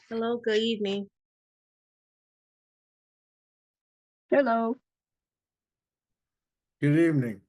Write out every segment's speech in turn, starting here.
Hello, good evening. Hello. Good evening.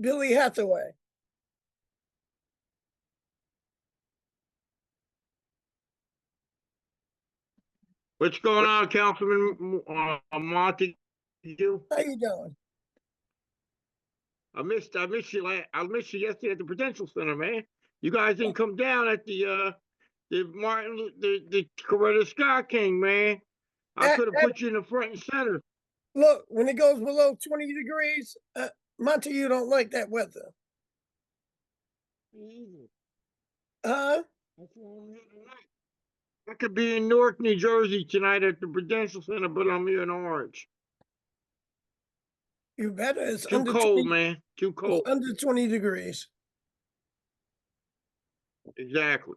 Billy Hathaway. What's going on, Councilman Montague? How you doing? I missed you. I missed you yesterday at the Prudential Center, man. You guys didn't come down at the Coretta Scott King, man. I could have put you in the front and center. Look, when it goes below 20 degrees, Montague don't like that weather. Huh? That's why I'm here tonight. I could be in Newark, New Jersey tonight at the Prudential Center, but I'm here in Orange. You better. It's Too under cold, 20, man. Too cold. It's under 20 degrees. Exactly.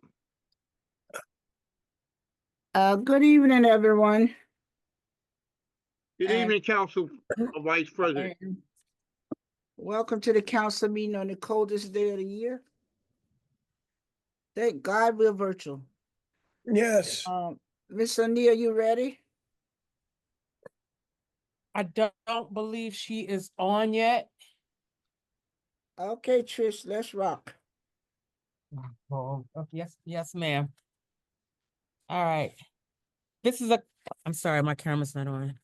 Good evening, everyone. Good evening, Council Vice President. And welcome to the council meeting on the coldest day of the year. Thank God we're virtual. Yes. Miss O'Neill, you ready? I don't believe she is on yet. Okay, Trish, let's rock. Oh, yes, ma'am. All right. I'm sorry, my camera's not on.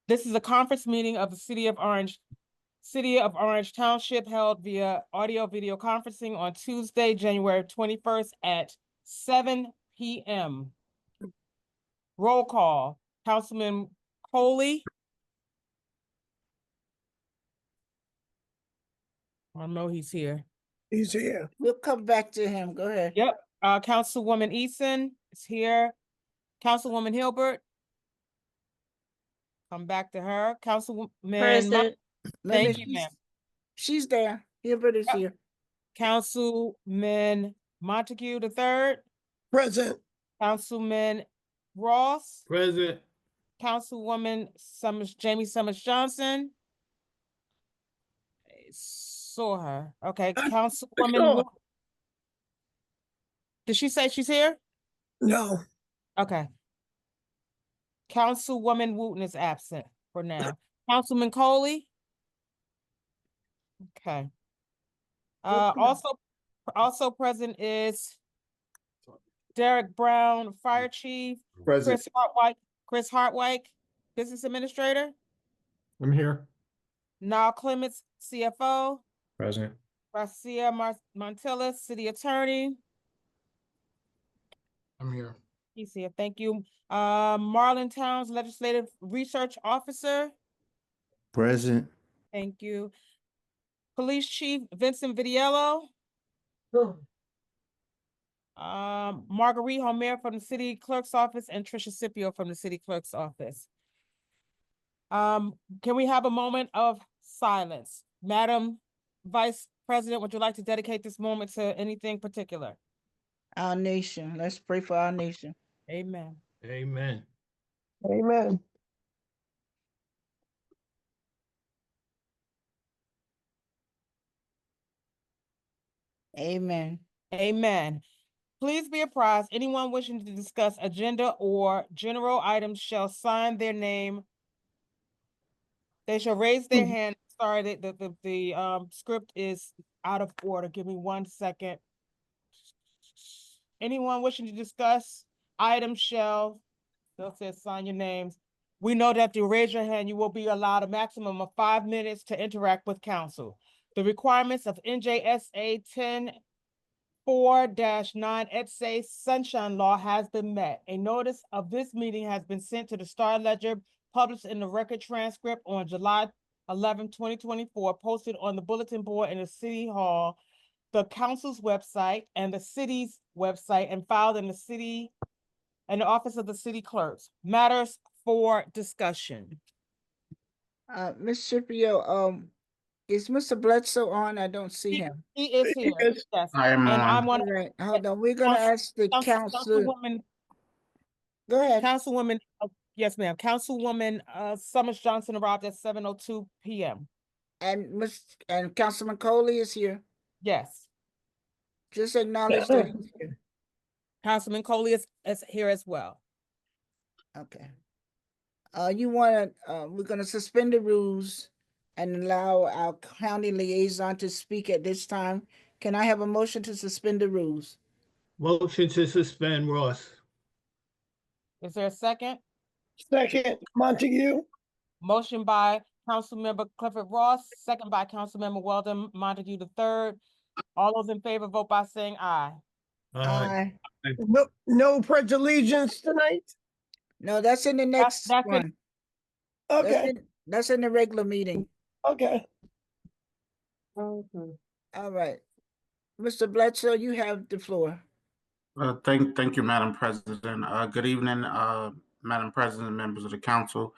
This is a conference meeting of the City of Orange Township held via audio video conferencing on Tuesday, January 21st at 7 p.m. Roll call. Councilman Coley. I know he's here. He's here. We'll come back to him. Go ahead. Yep. Councilwoman Eason is here. Councilwoman Hilbert. Come back to her. Councilwoman. Present. Thank you, ma'am. She's there. Hilbert is here. Councilman Montague III. Present. Councilman Ross. Present. Councilwoman Jamie Summers Johnson. I saw her. Okay. Councilwoman. Did she say she's here? No. Okay. Councilwoman Wooten is absent for now. Councilman Coley. Okay. Also present is Derek Brown, Fire Chief. Present. Chris Hartwike, Business Administrator. I'm here. Niall Clements, CFO. Present. Garcia Montilla, City Attorney. I'm here. He's here. Thank you. Marlon Towns, Legislative Research Officer. Present. Thank you. Police Chief Vincent Vidiello. Marguerite Homer from the City Clerk's Office and Tricia Scipio from the City Clerk's Office. Can we have a moment of silence? Madam Vice President, would you like to dedicate this moment to anything particular? Our nation. Let's pray for our nation. Amen. Amen. Amen. Amen. Amen. Please be apprised, anyone wishing to discuss agenda or general items shall sign their name. They shall raise their hand. Sorry, the script is out of order. Give me 1 second. Anyone wishing to discuss items shall, they'll say sign your names. We know that if you raise your hand, you will be allowed a maximum of 5 minutes to interact with council. The requirements of NJSA 10-4-9 ETSA Sunshine Law has been met. A notice of this meeting has been sent to the Star Ledger, published in the record transcript on July 11, 2024, posted on the bulletin board in the City Hall, the council's website, and the city's website, and filed in the city and the office of the city clerks. Matters for discussion. Ms. Scipio, is Mr. Bledsoe on? I don't see him. He is here, Yes. yes. I am And I on. want All right, hold on. We're gonna ask the council. Councilwoman, Go ahead. Councilwoman, yes, ma'am. Councilwoman Summers Johnson arrived at 7:02 p.m. And Councilman Coley is here. Yes. Just acknowledge that he's here. Councilman Coley is here as well. Okay. We're gonna suspend the rules and allow our county liaison to speak at this time. Can I have a motion to suspend the rules? Motion to suspend, Ross. Is there a second? Second, Montague. Motion by Councilmember Clifford Ross, second by Councilmember Weldon Montague III. All those in favor vote by saying aye. Aye. No pledge allegiance tonight? No, that's in the next that's in- one. Okay, That's in the regular meeting. okay. All right. Mr. Bledsoe, you have the floor. Thank you, Madam President. Good evening, Madam President, members of the council.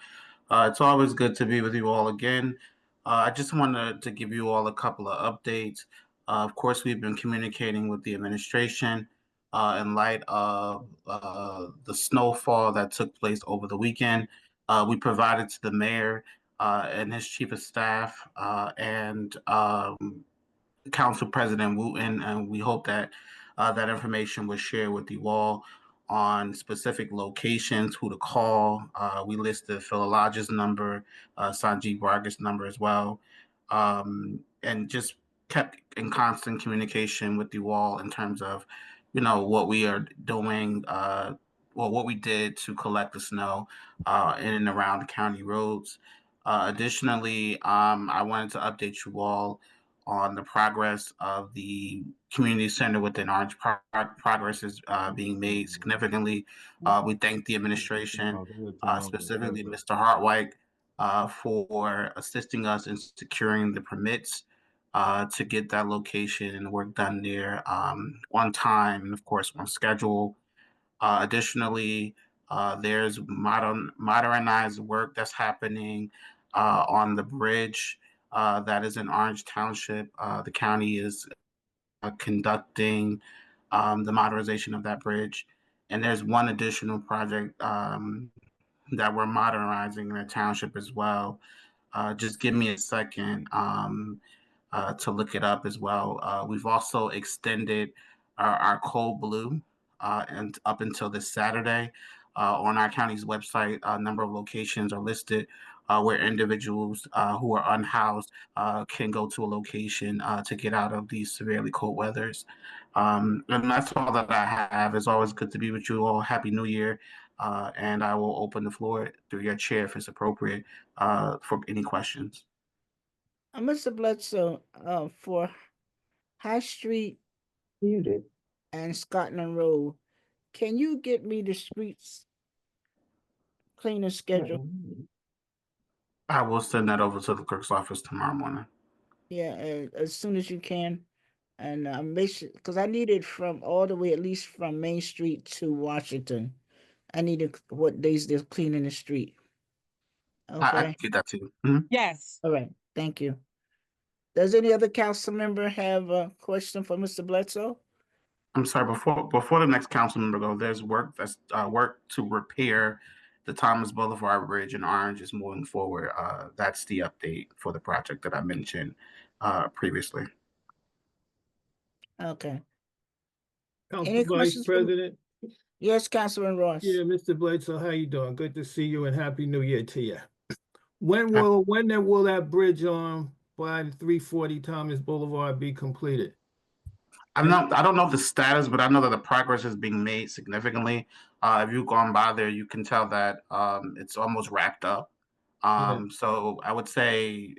It's always good to be with you all again. I just wanted to give you all a couple of updates. Of course, we've been communicating with the administration in light of the snowfall that took place over the weekend. We provided to the mayor and his chief of staff and Council President Wooten, and we hope that that information was shared with you all on specific locations, who to call. We listed Phil Lodge's number, Sanjeev Vargas' number as well, and just kept in constant communication with you all in terms of, what we are doing, what we did to collect the snow in and around the county roads. Additionally, I wanted to update you all on the progress of the community center within Orange Park. Progress is being made significantly. We thank the administration, specifically Mr. Hartwig, for assisting us in securing the permits to get that location and work done there on time and, of course, on schedule. Additionally, there's modernized work that's happening on the bridge that is in Orange Township. The county is conducting the modernization of that bridge. And there's one additional project that we're modernizing in the township as well. Just give me a second to look it up as well. We've also extended our Cold Blue and up until this Saturday. On our county's website, a number of locations are listed where individuals who are unhoused can go to a location to get out of these severely cold weathers. And that's all that I have. It's always good to be with you all. Happy New Year. And I will open the floor through your chair if it's appropriate for any questions. Mr. Bledsoe, for High Street and Scotland Road, can you get me the streets cleaner schedule? I will send that over to the clerk's office tomorrow morning. Yeah, as soon as you can. And make sure, because I need it from all the way, at least from Main Street to Washington. I need it, what days they're cleaning the street. I Okay, can get that to you. Mhm. Yes. all right, thank you. Does any other council member have a question for Mr. Bledsoe? I'm sorry, before the next council member go, there's work to repair the Thomas Boulevard Bridge in Orange is moving forward. That's the update for the project that I mentioned previously. Okay. Council Any Vice questions from- President? Yes, Councilman Ross. Yeah, Mr. Bledsoe, how you doing? Good to see you and Happy New Year to you. When will that bridge on by 340 Thomas Boulevard be completed? I don't know the status, but I know that the progress is being made significantly. If you've gone by there, you can tell that it's almost wrapped up. So I would say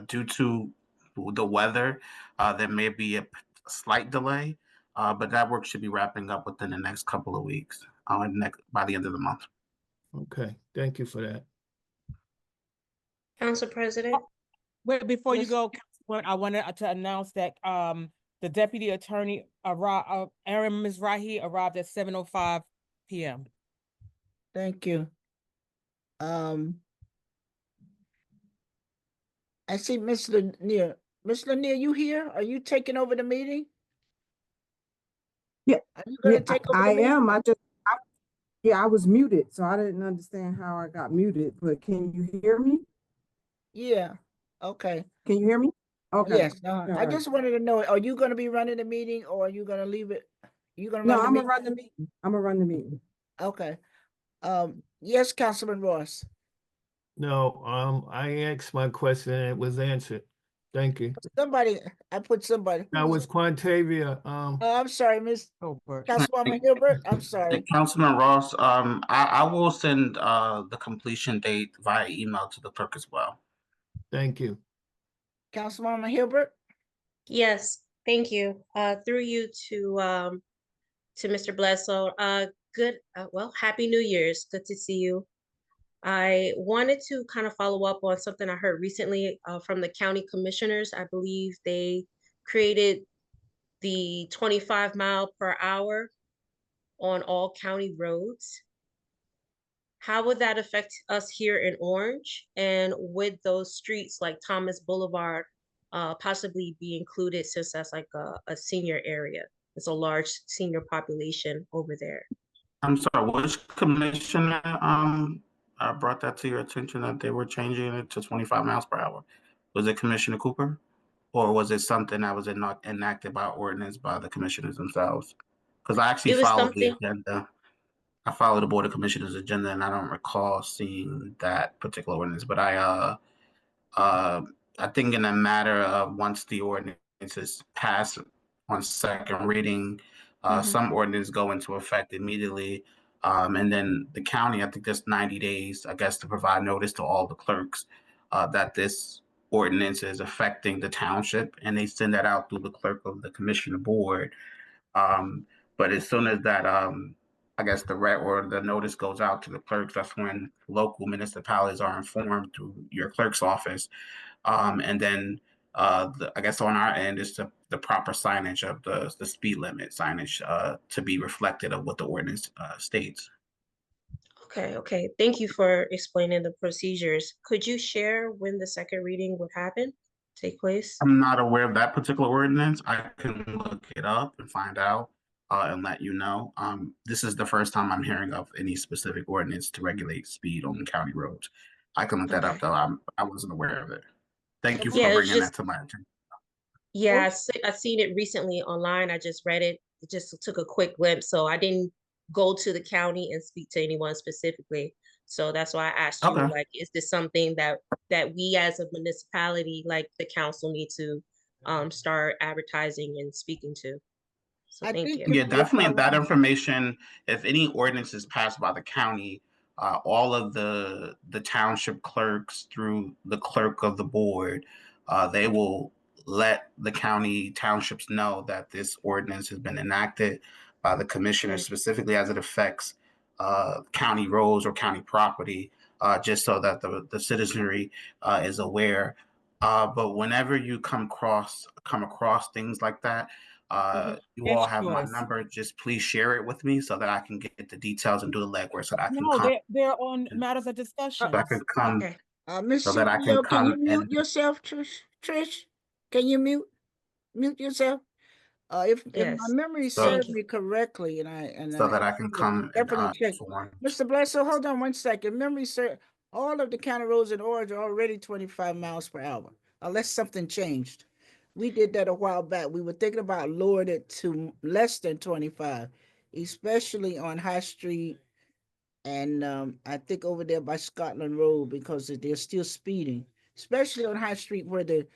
due to the weather, there may be a slight delay, but that work should be wrapping up within the next couple of weeks, by the end of the month. Okay, thank you for that. Council President, Wait, before you Yes. go, Councilwoman, I wanted to announce that the deputy attorney Aaron Mizrahi arrived at 7:05 p.m. Thank you. I see Ms. Lanier. Ms. Lanier, you here? Are you taking over the meeting? Yeah, Are you gonna Yeah, take over I the meeting? am. I was muted, so I didn't understand how I got muted, but can you hear me? Yeah, okay. Can you hear me? Okay. Yes, I Alright. just wanted to know, are you gonna be running the meeting or are you gonna leave it? You gonna No, run the I'm meeting? gonna run the meeting. I'm gonna run the meeting. Okay. Yes, Councilman Ross. No, I asked my question and it was answered. Thank you. Somebody, I put somebody. That was Quantavia. Oh, I'm sorry, Miss Oh, Bert. Councilwoman Hilbert, I'm sorry. Councilman Ross, I will send the completion date via email to the clerk as well. Thank you. Councilwoman Hilbert? yes, thank you. Through you to Mr. Bledsoe. Well, Happy New Year's. Good to see you. I wanted to kind of follow up on something I heard recently from the county commissioners. I believe they created the 25 mile per hour on all county roads. How would that affect us here in Orange? And would those streets like Thomas Boulevard possibly be included, since that's like a senior area? It's a large senior population over there. I'm sorry, which commissioner brought that to your attention that they were changing it to 25 miles per hour? Was it Commissioner Cooper? Or was it something that was enacted by ordinance by the commissioners themselves? Because I actually It was followed the something- agenda. I followed the Board of Commissioners agenda and I don't recall seeing that particular ordinance, but I think in a matter of once the ordinance is passed on second reading, some ordinances go into effect immediately. And then the county, I think there's 90 days, I guess, to provide notice to all the clerks that this ordinance is affecting the township, and they send that out through the clerk of the commissioner board. But as soon as that, I guess the notice goes out to the clerks, that's when local municipalities are informed through your clerk's office. And then I guess on our end is the proper signage of the speed limit signage to be reflected of what the ordinance states. Okay. Thank you for explaining the procedures. Could you share when the second reading would take place? I'm not aware of that particular ordinance. I can look it up and find out and let you know. This is the first time I'm hearing of any specific ordinance to regulate speed on county roads. I can look that up Okay. though. I wasn't aware of it. Thank you for Yeah, it's bringing that just- to my attention. Yeah, I've seen it recently online. I just read it. It just took a quick glimpse, so I didn't go to the county and speak to anyone specifically. So that's why I asked you, Okay. like, is this something that we as a municipality, like the council, need to start advertising and speaking to? So I thank think you. you- Yeah, definitely that information, if any ordinance is passed by the county, all of the township clerks through the clerk of the board, they will let the county townships know that this ordinance has been enacted by the commissioner, specifically as it affects county roads or county property, just so that the citizenry is aware. But whenever you come across things like that, you all have my Yes. number. Just please share it with me so that I can get the details and do the legwork so that I can No, come. they're on matters of discussion. So I can come. Okay. Miss So that I can Cynthia, can you come mute and- yourself, Trish? Can you mute yourself? If my Yes. memory So- serves you. me correctly, So that I can come and, definitely check. inform. Mr. Bledsoe, hold on 1 second. Memory serve, all of the county roads in Orange are already 25 miles per hour, unless something changed. We did that a while back. We were thinking about lowering it to less than 25, especially on High Street and I think over there by Scotland Road because they're still speeding, especially on High Street where the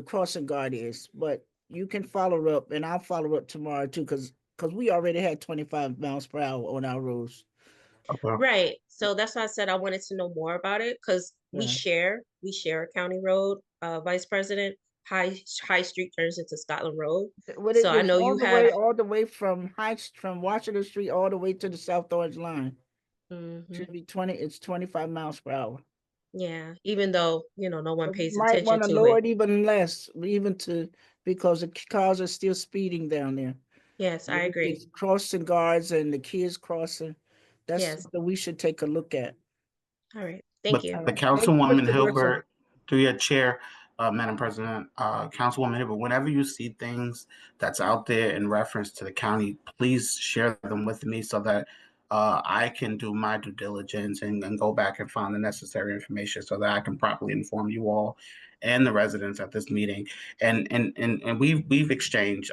crossing guard is. But you can follow up, and I'll follow up tomorrow too, because we already had 25 miles per hour on our roads. Okay. Right. So that's why I said I wanted to know more about it because we Yeah. share a county road, Vice President. High Street turns into Scotland Road. What So I is know all you the have. way, all the way from from Washington Street all the way to the South Orange line. Mhm. Should be it's 25 miles per hour. Yeah, even though, no one So we pays might attention want to to lower it. it even less, because the cars are still speeding down there. Yes, I agree. It's crossing guards and the kids crossing. That's Yes. something we should take a look at. All right. Thank But you. the Thank you, Councilwoman Mr. Bledsoe. Hilbert, through your chair, Madam President, Councilwoman Hilbert, whenever you see things that's out there in reference to the county, please share them with me so that I can do my due diligence and go back and find the necessary information so that I can properly inform you all and the residents at this meeting. And we've exchanged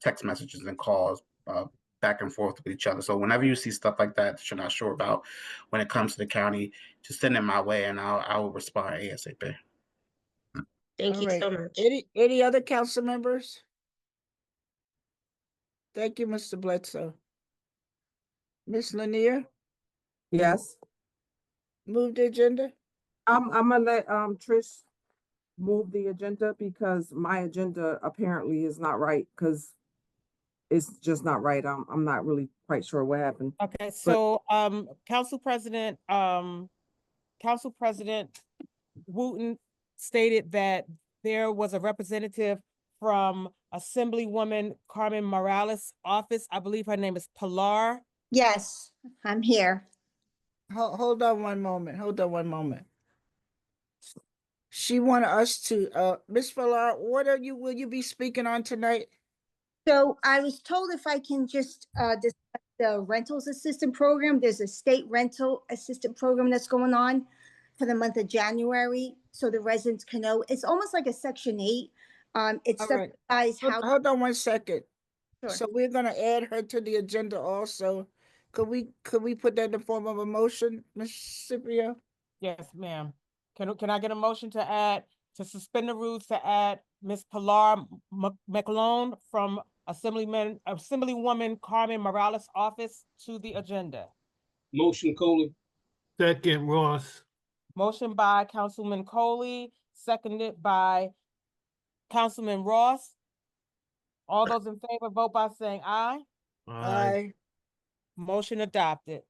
text messages and calls back and forth with each other. So whenever you see stuff like that you're not sure about when it comes to the county, just send it my way and I will respond ASAP. Thank All you right. so much. Any other council members? Thank you, Mr. Bledsoe. Ms. Lanier, Yes, move the agenda. I'm gonna let, Trish move the agenda because my agenda apparently is not right, because it's just not right. I'm not really quite sure what happened. Okay, so, Council President Wooten stated that there was a representative from Assemblywoman Carmen Morales' office. I believe her name is Pilar. Yes, I'm here. Hold on one moment. Hold on one moment. She wanted us to, Ms. Villar, will you be speaking on tonight? So I was told if I can just discuss the rentals assistant program. There's a state rental assistant program that's going on for the month of January, so the residents can know. It's almost like a Section 8. It All right. subsidizes how. Hold on 1 second. Sure. So we're gonna add her to the agenda also. Could we put that in the form of a motion, Ms. Scipio? Yes, ma'am. Can I get a motion to suspend the rules to add Ms. Pilar McClone from Assemblywoman Carmen Morales' office to the agenda? Motion, Coley. Second, Ross. Motion by Councilman Coley, seconded by Councilman Ross. All those in favor, vote by saying aye. Aye. Motion adopted.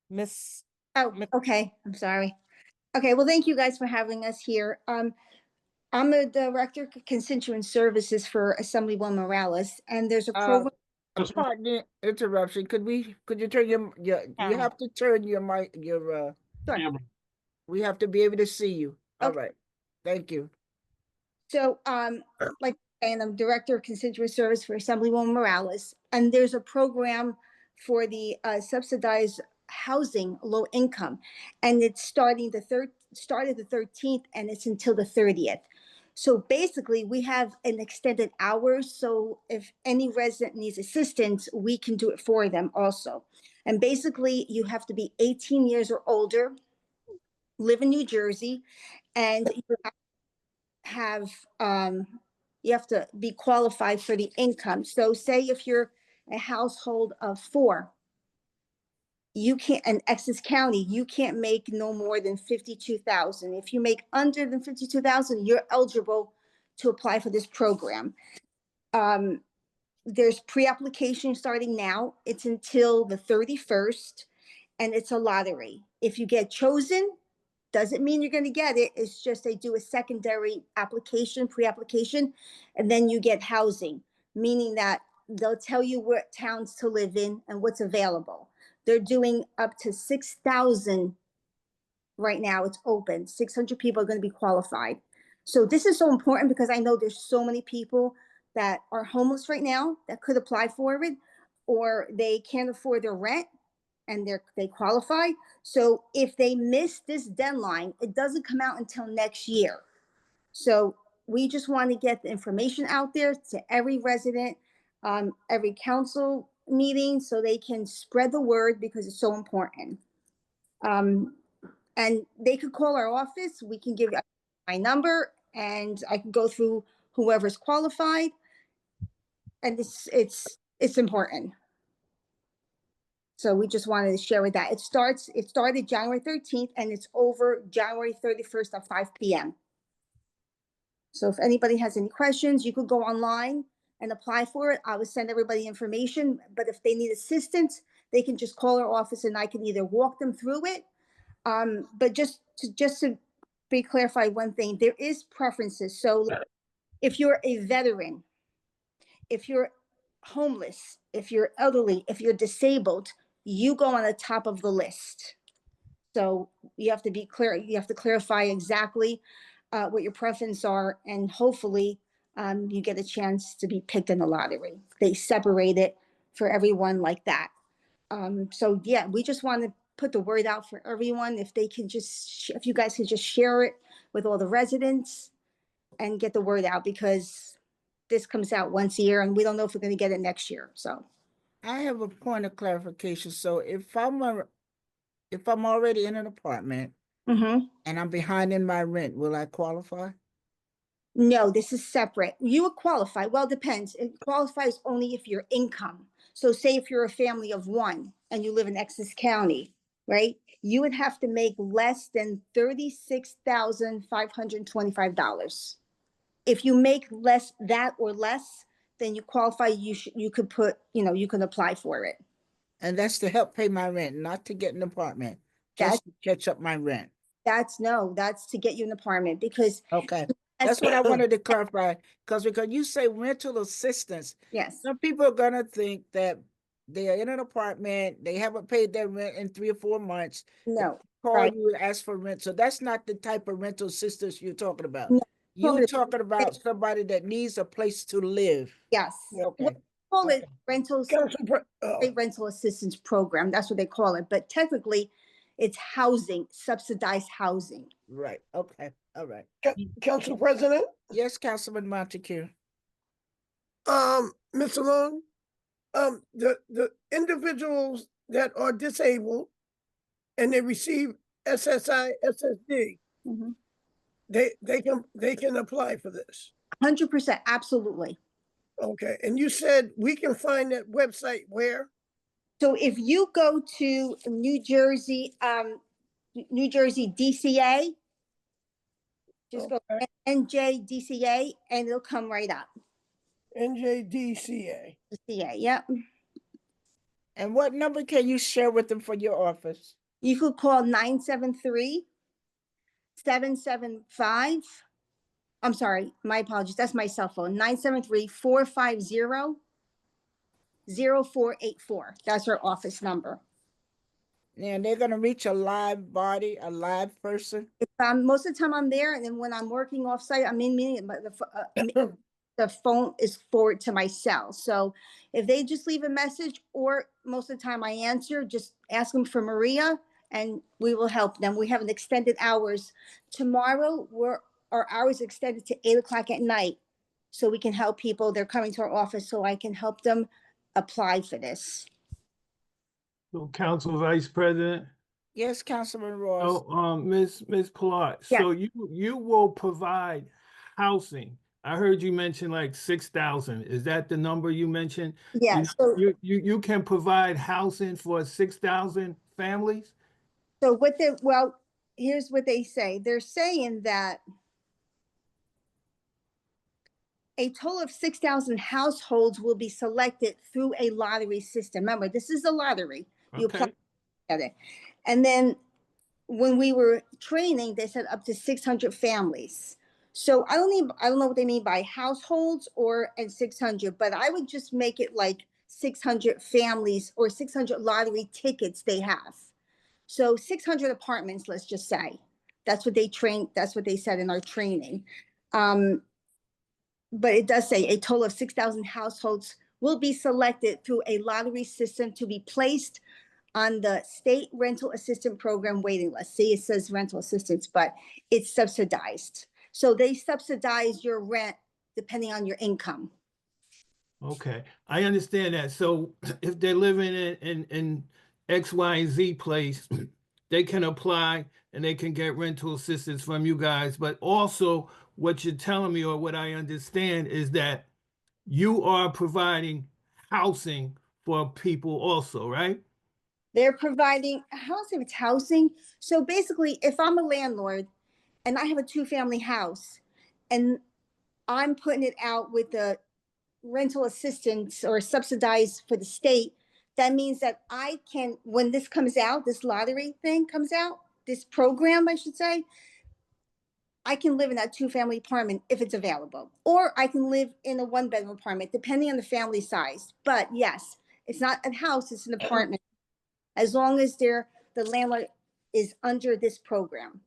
Miss, Oh, okay, I'm sorry. Okay, well, thank you guys for having us here. I'm a director of constituent services for Assemblywoman Morales, and there's a program. Pardon the interruption. Could you turn you Camera. have to turn your mic, Sure. Camera. we have to be able to see you. All Okay. right. Thank you. So, like, and I'm director of constituent service for Assemblywoman Morales, and there's a program for the subsidized housing, low income, and it's started the 13th, and it's until the 30th. So basically, we have an extended hours. So if any resident needs assistance, we can do it for them also. And basically, you have to be 18 years or older, live in New Jersey, and you have to be qualified for the income. So say if you're a household of 4, you can't, in Essex County, you can't make no more than 52,000. If you make under than 52,000, you're eligible to apply for this program. There's pre-application starting now. It's until the 31st, and it's a lottery. If you get chosen, doesn't mean you're going to get it. It's just they do a secondary application, pre-application, and then you get housing, meaning that they'll tell you what towns to live in and what's available. They're doing up to 6,000 right now. It's open. 600 people are going to be qualified. So this is so important because I know there's so many people that are homeless right now that could apply for it, or they can't afford their rent and they qualify. So if they miss this deadline, it doesn't come out until next year. So we just want to get the information out there to every resident, every council meeting, so they can spread the word because it's so important. And they could call our office. We can give my number and I can go through whoever's qualified. And it's important. So we just wanted to share with that. It started January 13th and it's over January 31st at 5 p.m. So if anybody has any questions, you could go online and apply for it. I will send everybody information, but if they need assistance, they can just call our office and I can either walk them through it. But just to be clarified one thing, there is preferences. So if you're a veteran, if you're homeless, if you're elderly, if you're disabled, you go on the top of the list. So you have to be clear, you have to clarify exactly what your preferences are, and hopefully you get a chance to be picked in the lottery. They separate it for everyone like that. So yeah, we just want to put the word out for everyone. If they can just, if you guys could just share it with all the residents and get the word out, because this comes out once a year and we don't know if we're going to get it next year. So I have a point of clarification. So if I'm already in an apartment and I'm behind in my rent, will I qualify? No, this is separate. You would qualify. Well, it depends. It qualifies only if your income. So say if you're a family of one and you live in Essex County, right? You would have to make less than $36,525. If you make less that or less, then you qualify. You could put, you can apply for it. And that's to help pay my rent, not to get an apartment, just to catch up my rent. That's to get you an apartment because. Okay. That's what I wanted to clarify, because you say rental assistance. Yes. Some people are gonna think that they are in an apartment, they haven't paid their rent in 3 or 4 months. No. Call you and ask for rent. So that's not the type of rental assistance you're talking about. No. You're talking about somebody that needs a place to live. Yes. Okay. Call it rental Council rental assistance program. That's what they call it. But technically, it's housing, subsidized housing. Right. Okay. All right. Council President, Yes, Councilman Montague. Mr. Long, the individuals that are disabled and they receive SSI, SSD, they can apply for this. 100%, absolutely. Okay, and you said we can find that website where? So if you go to New Jersey DCA, just go NJDCA and it'll come right up. NJDCA. DCA, yep. And what number can you share with them for your office? You could call 973-775. I'm sorry, my apologies. That's my cell phone. 973-450-0484. That's our office number. And they're gonna reach a live body, a live person. Most of the time I'm there, and then when I'm working off site, I'm in meeting, but the phone is forwarded to my cell. So if they just leave a message, or most of the time I answer, just ask them for Maria and we will help them. We have an extended hours. Tomorrow, our hours extended to 8 o'clock at night. So we can help people. They're coming to our office so I can help them apply for this. So Council Vice President. Yes, Councilman Ross. So, Ms. Pilar, Yeah. so you will provide housing. I heard you mention like 6,000. Is that the number you mentioned? Yeah. So You can provide housing for 6,000 families? So here's what they say. They're saying that a total of 6,000 households will be selected through a lottery system. Remember, this is a lottery. You apply at it. And then when we were training, they said up to 600 families. So I don't know what they mean by households and 600, but I would just make it like 600 families or 600 lottery tickets they have. So 600 apartments, let's just say. That's what they said in our training. But it does say a total of 6,000 households will be selected through a lottery system to be placed on the state rental assistance program waiting list. See, it says rental assistance, but it's subsidized. So they subsidize your rent depending on your income. Okay, I understand that. So if they're living in X, Y, and Z place, they can apply and they can get rental assistance from you guys. But also what you're telling me, or what I understand, is that you are providing housing for people also, right? They're providing, I don't say it's housing. So basically, if I'm a landlord and I have a 2-family house and I'm putting it out with the rental assistance or subsidized for the state, that means that I can, when this comes out, this lottery thing comes out, this program, I should say, I can live in that 2-family apartment if it's available, or I can live in a 1-bedroom apartment, depending on the family size. But yes, it's not a house, it's an apartment, as long as the landlord is under this program.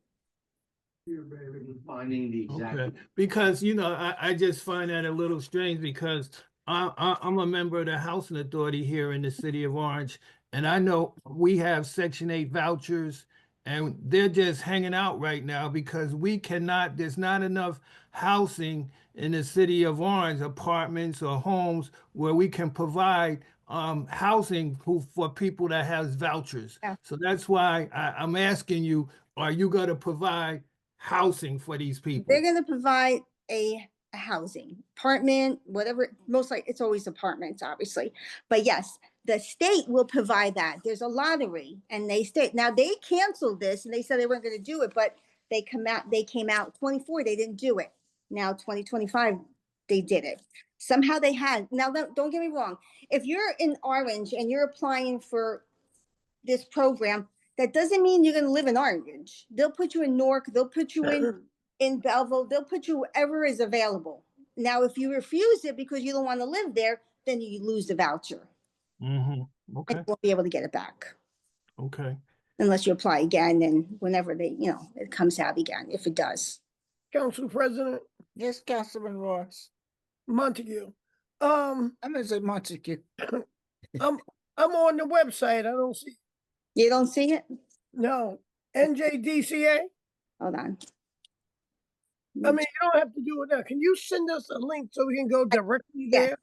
Finding the Okay, because, you know, I just find that a little strange, because I'm a member of the Housing Authority here in the city of Orange, and I know we have Section 8 vouchers, and they're just hanging out right now because there's not enough housing in the city of Orange, apartments or homes where we can provide housing for people that has vouchers. Yeah. So that's why I'm asking you, are you going to provide housing for these people? They're going to provide a housing, apartment, whatever, most like it's always apartments, obviously. But yes, the state will provide that. There's a lottery and now they canceled this and they said they weren't going to do it, but they came out 24, they didn't do it. Now 2025, they did it. Somehow they had. Now, don't get me wrong. If you're in Orange and you're applying for this program, that doesn't mean you're going to live in Orange. They'll put you in Newark. They'll put you in Belleville. They'll put you wherever is available. Now, if you refuse it because you don't want to live there, then you lose the voucher. Mm-hmm. Okay. And you won't be able to get it back Okay. unless you apply again and whenever it comes out again, if it does. Council President Yes, Councilman Ross. Montague. I'm gonna say Montague. I'm on the website. I don't see, You don't see it? no, NJDCA. Hold on. I mean, you don't have to do it now. Can you send us a link so we can go directly Yes, there?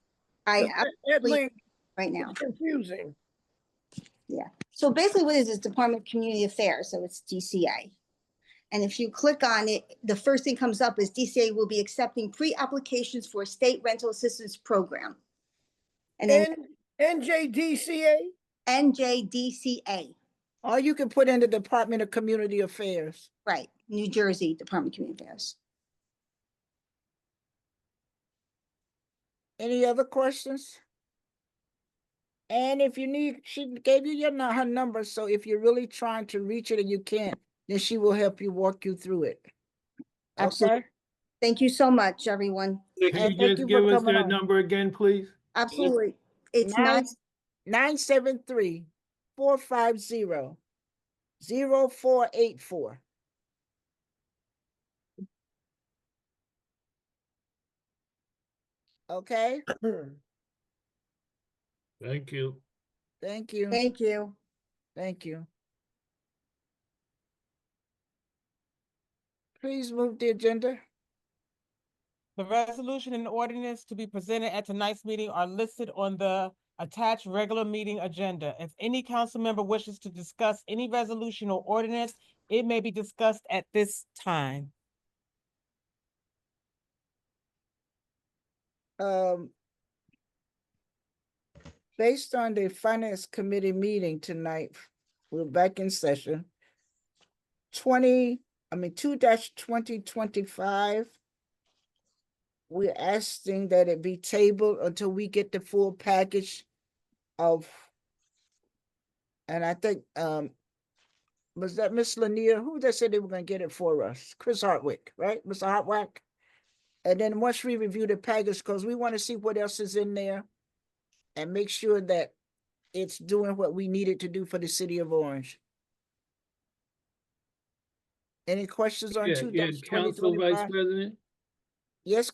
I 'Cause that absolutely link right now. is confusing. Yeah. So basically what is this? Department of Community Affairs. So it's DCA. And if you click on it, the first thing comes up is DCA will be accepting pre-applications for a state rental assistance program. And then NJDCA. NJDCA, Or you can put in the Department of Community Affairs. right, New Jersey Department of Community Affairs. Any other questions? And if you need, she gave you her number, so if you're really trying to reach it and you can't, then she will help you walk you through it. Absolutely. Okay? Thank you so much, everyone. Can And you thank just you give for us coming that on. number again, please? Absolutely. It's 973-450-0484. Okay? Thank you. Thank you. Thank you. Thank you. Please move the agenda. The resolution and ordinance to be presented at tonight's meeting are listed on the attached regular meeting agenda. If any council member wishes to discuss any resolution or ordinance, it may be discussed at this time. Based on the Finance Committee meeting tonight, we're back in session. 2-2025. We're asking that it be tabled until we get the full package of, and I think, was that Miss Lanier? Who that said they were gonna get it for us? Chris Hartwick, right? Mr. Hartwick? And then once we review the package, because we want to see what else is in there and make sure that it's doing what we need it to do for the city of Orange. Any questions on Yeah, yeah, Council Vice 2-2025? President? Yes,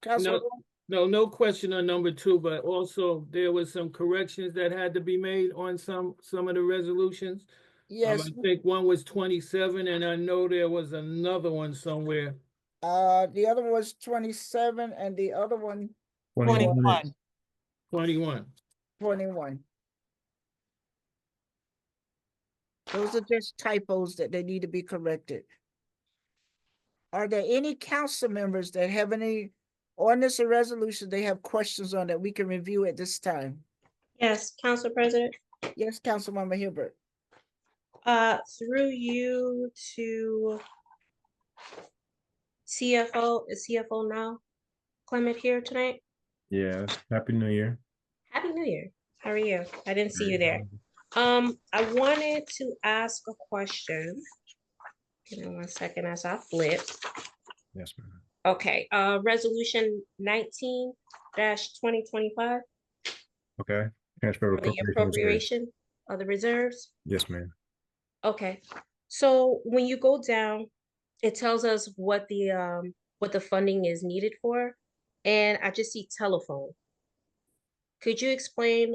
Councilman. No question on number 2, but also there was some corrections that had to be made on some of the resolutions. Yes, I think one was 27, and I know there was another one somewhere. the other one was 27 and the other one 21. 21. 21. Those are just typos that they need to be corrected. Are there any council members that have any ordinance or resolution they have questions on that we can review at this time? Yes, Council President. Yes, Councilmember Hilbert. Through you to CFO, is CFO now Clement here tonight? Yes. Happy New Year. Happy New Year. How are you? I didn't see you there. I wanted to ask a question. Give me 1 second as I flip. Yes, ma'am. Okay, resolution 19-2025 Okay. Transfer for the appropriation reserve. appropriation of the reserves. Yes, ma'am. Okay, so when you go down, it tells us what the funding is needed for, and I just see telephone. Could you explain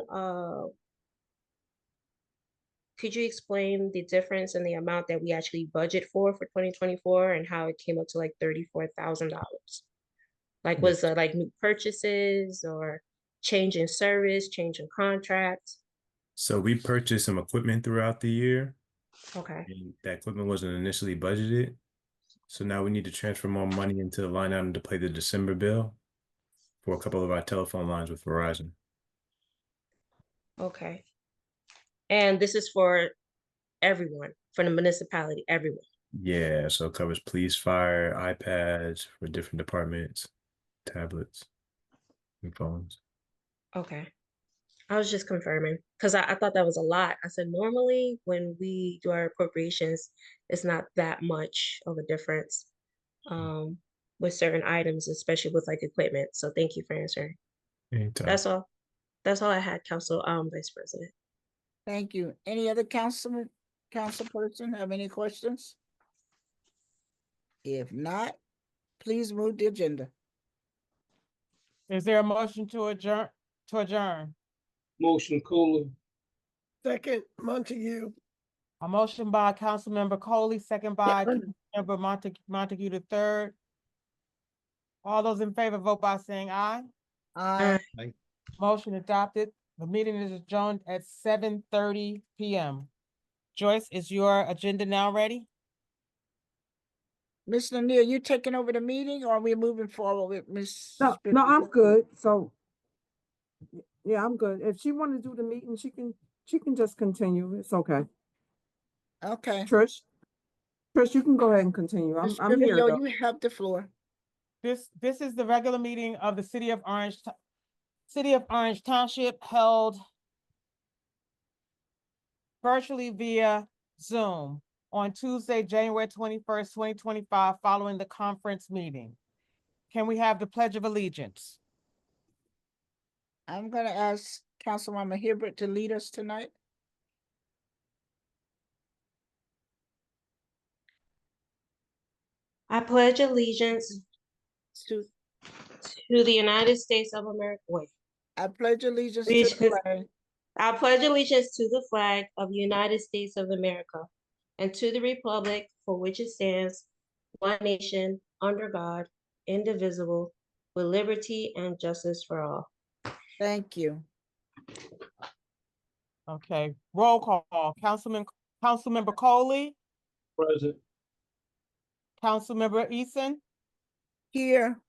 the difference in the amount that we actually budget for 2024 and how it came up to like $34,000? Like, was it like new purchases or change in service, change in contracts? So we purchased some equipment throughout the year, Okay, and that equipment wasn't initially budgeted. So now we need to transfer more money into the line item to pay the December bill for a couple of our telephone lines with Verizon. okay. And this is for everyone, for the municipality, everyone. Yeah, so it covers police, fire, iPads for different departments, tablets, and phones. Okay. I was just confirming because I thought that was a lot. I said, normally when we do our appropriations, it's not that much of a difference with certain items, especially with like equipment. So thank you for answering. Anytime. That's all. That's all I had, Council Vice President. Thank you. Any other council person have any questions? If not, please move the agenda. Is there a motion to adjourn? Motion Kohler. Second, Montague. A motion by Councilmember Coley, second by Councilmember Montague the third. All those in favor vote by saying aye. Aye. Motion adopted. The meeting is adjourned at 7:30 p.m. Joyce, is your agenda now ready? Ms. Lanier, you taking over the meeting or are we moving forward with Ms.? No, I'm good. So, yeah, I'm good. If she want to do the meeting, she can just continue. It's okay. Okay. Trish, you can go ahead and continue. Ms. I'm here Trujillo, though. you have the floor. This is the regular meeting of the City of Orange Township, held virtually via Zoom on Tuesday, January 21st, 2025, following the conference meeting. Can we have the Pledge of Allegiance? I'm gonna ask Councilwoman Hibbert to lead us tonight. I pledge allegiance To, to the United States of America. Wait. I pledge allegiance to Allegiance. the flag I pledge allegiance to the flag of the United States of America and to the republic for which it stands, one nation, under God, indivisible, with liberty and justice for all. Thank you. Okay, roll call. Councilmember Coley, Present. Councilmember Eason, Here.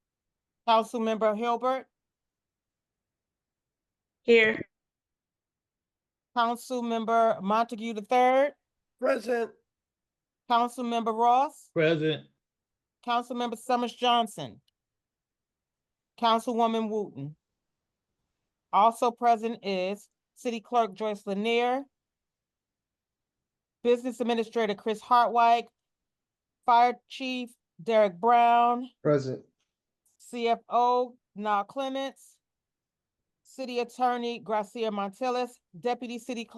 Councilmember Hilbert, Here. Councilmember Montague the third, Present. Councilmember Ross, Present. Councilmember Summers Johnson, Councilwoman Wooten. Also present is City Clerk Joyce Lanier, Business Administrator Chris Hartwig, Fire Chief Derek Brown, Present. CFO Niall Clements, City Attorney Gracia Montilles, Deputy City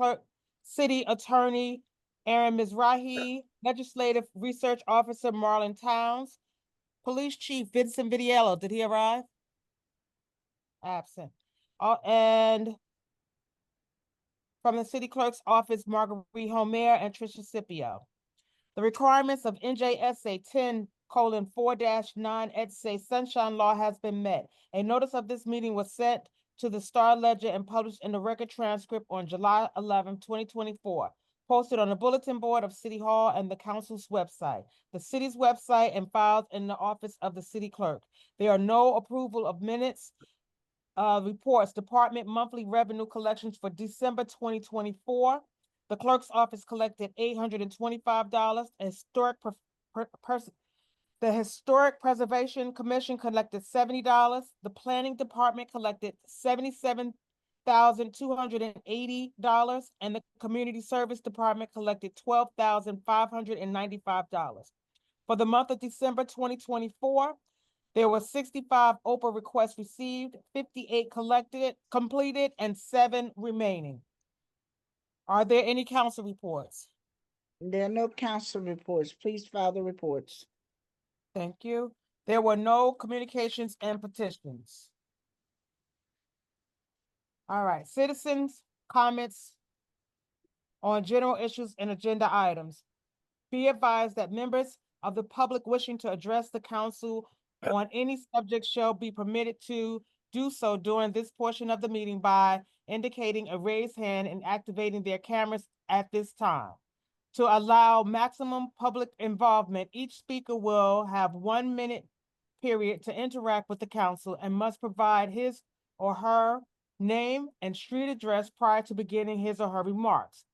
Attorney Aaron Mizrahi, Legislative Research Officer Marlon Towns. Police Chief Vincent Vitiello, did he arrive? Absent. And from the City Clerk's Office, Marguerite Homer and Tricia Scipio. The requirements of NJSA 10:4-9 et se Sunshine Law has been met. A notice of this meeting was sent to the Star Ledger and published in the record transcript on July 11, 2024, posted on the bulletin board of City Hall and the council's website, the city's website, and filed in the office of the city clerk. There are no approval of minutes, reports, department monthly revenue collections for December 2024. The clerk's office collected $825. The Historic Preservation Commission collected $70. The Planning Department collected $77,280, and the Community Service Department collected $12,595. For the month of December 2024, there were 65 OPA requests received, 58 completed, and 7 remaining. Are there any council reports? There are no council reports. Please file the reports. Thank you. There were no communications and petitions. All right, citizens' comments on general issues and agenda items. Be advised that members of the public wishing to address the council on any subject shall be permitted to do so during this portion of the meeting by indicating a raised hand and activating their cameras at this time. To allow maximum public involvement, each speaker will have 1 minute period to interact with the council and must provide his or her name and street address prior to beginning his or her remarks.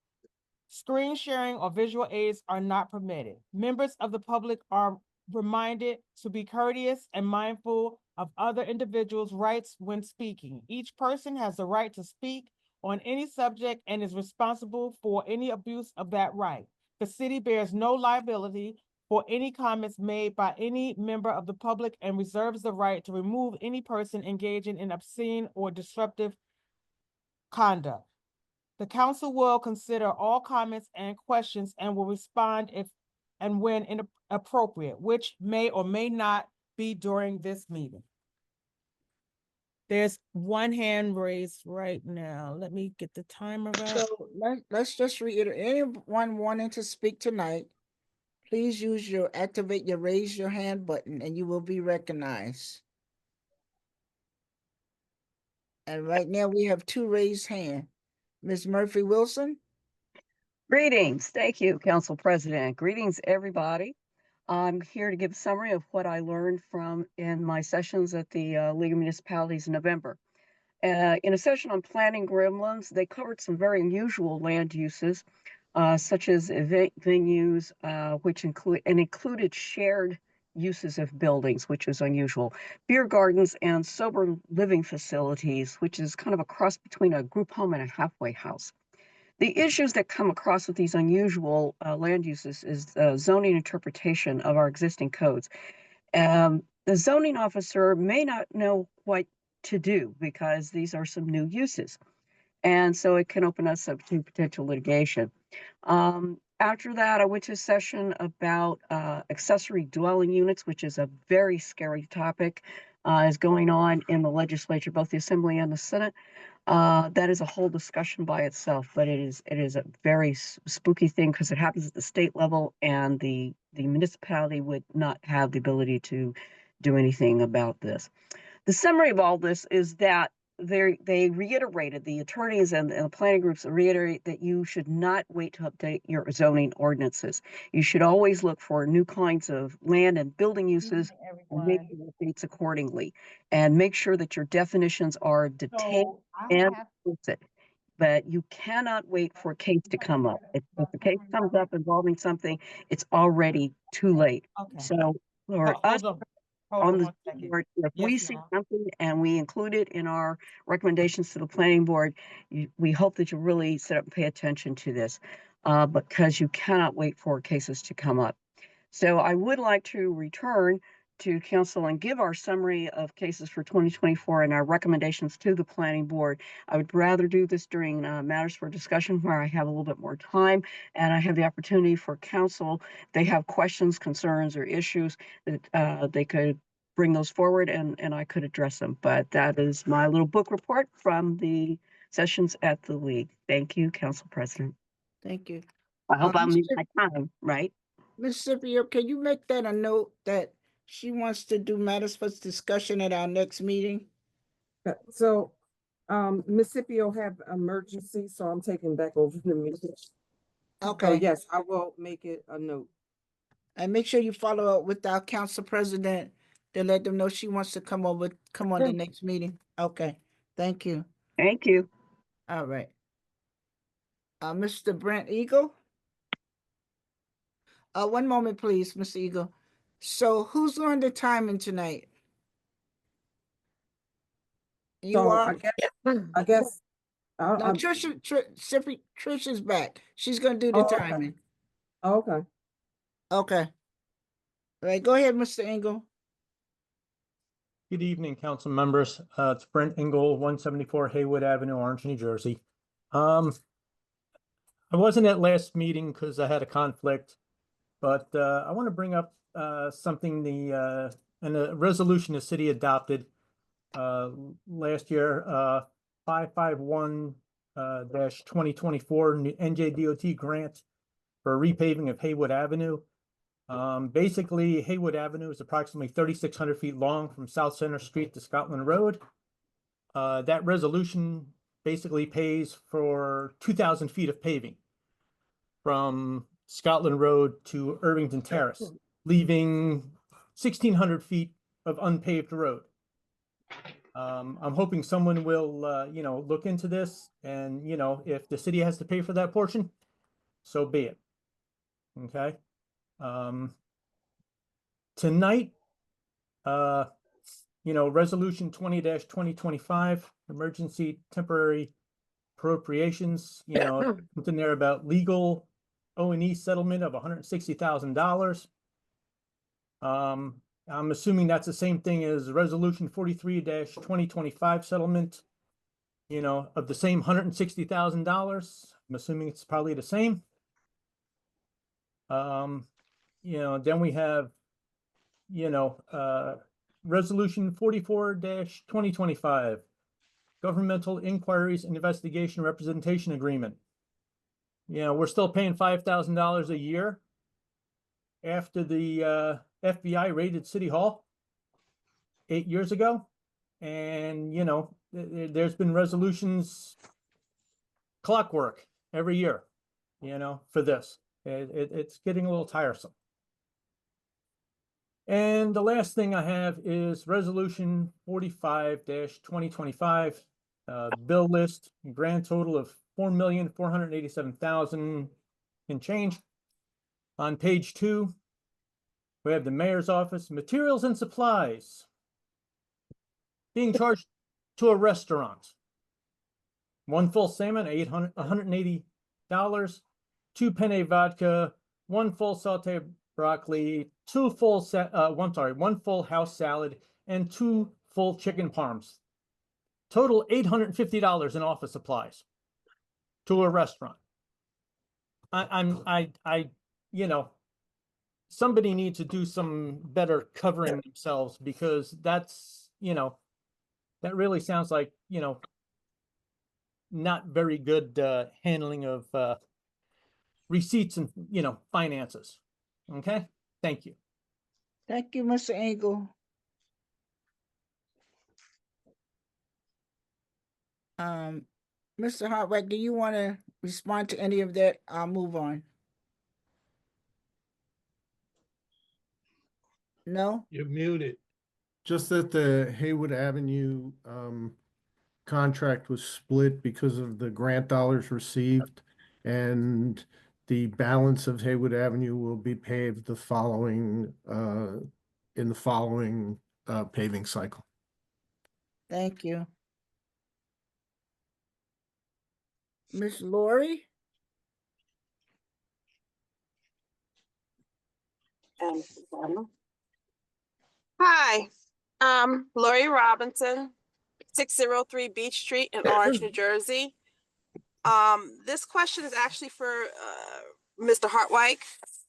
Screen sharing or visual aids are not permitted. Members of the public are reminded to be courteous and mindful of other individuals' rights when speaking. Each person has the right to speak on any subject and is responsible for any abuse of that right. The city bears no liability for any comments made by any member of the public and reserves the right to remove any person engaging in obscene or disruptive conduct. The council will consider all comments and questions and will respond if and when appropriate, which may or may not be during this meeting. There's one hand raised right now. Let me get the timer up. So let's just reiterate, anyone wanting to speak tonight, please activate your raise your hand button and you will be recognized. And right now we have 2 raised hands. Ms. Murphy Wilson. Greetings. Thank you, Council President. Greetings, everybody. I'm here to give a summary of what I learned in my sessions at the League of Municipalities in November. In a session on planning gremlins, they covered some very unusual land uses, such as event venues, which included shared uses of buildings, which is unusual, beer gardens, and sober living facilities, which is kind of a cross between a group home and a halfway house. The issues that come across with these unusual land uses is zoning interpretation of our existing codes. The zoning officer may not know what to do because these are some new uses. And so it can open us up to potential litigation. After that, I went to a session about accessory dwelling units, which is a very scary topic, is going on in the legislature, both the Assembly and the Senate. That is a whole discussion by itself, but it is a very spooky thing because it happens at the state level, and the municipality would not have the ability to do anything about this. The summary of all this is that they reiterated, the attorneys and the planning groups reiterate that you should not wait to update your zoning ordinances. You should always look for new kinds of land and building uses and make updates accordingly. And make sure that your definitions are detailed and explicit. But you cannot wait for a case to come up. If a case comes up involving something, it's already too late. Okay. So for us, on the board, if we Yes, see ma'am. something and we include it in our recommendations to the planning board, we hope that you really sit up and pay attention to this, because you cannot wait for cases to come up. So I would like to return to council and give our summary of cases for 2024 and our recommendations to the planning board. I would rather do this during matters for discussion where I have a little bit more time and I have the opportunity for council. They have questions, concerns, or issues that they could bring those forward and I could address them. But that is my little book report from the sessions at the league. Thank you, Council President. Thank you. I hope I'm in Mr. my time, right? Ms. Scipio, can you make that a note that she wants to do matters for discussion at our next meeting? So, Ms. Scipio have emergency, so I'm taking back over the meeting. So Okay, yes, I will make it a note. and make sure you follow up with our council president to let them know she wants to come on the next meeting. Okay, thank you. Thank you. All right. Mr. Brent Eagle? One moment, please, Mr. Eagle. So who's doing the timing tonight? You So are? I guess. No, I'm- Trisha's back. She's gonna do the Oh, okay. timing. Okay. Okay. All right, go ahead, Mr. Engel. Good evening, council members. It's Brent Engel, 174 Haywood Avenue, Orange, New Jersey. I wasn't at last meeting because I had a conflict, but I want to bring up something in a resolution the city adopted last year, 551-2024 NJDOT grant for repaving of Haywood Avenue. Basically, Haywood Avenue is approximately 3,600 feet long from South Center Street to Scotland Road. That resolution basically pays for 2,000 feet of paving from Scotland Road to Irvington Terrace, leaving 1,600 feet of unpaved road. I'm hoping someone will, look into this and, if the city has to pay for that portion, so be it. Okay. Tonight, resolution 20-2025, emergency temporary appropriations, something there about legal O&E settlement of $160,000. I'm assuming that's the same thing as resolution 43-2025 settlement, of the same $160,000. I'm assuming it's probably the same. Then we have, resolution 44-2025, governmental inquiries and investigation representation agreement. We're still paying $5,000 a year after the FBI raided City Hall 8 years ago. And, there's been resolutions, clockwork every year, for this. It's getting a little tiresome. And the last thing I have is resolution 45-2025, bill list, grand total of $4,487,000 and change. On page 2, we have the mayor's office, materials and supplies being charged to a restaurant. 1 full salmon, $180, 2 penne vodka, 1 full sauteed broccoli, 1 full house salad, and 2 full chicken parms. Total $850 in office supplies to a restaurant. Somebody needs to do some better covering themselves, because that's, that really sounds like, not very good handling of receipts and, finances. Okay, thank you. Thank you, Mr. Engel. Mr. Hartwig, do you want to respond to any of that? I'll move on. No? You're muted. Just that the Haywood Avenue contract was split because of the grant dollars received, and the balance of Haywood Avenue will be paved the following in the following paving cycle. Thank you. Ms. Lori? Hi, Lori Robinson, 603 Beach Street in Orange, New Jersey. This question is actually for Mr. Hartwig.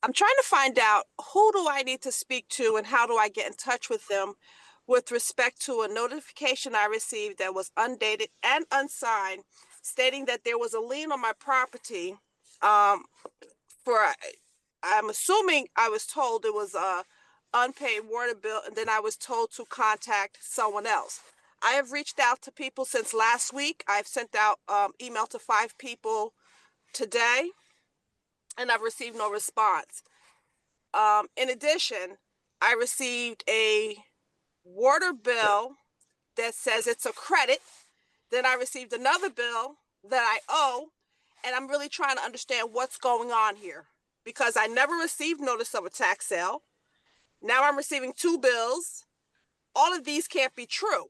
I'm trying to find out who do I need to speak to and how do I get in touch with them with respect to a notification I received that was undated and unsigned stating that there was a lien on my property I'm assuming I was told it was a unpaid water bill, and then I was told to contact someone else. I have reached out to people since last week. I've sent out email to 5 people today, and I've received no response. In addition, I received a water bill that says it's a credit. Then I received another bill that I owe, and I'm really trying to understand what's going on here because I never received notice of a tax sale. Now I'm receiving 2 bills. All of these can't be true.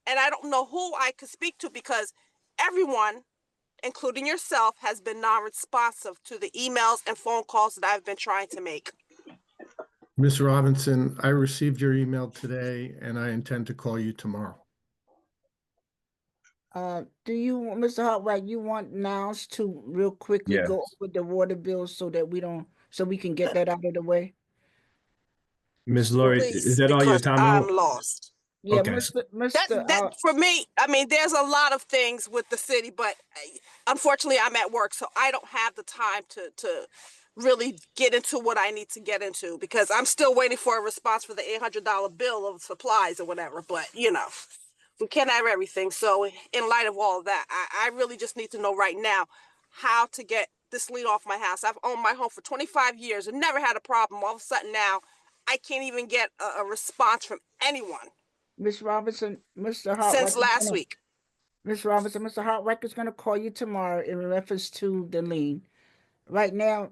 And I don't know who I could speak to because everyone, including yourself, has been non-responsive to the emails and phone calls that I've been trying to make. Ms. Robinson, I received your email today and I intend to call you tomorrow. Do you, Mr. Hartwig, you want Niles to real quickly go Yes. over the water bills so that so we can get that out of the way? Miss Lori, Please, is that all your because time? I'm lost. Yeah, Okay. That for me, I mean, there's a lot of things with the city, but unfortunately I'm at work, so I don't have the time to really get into what I need to get into because I'm still waiting for a response for the $800 bill of supplies or whatever, but you know, we can't have everything. So in light of all of that, I really just need to know right now how to get this lien off my house. I've owned my home for 25 years and never had a problem. All of a sudden now, I can't even get a response from anyone. Ms. Robinson, Mr. Hartwig. Since last week. Ms. Robinson, Mr. Hartwig is going to call you tomorrow in reference to the lien. Right now,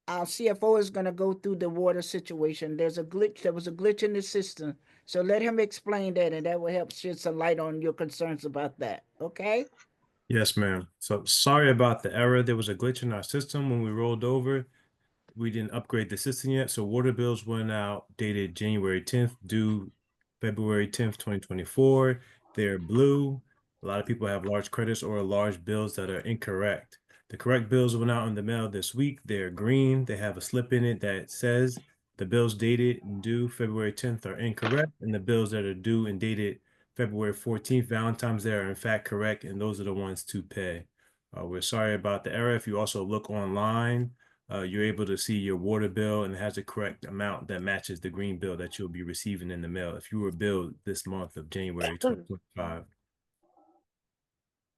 our CFO is going to go through the water situation. There was a glitch in the system. So let him explain that, and that will help shed some light on your concerns about that. Okay? Yes, ma'am. So sorry about the error. There was a glitch in our system when we rolled over. We didn't upgrade the system yet. So water bills went out dated January 10th, due February 10th, 2024. They're blue. A lot of people have large credits or large bills that are incorrect. The correct bills went out in the mail this week. They're green. They have a slip in it that says the bills dated and due February 10th are incorrect, and the bills that are due and dated February 14th, Valentine's Day, are in fact correct, and those are the ones to pay. We're sorry about the error. If you also look online, you're able to see your water bill and it has a correct amount that matches the green bill that you'll be receiving in the mail if you were billed this month of January 2025.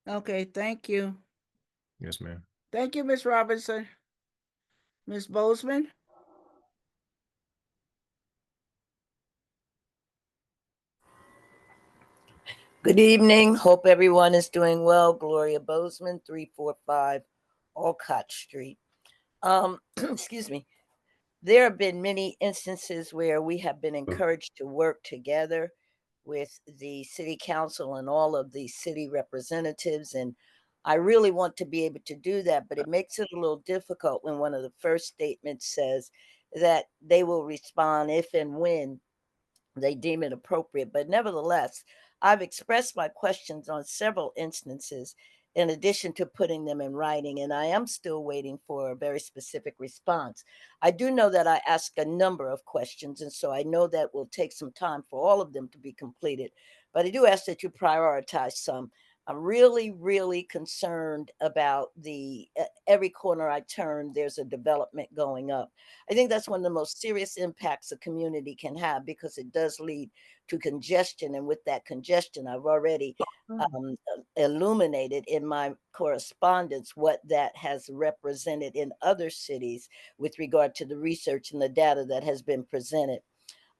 Okay, thank you. Yes, ma'am. Thank you, Ms. Robinson. Ms. Bozeman? Good evening. Hope everyone is doing well. Gloria Bozeman, 345 Olcott Street. Excuse me. There have been many instances where we have been encouraged to work together with the city council and all of the city representatives. And I really want to be able to do that, but it makes it a little difficult when one of the first statements says that they will respond if and when they deem it appropriate. But nevertheless, I've expressed my questions on several instances in addition to putting them in writing, and I am still waiting for a very specific response. I do know that I asked a number of questions, and so I know that will take some time for all of them to be completed, but I do ask that you prioritize some. I'm really, really concerned about every corner I turn, there's a development going up. I think that's one of the most serious impacts a community can have because it does lead to congestion. And with that congestion, I've already illuminated in my correspondence what that has represented in other cities with regard to the research and the data that has been presented.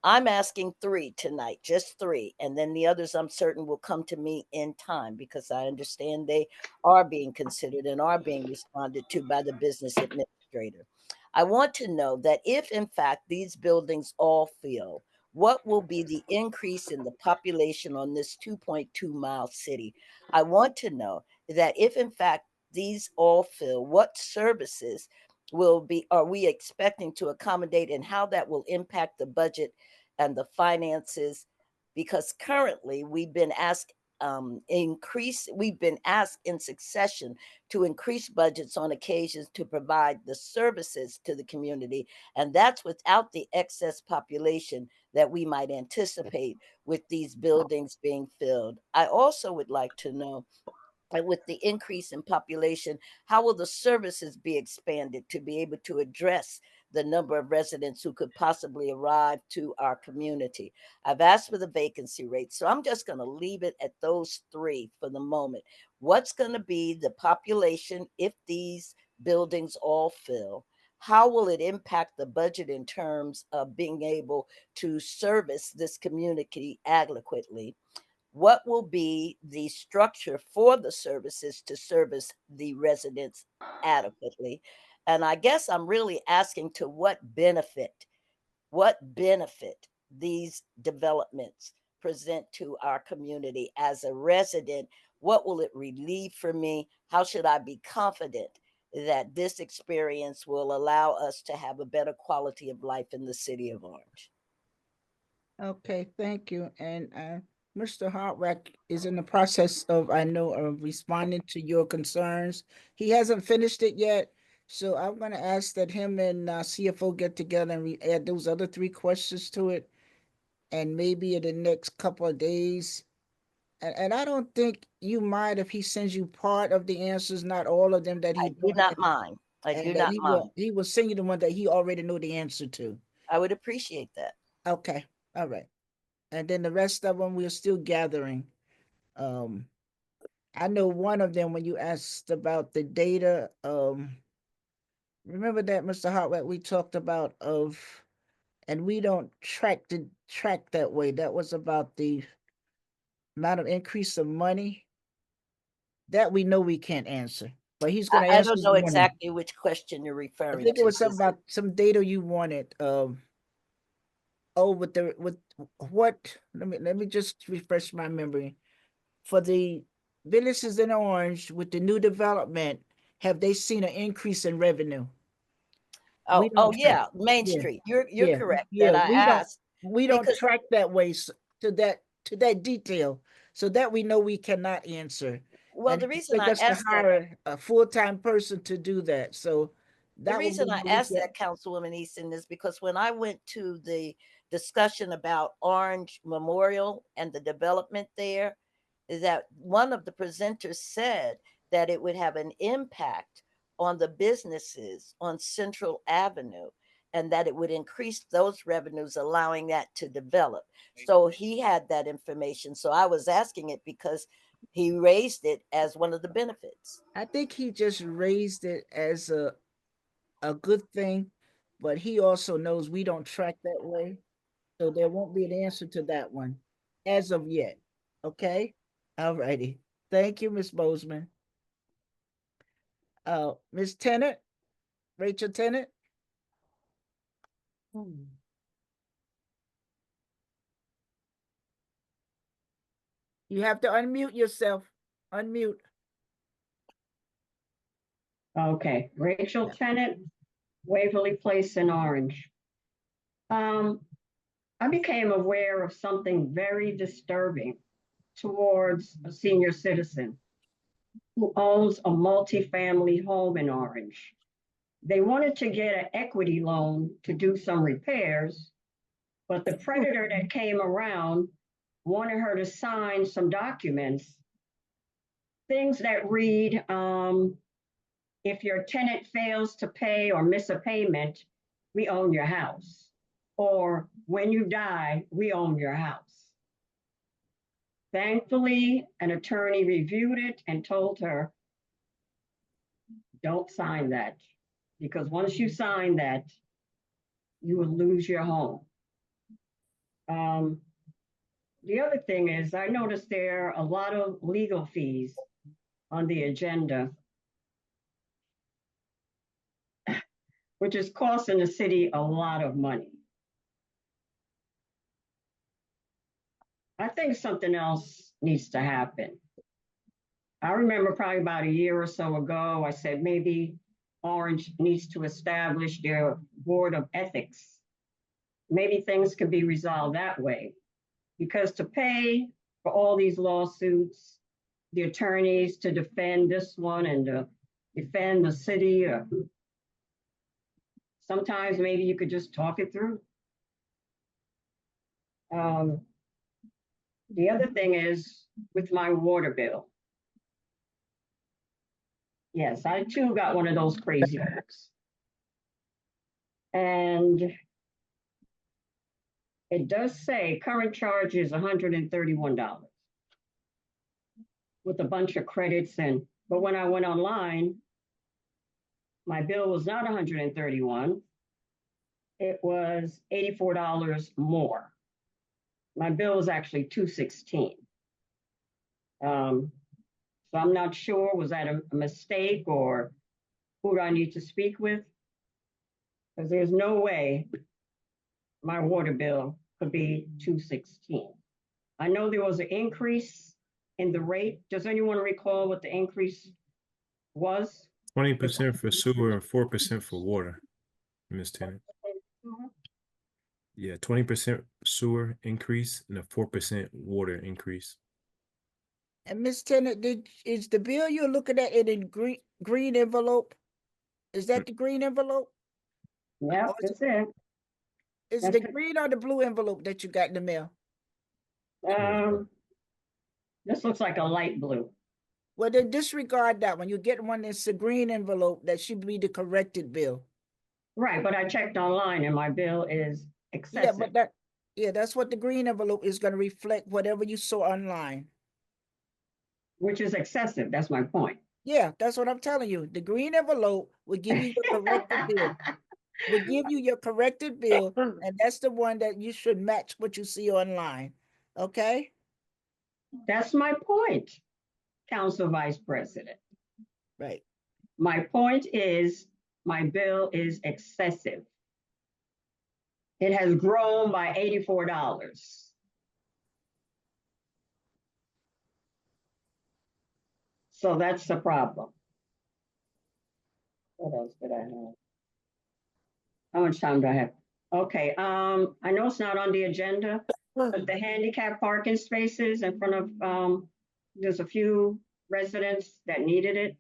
I'm asking 3 tonight, just 3, and then the others I'm certain will come to me in time because I understand they are being considered and are being responded to by the business administrator. I want to know that if in fact these buildings all fill, what will be the increase in the population on this 2.2 mile city? I want to know that if in fact these all fill, what services are we expecting to accommodate and how that will impact the budget and the finances, because currently we've been asked in succession to increase budgets on occasions to provide the services to the community, and that's without the excess population that we might anticipate with these buildings being filled. I also would like to know, with the increase in population, how will the services be expanded to be able to address the number of residents who could possibly arrive to our community? I've asked for the vacancy rate, so I'm just going to leave it at those three for the moment. What's going to be the population if these buildings all fill? How will it impact the budget in terms of being able to service this community adequately? What will be the structure for the services to service the residents adequately? And I guess I'm really asking to what benefit these developments present to our community as a resident? What will it relieve for me? How should I be confident that this experience will allow us to have a better quality of life in the city of Orange? Okay, thank you. And Mr. Hartwell is in the process of, I know, of responding to your concerns. He hasn't finished it yet, so I'm going to ask that him and CFO get together and add those other three questions to it, and maybe in the next couple of days. And I don't think you mind if he sends you part of the answers, not all of them that he I do not mind. I do not mind. He will send you the one that he already know the answer to. I would appreciate that. Okay, all right. And then the rest of them, we're still gathering. I know one of them, when you asked about the data, remember that, Mr. Hartwell, we talked about and we don't track that way. That was about the amount of increase of money that we know we can't answer, but he's going to answer. I don't know exactly which question you're referring to. I think it was something about some data you wanted. Let me just refresh my memory. For the villages in Orange with the new development, have they seen an increase in revenue? Yeah, Main Street. You're correct. Yeah, that I asked. We don't track that way to that detail, so that we know we cannot answer. Well, and the reason I asked asked to hire a full-time person to do that. So the reason I asked that, Councilwoman Easton, is because when I went to the discussion about Orange Memorial and the development there, is that one of the presenters said that it would have an impact on the businesses on Central Avenue, and that it would increase those revenues, allowing that to develop. So he had that information. So I was asking it because he raised it as one of the benefits. I think he just raised it as a good thing, but he also knows we don't track that way. So there won't be an answer to that one as of yet. Okay? All righty. Thank you, Ms. Bozeman. Ms. Tennant, Rachel Tennant. You have to unmute yourself. Unmute. Okay, Rachel Tennant, Waverly Place in Orange. I became aware of something very disturbing towards a senior citizen who owns a multifamily home in Orange. They wanted to get an equity loan to do some repairs, but the predator that came around wanted her to sign some documents, things that read, if your tenant fails to pay or miss a payment, we own your house. Or when you die, we own your house. Thankfully, an attorney reviewed it and told her, don't sign that, because once you sign that, you will lose your home. The other thing is, I noticed there are a lot of legal fees on the agenda, which is costing the city a lot of money. I think something else needs to happen. I remember probably about a year or so ago, I said maybe Orange needs to establish their board of ethics maybe things could be resolved that way. Because to pay for all these lawsuits, the attorneys to defend this one and to defend the city, or sometimes maybe you could just talk it through. The other thing is with my water bill. Yes, I too got one of those crazy books. And it does say current charge is $131 with a bunch of credits but when I went online, my bill was not 131. It was $84 more. My bill was actually $216. So I'm not sure, was that a mistake or who do I need to speak with? Because there's no way my water bill could be $216. I know there was an increase in the rate. Does anyone recall what the increase was? 20% for sewer and 4% for water, Ms. Tennant. Yeah, 20% sewer increase and a 4% water increase. And Ms. Tennant, is the bill you're looking at it in green envelope? Is that the green envelope? Yeah, that's it. Is That's the it. green or the blue envelope that you got in the mail? This looks like a light blue. Well, then disregard that one. You get one that's a green envelope, that should be the corrected bill. Right, but I checked online and my bill is excessive. That's what the green envelope is going to reflect, whatever you saw online. Which is excessive, that's my point. Yeah, that's what I'm telling you. The green envelope will give you your corrected bill. Will give you your corrected bill, and that's the one that you should match what you see online. Okay? That's my point, Council Vice President. Right. My point is my bill is excessive. It has grown by $84. So that's the problem. What else did I have? How much time do I have? Okay, I know it's not on the agenda, but the handicap parking spaces in front of, there's a few residents that needed it.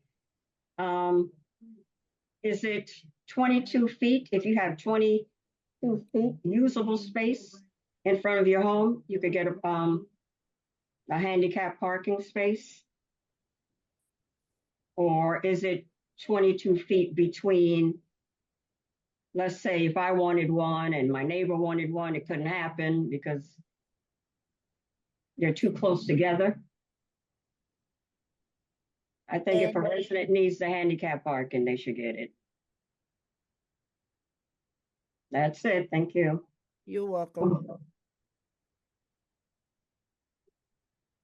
Is it 22 feet? If you have 22 feet usable space in front of your home, you could get a handicap parking space? Or is it 22 feet between, let's say if I wanted one and my neighbor wanted one, it couldn't happen because they're too close together? I think if a resident needs the handicap parking, they should get it. That's it. Thank you. You're welcome.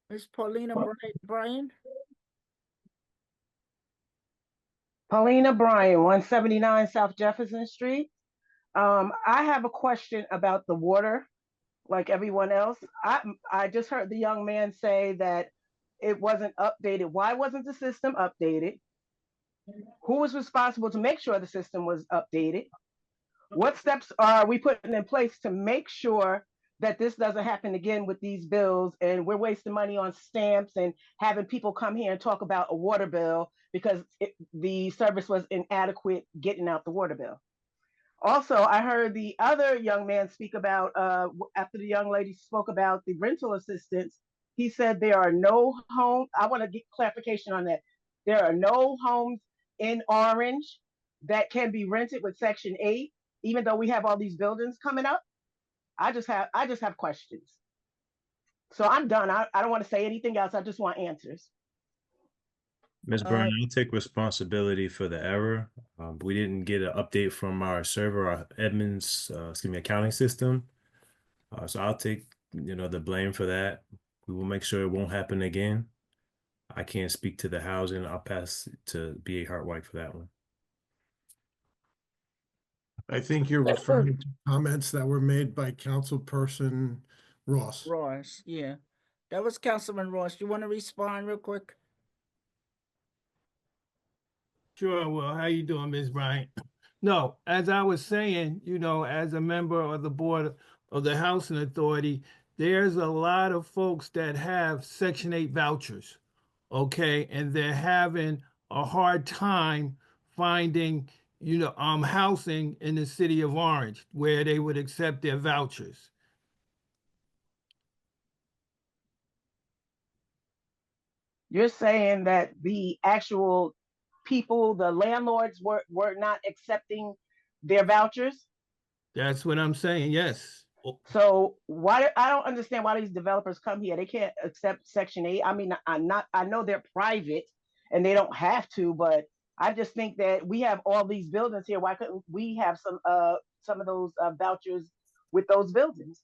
Miss Paulina Bryan? Paulina Bryan, 179 South Jefferson Street. I have a question about the water, like everyone else. I just heard the young man say that it wasn't updated. Why wasn't the system updated? Who was responsible to make sure the system was updated? What steps are we putting in place to make sure that this doesn't happen again with these bills, and we're wasting money on stamps and having people come here and talk about a water bill because the service was inadequate getting out the water bill. Also, I heard the other young man speak about, after the young lady spoke about the rental assistance, he said there are no homes. I want to get clarification on that. There are no homes in Orange that can be rented with Section 8, even though we have all these buildings coming up. I just have questions. So I'm done. I don't want to say anything else. I just want answers. Ms. Byrne, I'll take responsibility for the error. We didn't get an update from our server, our Edmunds, accounting system. So I'll take, the blame for that. We will make sure it won't happen again. I can't speak to the housing. I'll pass to B.A. Hartwhite for that one. I think you're referring to comments that were made by Councilperson Ross. Ross, yeah. That was Councilman Ross. You want to respond real quick? Sure, well, how you doing, Ms. Bryant? No, as I was saying, as a member of the board of the Housing Authority, there's a lot of folks that have Section 8 vouchers, okay? And they're having a hard time finding, housing in the city of Orange where they would accept their vouchers. You're saying that the actual people, the landlords were not accepting their vouchers? That's what I'm saying, yes. So why, I don't understand why these developers come here. They can't accept Section 8. I mean, I know they're private and they don't have to, but I just think that we have all these buildings here. Why couldn't we have some of those vouchers with those buildings?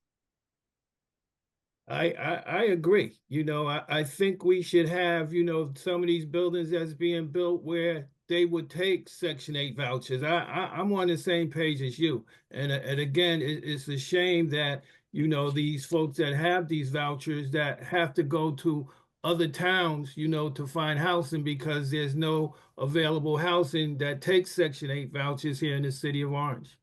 I agree. I think we should have, some of these buildings that's being built where they would take Section 8 vouchers. I'm on the same page as you. And again, it's a shame that, these folks that have these vouchers that have to go to other towns, to find housing because there's no available housing that takes Section 8 vouchers here in the city of Orange.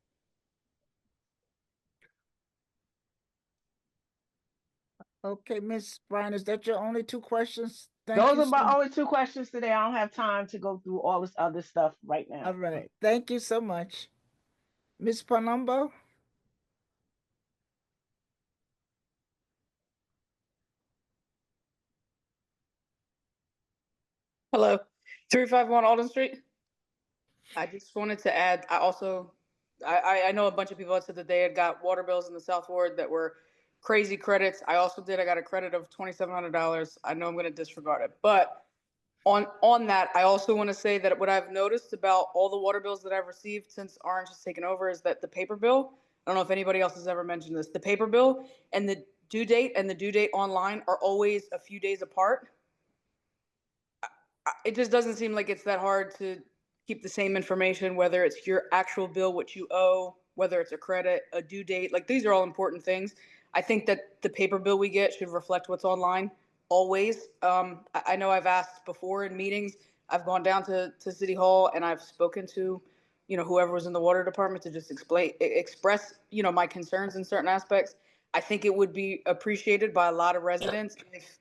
Okay, Ms. Bryan, is that your only two questions? Thank Those you are my so- only two questions today. I don't have time to go through all this other stuff right now. All right, thank you so much. Ms. Palumbo? Hello, 351 Alden Street. I just wanted to add, I know a bunch of people that said that they had got water bills in the South Ward that were crazy credits. I also did. I got a credit of $2,700. I know I'm going to disregard it. But on that, I also want to say that what I've noticed about all the water bills that I've received since Orange has taken over is that the paper bill, I don't know if anybody else has ever mentioned this, the paper bill and the due date online are always a few days apart. It just doesn't seem like it's that hard to keep the same information, whether it's your actual bill, what you owe, whether it's a credit, a due date. Like, these are all important things. I think that the paper bill we get should reflect what's online always. I know I've asked before in meetings. I've gone down to City Hall and I've spoken to, whoever was in the water department to just express, my concerns in certain aspects. I think it would be appreciated by a lot of residents if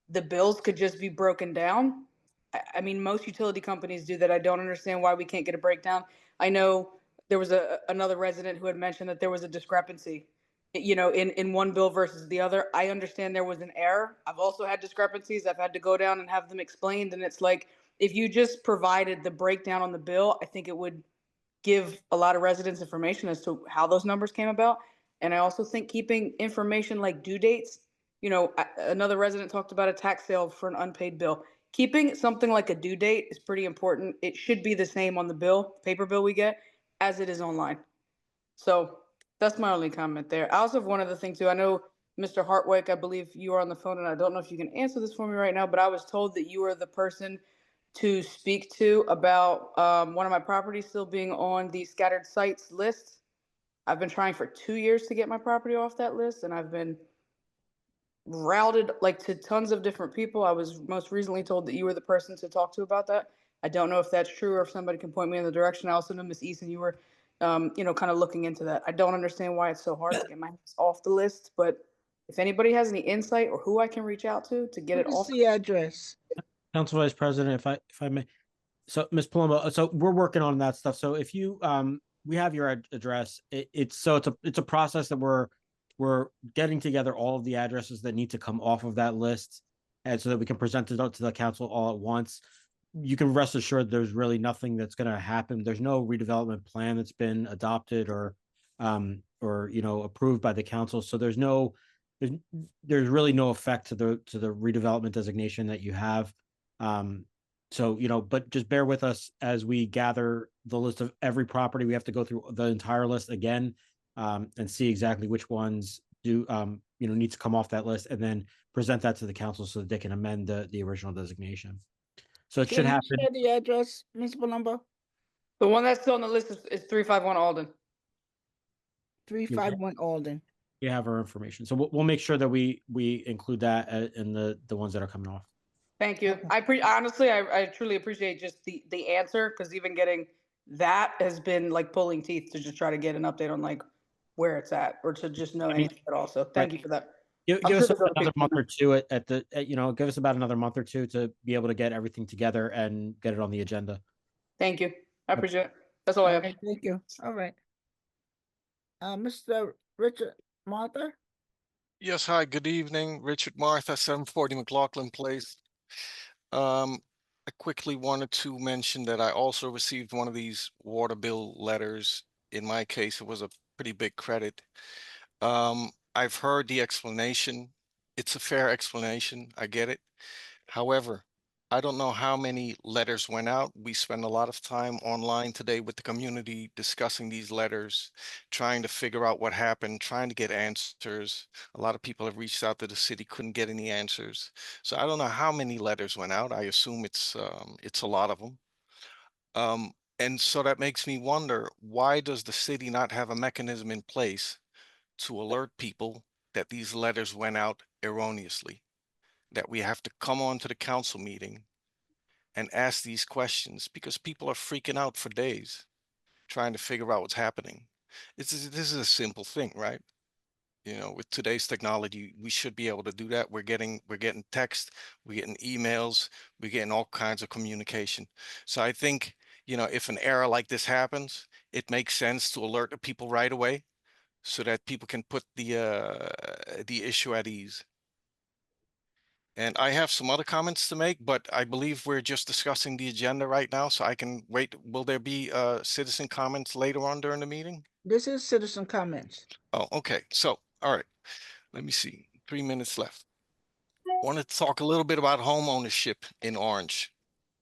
the bills could just be broken down. I mean, most utility companies do that. I don't understand why we can't get a breakdown. I know there was another resident who had mentioned that there was a discrepancy, in one bill versus the other. I understand there was an error. I've also had discrepancies. I've had to go down and have them explained. And it's like, if you just provided the breakdown on the bill, I think it would give a lot of residents information as to how those numbers came about. And I also think keeping information like due dates, another resident talked about a tax sale for an unpaid bill. Keeping something like a due date is pretty important. It should be the same on the bill, paper bill we get, as it is online. So that's my only comment there. I also have one other thing too. I know Mr. Hartwick, I believe you are on the phone, and I don't know if you can answer this for me right now, but I was told that you are the person to speak to about one of my properties still being on the scattered sites list. I've been trying for 2 years to get my property off that list, and I've been routed to tons of different people. I was most recently told that you were the person to talk to about that. I don't know if that's true or if somebody can point me in the direction. I also know Ms. Eason, you were, kind of looking into that. I don't understand why it's so hard to get my house off the list, but if anybody has any insight or who I can reach out to get it off. What's the address? Council Vice President, if I may. So Ms. Palumbo, so we're working on that stuff. So if you, we have your address. It's a process that we're getting together all of the addresses that need to come off of that list, and so that we can present it out to the council all at once. You can rest assured there's really nothing that's going to happen. There's no redevelopment plan that's been adopted or approved by the council. So there's really no effect to the redevelopment designation that you have. But just bear with us as we gather the list of every property. We have to go through the entire list again. And see exactly which ones do need to come off that list, and then present that to the council so that they can amend the original designation. So it should happen. Share the address, Ms. Palumbo? The one that's still on the list is 351 Alden. 351 Alden. You have our information, so we'll make sure that we include that in the ones that are coming off. Thank you. Honestly, I truly appreciate just the answer, because even getting that has been like pulling teeth to just try to get an update on like where it's at or to just know anything at all. So thank you for that. Give I'm us sure they'll another fix month it. or two at the, give us about another month or two to be able to get everything together and get it on the agenda. Thank you. I appreciate it. That's all I have. Okay, thank you. All right. Mr. Richard Martha? Yes, hi, good evening. Richard Martha, 740 McLaughlin Place. I quickly wanted to mention that I also received one of these water bill letters. In my case, it was a pretty big credit. I've heard the explanation. It's a fair explanation. I get it. However, I don't know how many letters went out. We spend a lot of time online today with the community discussing these letters, trying to figure out what happened, trying to get answers. A lot of people have reached out to the city, couldn't get any answers. So I don't know how many letters went out. I assume it's a lot of them. And so that makes me wonder, why does the city not have a mechanism in place to alert people that these letters went out erroneously? That we have to come on to the council meeting and ask these questions because people are freaking out for days trying to figure out what's happening. This is a simple thing, right? You know, with today's technology, we should be able to do that. We're getting text, we're getting emails, we're getting all kinds of communication. So I think, you know, if an error like this happens, it makes sense to alert the people right away so that people can put the issue at ease. And I have some other comments to make, but I believe we're just discussing the agenda right now, so I can wait. Will there be citizen comments later on during the meeting? This is citizen comments. Oh, okay. So, all right. Let me see. 3 minutes left. Want to talk a little bit about home ownership in Orange.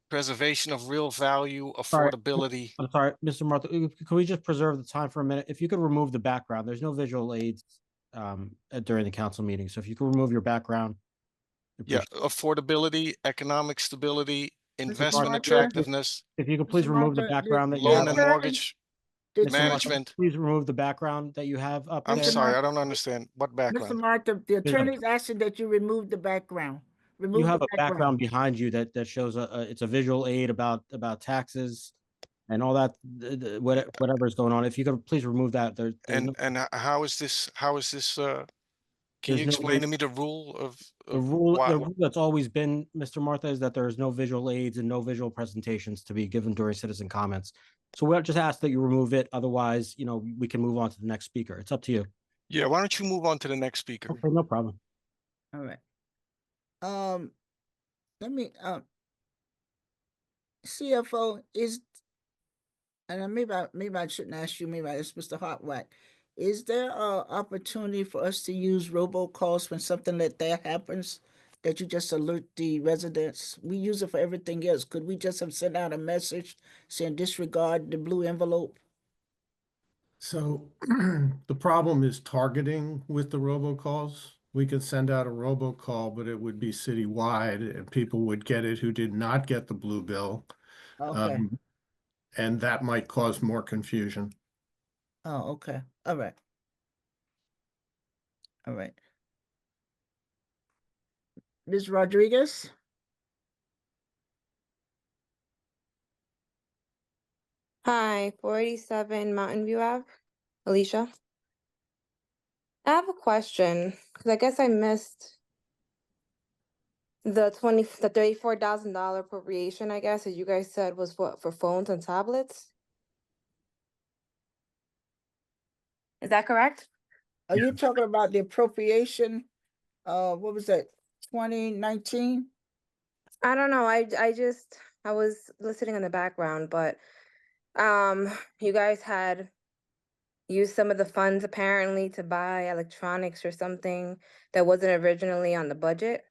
Preservation of real value, Sorry, affordability. I'm sorry, Mr. Martha, can we just preserve the time for a minute? If you could remove the background, there's no visual aids during the council meeting. So if you could remove your background. Yeah, affordability, economic stability, investment Martha? attractiveness, If you could please Mr. remove the Martha, background that you loan have. and mortgage Did Mr. Martha, management. please remove the background that you have up I'm there. sorry, I don't understand. What Mr. background? Martha, the Yeah. attorney's asking that you remove the background. You Remove have the a background behind you that shows it's a visual aid about taxes and all that, whatever is going on. If you could please remove that. There's no, And how is this, can you there's no way. explain to me the rule of The rule why? that's always been, Mr. Martha, is that there is no visual aids and no visual presentations to be given during citizen comments. So we'll just ask that you remove it. Otherwise, you know, we can move on to the next speaker. It's up to you. Yeah, why don't you move on to the next speaker? Okay, no problem. All right. Let me, CFO is, and maybe I shouldn't ask you, maybe it's Mr. Hartwack. Is there a opportunity for us to use robocalls when something like that happens? That you just alert the residents? We use it for everything else. Could we just have sent out a message saying disregard the blue envelope? So the problem is targeting with the robocalls. We could send out a robocall, but it would be citywide and people would get it who did not get the blue bill. Okay. And that might cause more confusion. Oh, okay. All right. All right. Ms. Rodriguez? Hi, 487 Mountain View Ave, Alicia. I have a question, because I guess I missed the $34,000 appropriation, I guess, as you guys said was for phones and tablets. Is that correct? Are you talking about the appropriation? What was that, 2019? I don't know. I was listening in the background, but you guys had used some of the funds apparently to buy electronics or something that wasn't originally on the budget.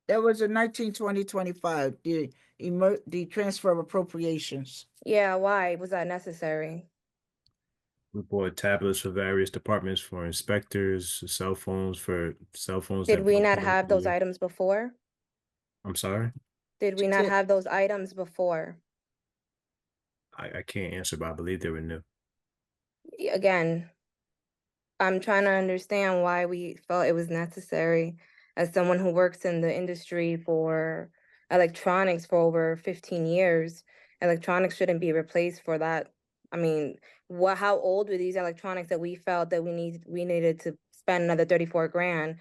That was in 2025, the transfer of appropriations. Yeah, why was that necessary? We bought tablets for various departments for inspectors, cell phones for cell phones. Did that we broke not down have those easily. items before? I'm sorry, Did we not have those items before? I can't answer, but I believe they were new. Again, I'm trying to understand why we felt it was necessary as someone who works in the industry for electronics for over 15 years Electronics shouldn't be replaced for that. I mean, how old were these electronics that we felt that we needed to spend another 34 grand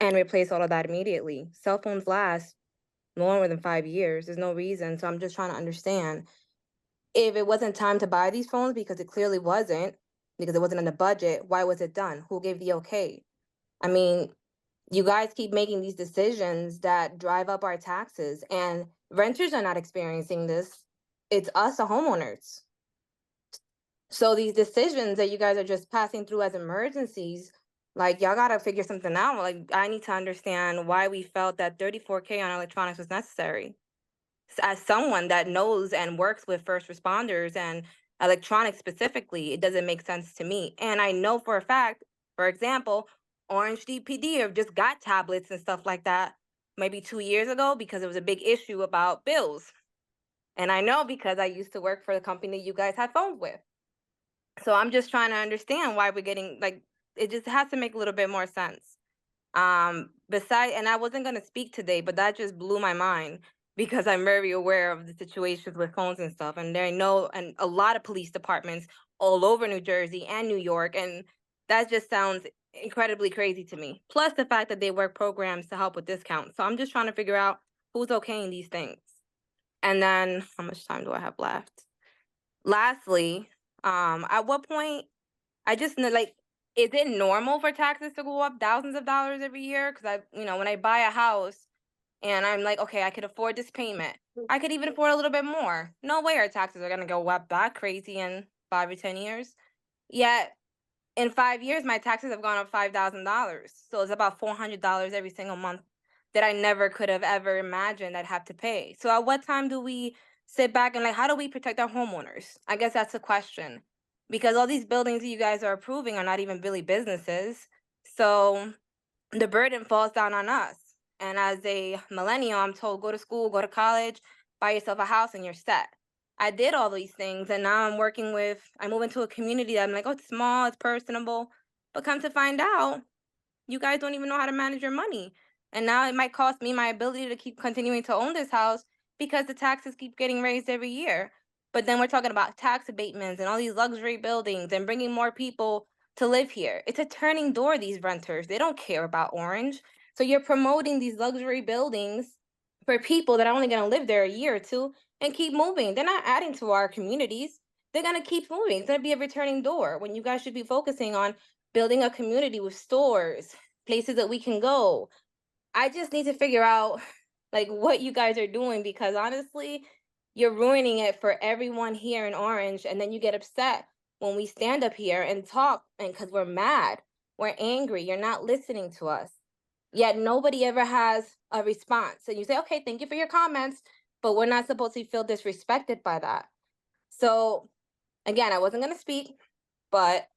and replace all of that immediately? Cell phones last longer than 5 years. There's no reason. So I'm just trying to understand, if it wasn't time to buy these phones, because it clearly wasn't, because it wasn't in the budget, why was it done? Who gave the okay? I mean, you guys keep making these decisions that drive up our taxes, and renters are not experiencing this. It's us, the homeowners. So these decisions that you guys are just passing through as emergencies, like, y'all gotta figure something out. Like, I need to understand why we felt that 34K on electronics was necessary. As someone that knows and works with first responders and electronics specifically, it doesn't make sense to me. And I know for a fact, for example, Orange DPD have just got tablets and stuff like that maybe 2 years ago because it was a big issue about bills. And I know because I used to work for the company you guys had phones with. So I'm just trying to understand why we're getting, like, it just has to make a little bit more sense. Besides, and I wasn't going to speak today, but that just blew my mind because I'm very aware of the situations with phones and stuff. And there I know, and a lot of police departments all over New Jersey and New York. And that just sounds incredibly crazy to me. Plus the fact that they work programs to help with discounts. So I'm just trying to figure out who's okaying these things. And then how much time do I have left? Lastly, at what point, I just know, like, is it normal for taxes to go up thousands of dollars every year? Because when I buy a house and I'm like, okay, I could afford this payment. I could even afford a little bit more. No way our taxes are gonna go up that crazy in 5 or 10 years. Yet in 5 years, my taxes have gone up $5,000. So it's about $400 every single month that I never could have ever imagined I'd have to pay. So at what time do we sit back and, like, how do we protect our homeowners? I guess that's the question. Because all these buildings that you guys are approving are not even really businesses. So the burden falls down on us. And as a millennial, I'm told, go to school, go to college, buy yourself a house, and you're set. I did all these things, and now I move into a community that I'm like, oh, it's small, it's personable. But come to find out, you guys don't even know how to manage your money. And now it might cost me my ability to keep continuing to own this house because the taxes keep getting raised every year. But then we're talking about tax abatements and all these luxury buildings and bringing more people to live here. It's a turning door, these renters. They don't care about Orange. So you're promoting these luxury buildings for people that are only going to live there a year or two and keep moving. They're not adding to our communities. They're going to keep moving. It's going to be a returning door when you guys should be focusing on building a community with stores, places that we can go. I just need to figure out, like, what you guys are doing, because honestly, you're ruining it for everyone here in Orange. And then you get upset when we stand up here and talk, and because we're mad, we're angry, you're not listening to us. Yet nobody ever has a response. And you say, okay, thank you for your comments, but we're not supposed to feel disrespected by that. So again, I wasn't going to speak, but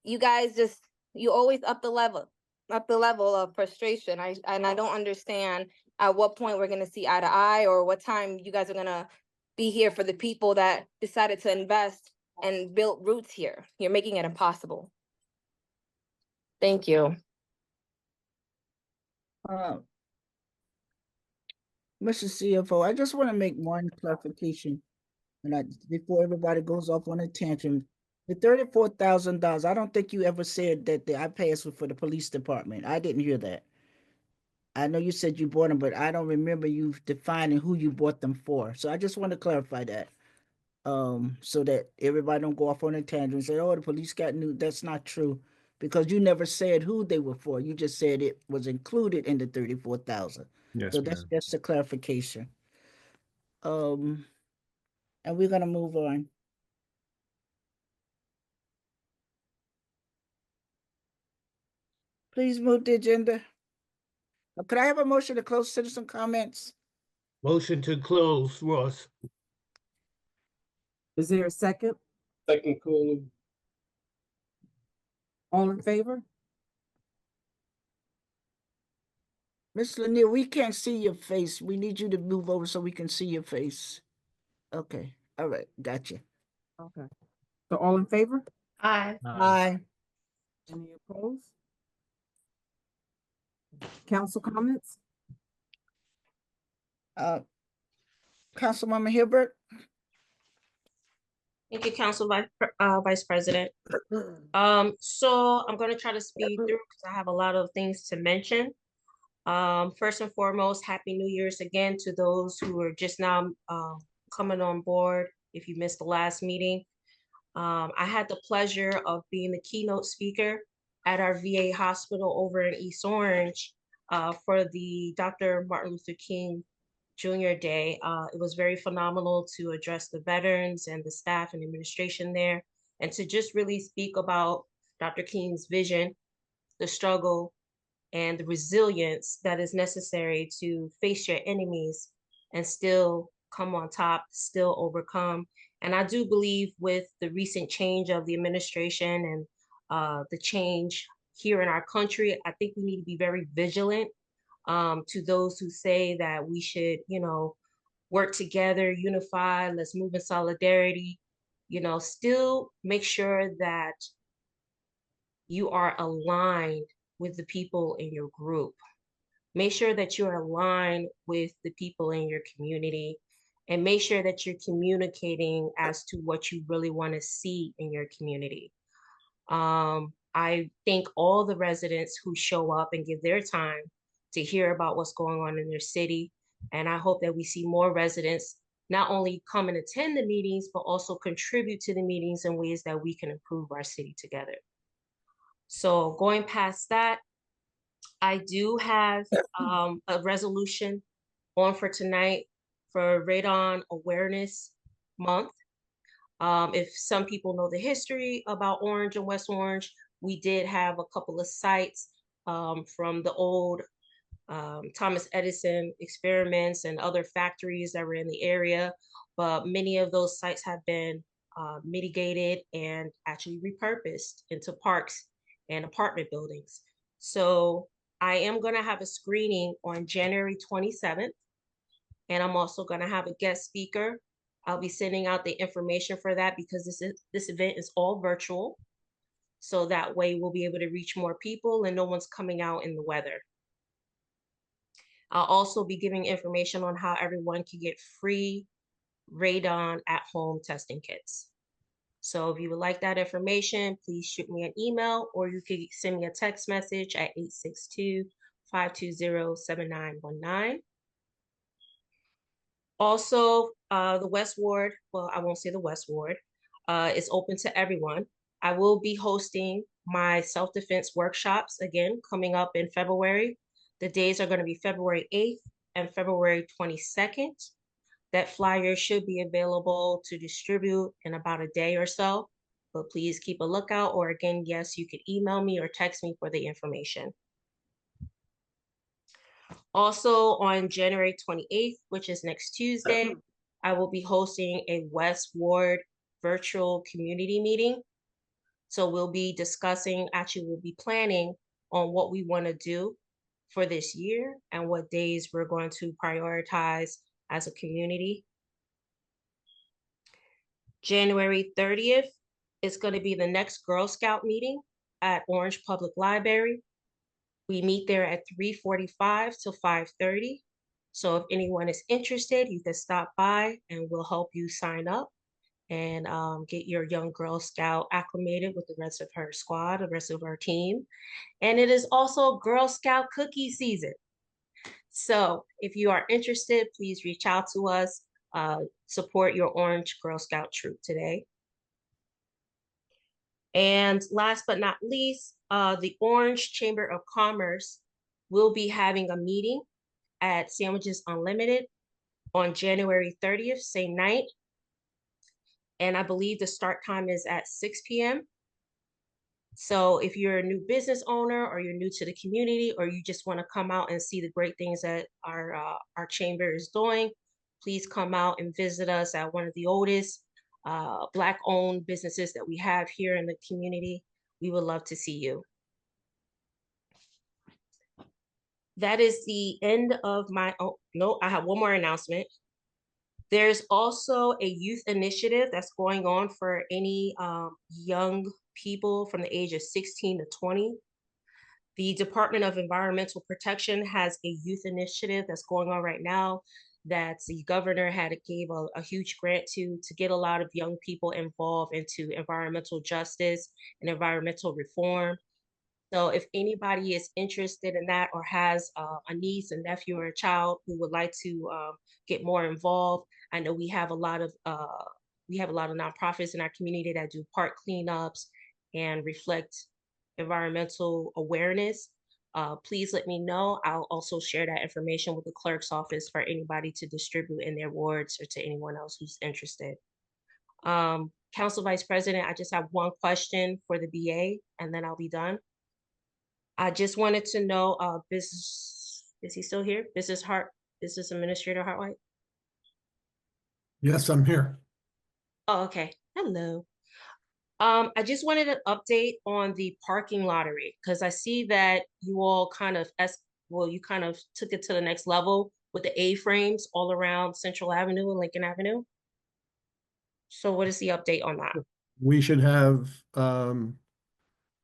you guys you always up the level of frustration. I don't understand at what point we're going to see eye to eye, or what time you guys are going to be here for the people that decided to invest and build roots here. You're making it impossible. Thank you. Mr. CFO, I just want to make one clarification, before everybody goes off on a tangent. The $34,000, I don't think you ever said that the iPads were for the police department. I didn't hear that. I know you said you bought them, but I don't remember you defining who you bought them for. So I just want to clarify that, so that everybody don't go off on a tangent and say, oh, the police got new. That's not true, because you never said who they were for. You just said it was included in the 34,000. Yes, So that's ma'am. just a clarification. And we're gonna move on. Please move the agenda. Could I have a motion to close citizen comments? Motion to close, Ross. Is there a second? Second, Cooley. All in favor? Ms. Lanier, we can't see your face. We need you to move over so we can see your face. Okay, all right, gotcha. Okay. So all in favor? Aye. Aye. Any opposed? Council comments? Councilwoman Hilbert? Thank you, Vice President. So I'm gonna try to speed through because I have a lot of things to mention. First and foremost, Happy New Year's again to those who are just now coming on board. If you missed the last meeting, I had the pleasure of being the keynote speaker at our VA hospital over in East Orange for the Dr. Martin Luther King Jr. Day. It was very phenomenal to address the veterans and the staff and administration there, and to just really speak about Dr. King's vision, the struggle, and the resilience that is necessary to face your enemies and still come on top, still overcome. And I do believe with the recent change of the administration and the change here in our country, I think we need to be very vigilant to those who say that we should, work together, unify, let's move in solidarity, still make sure that you are aligned with the people in your group. Make sure that you're aligned with the people in your community, and make sure that you're communicating as to what you really want to see in your community. I thank all the residents who show up and give their time to hear about what's going on in their city. And I hope that we see more residents not only come and attend the meetings, but also contribute to the meetings in ways that we can improve our city together. So going past that, I do have a resolution on for tonight for Radon Awareness Month. If some people know the history about Orange and West Orange, we did have a couple of sites from the old Thomas Edison experiments and other factories that were in the area, but many of those sites have been mitigated and actually repurposed into parks and apartment buildings. So I am going to have a screening on January 27th, and I'm also going to have a guest speaker. I'll be sending out the information for that because this event is all virtual. So that way we'll be able to reach more people and no one's coming out in the weather. I'll also be giving information on how everyone can get free radon at-home testing kits. So if you would like that information, please shoot me an email, or you could send me a text message at 862-520-7919. Also, the West Ward, well, I won't say the West Ward, is open to everyone. I will be hosting my self-defense workshops again coming up in February. The days are going to be February 8th and February 22nd. That flyer should be available to distribute in about a day or so, but please keep a lookout, or again, yes, you could email me or text me for the information. Also on January 28th, which is next Tuesday, I will be hosting a West Ward virtual community meeting. So we'll be discussing, actually we'll be planning on what we want to do for this year and what days we're going to prioritize as a community. January 30th is going to be the next Girl Scout meeting at Orange Public Library. We meet there at 3:45 to 5:30. So if anyone is interested, you can stop by and we'll help you sign up and get your young Girl Scout acclimated with the rest of her squad, the rest of our team. And it is also Girl Scout cookie season. So if you are interested, please reach out to us. Support your Orange Girl Scout troop today. And last but not least, the Orange Chamber of Commerce will be having a meeting at Sandwiches Unlimited on January 30th, same night. And I believe the start time is at 6 p.m. So if you're a new business owner, or you're new to the community, or you just want to come out and see the great things that our chamber is doing, please come out and visit us at one of the oldest Black-owned businesses that we have here in the community. We would love to see you. That is the end of my, oh, no, I have one more announcement. There's also a youth initiative that's going on for any young people from the age of 16 to 20. The Department of Environmental Protection has a youth initiative that's going on right now that the governor had gave a huge grant to get a lot of young people involved into environmental justice and environmental reform. So if anybody is interested in that or has a niece, a nephew, or a child who would like to get more involved, I know we have a lot of nonprofits in our community that do park cleanups and reflect environmental awareness. Please let me know. I'll also share that information with the clerk's office for anybody to distribute in their wards or to anyone else who's interested. Council Vice President, I just have one question for the BA and then I'll be done. I just wanted to know, is he still here? Business Administrator Hartwhite? Yes, I'm here. Oh, okay. Hello. I just wanted an update on the parking lottery because I see that you all kind of you kind of took it to the next level with the A-frames all around Central Avenue and Lincoln Avenue. So what is the update on that? We should have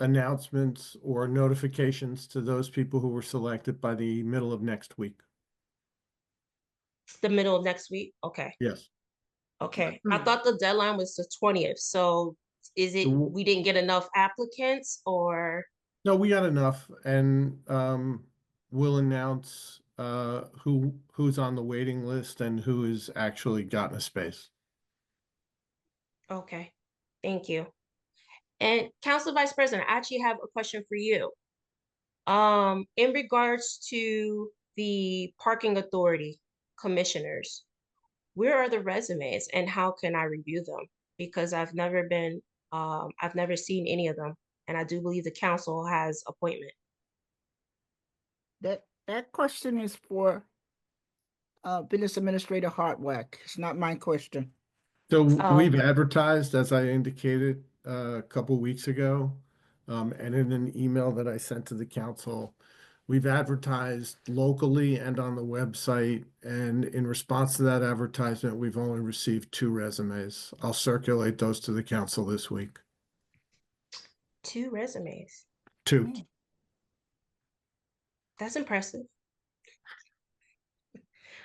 announcements or notifications to those people who were selected by the middle of next week. The middle of next week? Okay. Yes. Okay. I thought the deadline was the 20th. So is it we didn't get enough applicants or? No, we got enough, and we'll announce who's on the waiting list and who has actually gotten a space. Okay, thank you. And Council Vice President, I actually have a question for you. In regards to the parking authority commissioners, where are the resumes and how can I review them? Because I've never seen any of them. And I do believe the council has appointment. That question is for Business Administrator Hartwack. It's not my question. So we've advertised, as I indicated a couple weeks ago, and in an email that I sent to the council, we've advertised locally and on the website. And in response to that advertisement, we've only received 2 resumes. I'll circulate those to the council this week. 2 resumes. 2. That's impressive.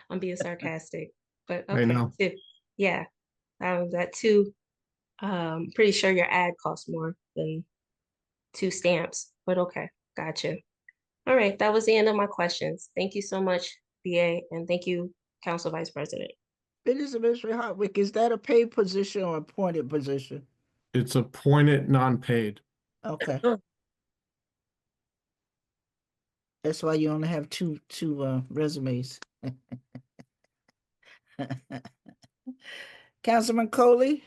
I'm being sarcastic, but I know. 2. Yeah. That 2, pretty sure your ad costs more than 2 stamps, but okay, gotcha. All right, that was the end of my questions. Thank you so much, BA, and thank you, Council Vice President. Business Administrator Hartwick, is that a paid position or appointed position? It's appointed, non-paid. Okay. That's why you only have two resumes. Councilman Coley?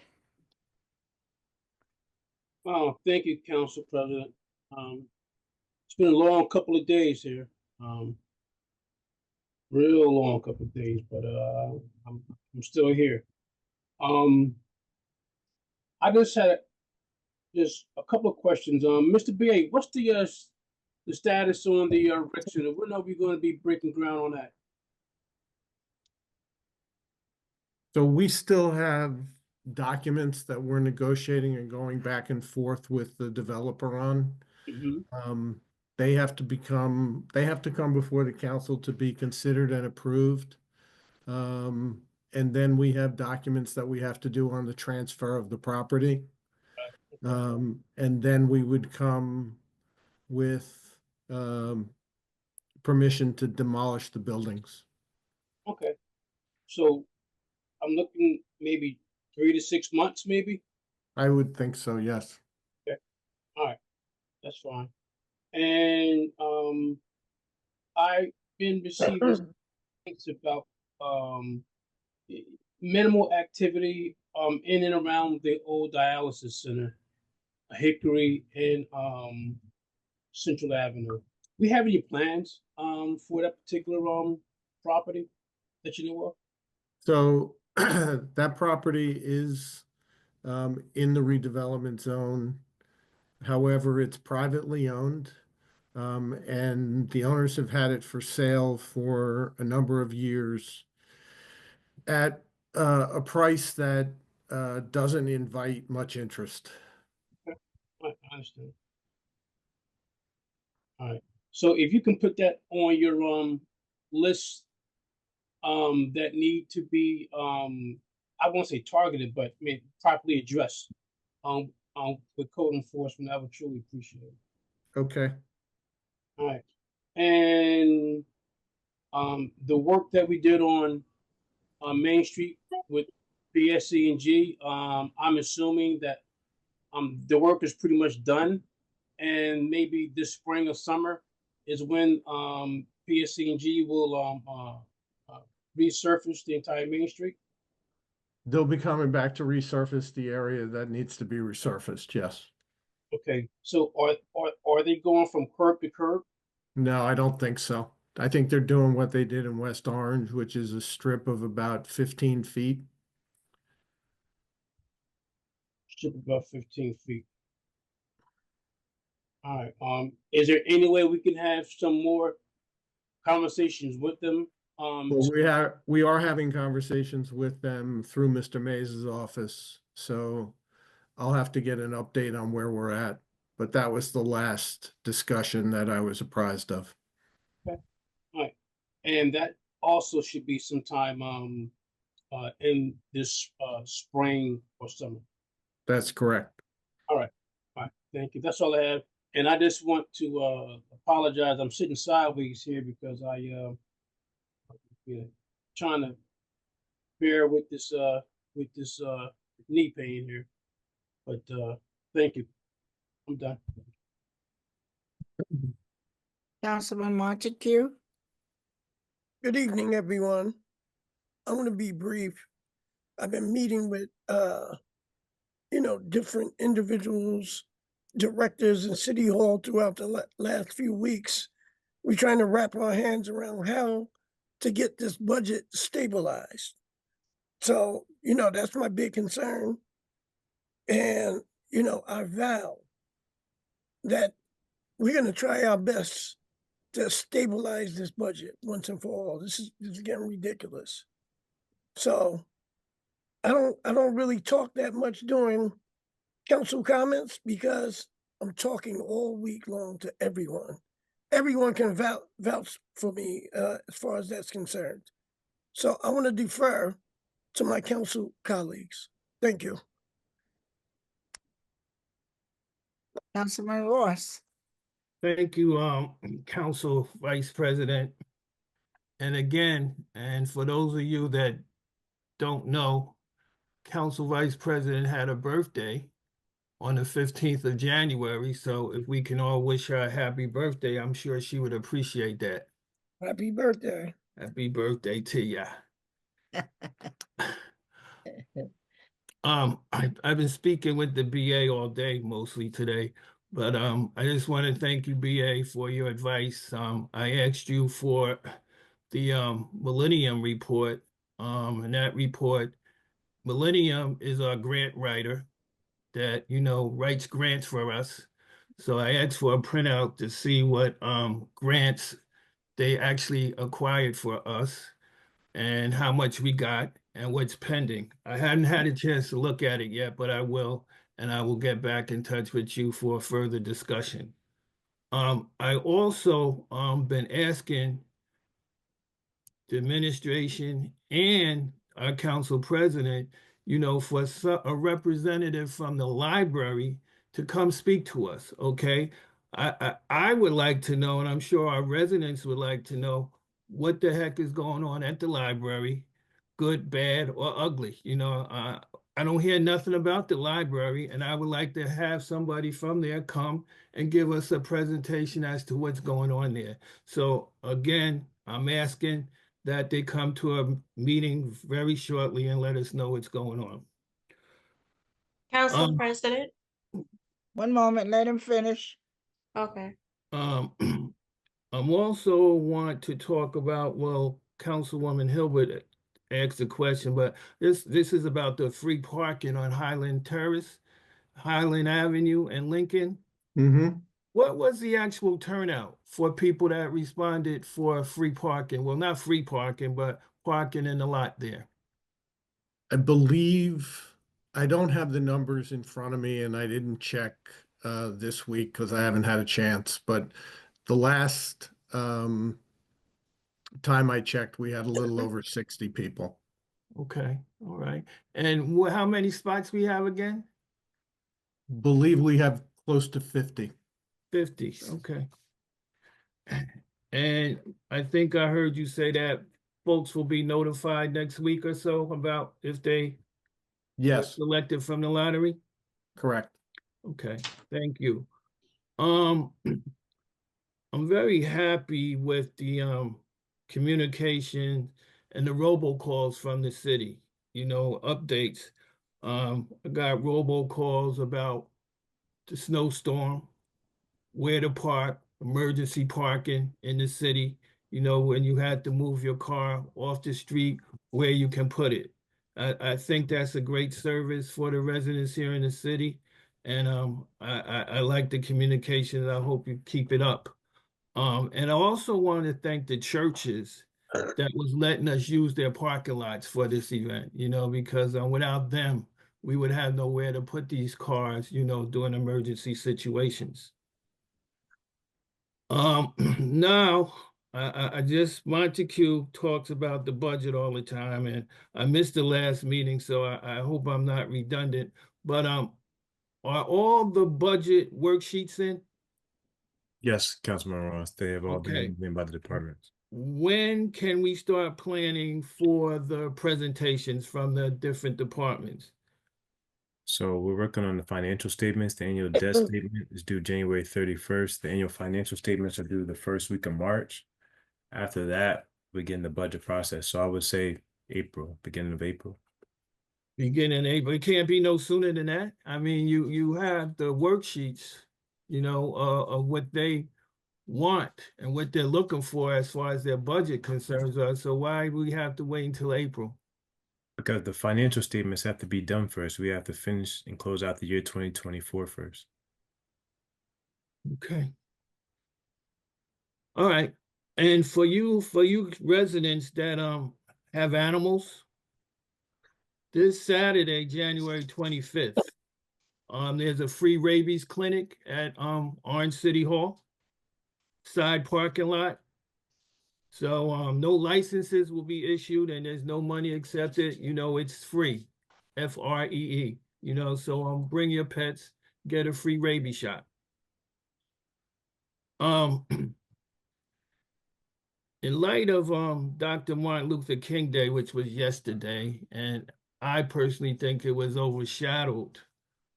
Oh, thank you, Council President. It's been a long couple of days here. Real long couple of days, but I'm still here. I just had a couple of questions. Mr. BA, what's the status on the rec center? When are we going to be breaking ground on that? So we still have documents that we're negotiating and going back and forth with the developer on. They have to come before the council to be considered and approved. And then we have documents that we have to do on the transfer of the property. And then we would come with permission to demolish the buildings. Okay. So I'm looking maybe 3 to 6 months, maybe? I would think so, yes. Okay. All right. That's fine. And I've been receiving things about minimal activity in and around the old dialysis center, Hickory and Central Avenue. We have any plans for that particular property that you know of? So that property is in the redevelopment zone. However, it's privately owned, and the owners have had it for sale for a number of years at a price that doesn't invite much interest. Okay. I understand. All right. So if you can put that on your list that need to be, I won't say targeted, but I mean, properly addressed, with code enforcement, I would truly appreciate it. Okay. All right. And, the work that we did on Main Street with BSC&G, I'm assuming that, the work is pretty much done, and maybe this spring or summer is when, BSC&G will, resurface the entire Main Street. They'll be coming back to resurface the area that needs to be resurfaced, yes. Okay, so are they going from curb to curb? No, I don't think so. I think they're doing what they did in West Orange, which is a strip of about 15 feet. Strip about 15 feet. All right. Is there any way we can have some more conversations with them? Well, we are having conversations with them through Mr. Mays's office, so I'll have to get an update on where we're at. But that was the last discussion that I was apprised of. Okay. All right. And that also should be sometime in this spring or summer. That's correct. All right. All right. Thank you. That's all I have. And I just want to apologize. I'm sitting sideways here because I trying to bear with this knee pain here. But thank you. I'm done. Councilman Montague. Good evening, everyone. I'm going to be brief. I've been meeting with, different individuals, directors in City Hall throughout the last few weeks. We're trying to wrap our hands around how to get this budget stabilized. So, that's my big concern. And, I vow that we're going to try our best to stabilize this budget once and for all. This is getting ridiculous. So I don't really talk that much during council comments because I'm talking all week long to everyone. Everyone can vouch for me as far as that's concerned. So I want to defer to my council colleagues. Thank you. Councilman Ross. Thank you, Council Vice President. And again, and for those of you that don't know, Council Vice President had a birthday on the 15th of January. So if we can all wish her a happy birthday, I'm sure she would appreciate that. Happy birthday. Happy birthday to ya. I've been speaking with the BA all day, mostly today, but I just want to thank you, BA, for your advice. I asked you for the Millennium report, and that report, Millennium is our grant writer that writes grants for us. So I asked for a printout to see what grants they actually acquired for us and how much we got and what's pending. I hadn't had a chance to look at it yet, but I will, and I will get back in touch with you for further discussion. I also been asking the administration and our council president, for a representative from the library to come speak to us, okay? I would like to know, and I'm sure our residents would like to know, what the heck is going on at the library, good, bad, or ugly. I don't hear nothing about the library, and I would like to have somebody from there come and give us a presentation as to what's going on there. So again, I'm asking that they come to a meeting very shortly and let us know what's going on. Council President. One moment, let him finish. Okay. I'm also want to talk about, well, Councilwoman Hilbert asked a question, but this is about the free parking on Highland Terrace, Highland Avenue and Lincoln. Mm-hmm. What was the actual turnout for people that responded for free parking? Well, not free parking, but parking in the lot there. I believe, I don't have the numbers in front of me and I didn't check this week because I haven't had a chance, but the last time I checked, we had a little over 60 people. Okay, all right. And how many spots we have again? Believe we have close to 50. 50, okay. And I think I heard you say that folks will be notified next week or so about if they were Yes, selected from the lottery? correct. Okay, thank you. I'm very happy with the communication and the robocalls from the city, updates. I got robocalls about the snowstorm, where to park, emergency parking in the city, when you had to move your car off the street, where you can put it. I think that's a great service for the residents here in the city. And I like the communication, and I hope you keep it up. And I also want to thank the churches that was letting us use their parking lots for this event, because without them, we would have nowhere to put these cars, during emergency situations. Now, I just, Montague talks about the budget all the time, and I missed the last meeting, so I hope I'm not redundant. But are all the budget worksheets in? Yes, Councilman Ross, they have all Okay. been by the departments. When can we start planning for the presentations from the different departments? So we're working on the financial statements. The annual debt statement is due January 31st. The annual financial statements are due the first week of March. After that, we begin the budget process. So I would say April, beginning of April. Beginning of April. It can't be no sooner than that. I mean, you have the worksheets, of what they want and what they're looking for as far as their budget concerns are. So why do we have to wait until April? Because the financial statements have to be done first. We have to finish and close out the year 2024 first. Okay. All right. And for you residents that have animals, this Saturday, January 25th, there's a free rabies clinic at Orange City Hall, side parking lot. So no licenses will be issued and there's no money accepted. It's free, FREE. So bring your pets, get a free rabies shot. In light of Dr. Martin Luther King Day, which was yesterday, and I personally think it was overshadowed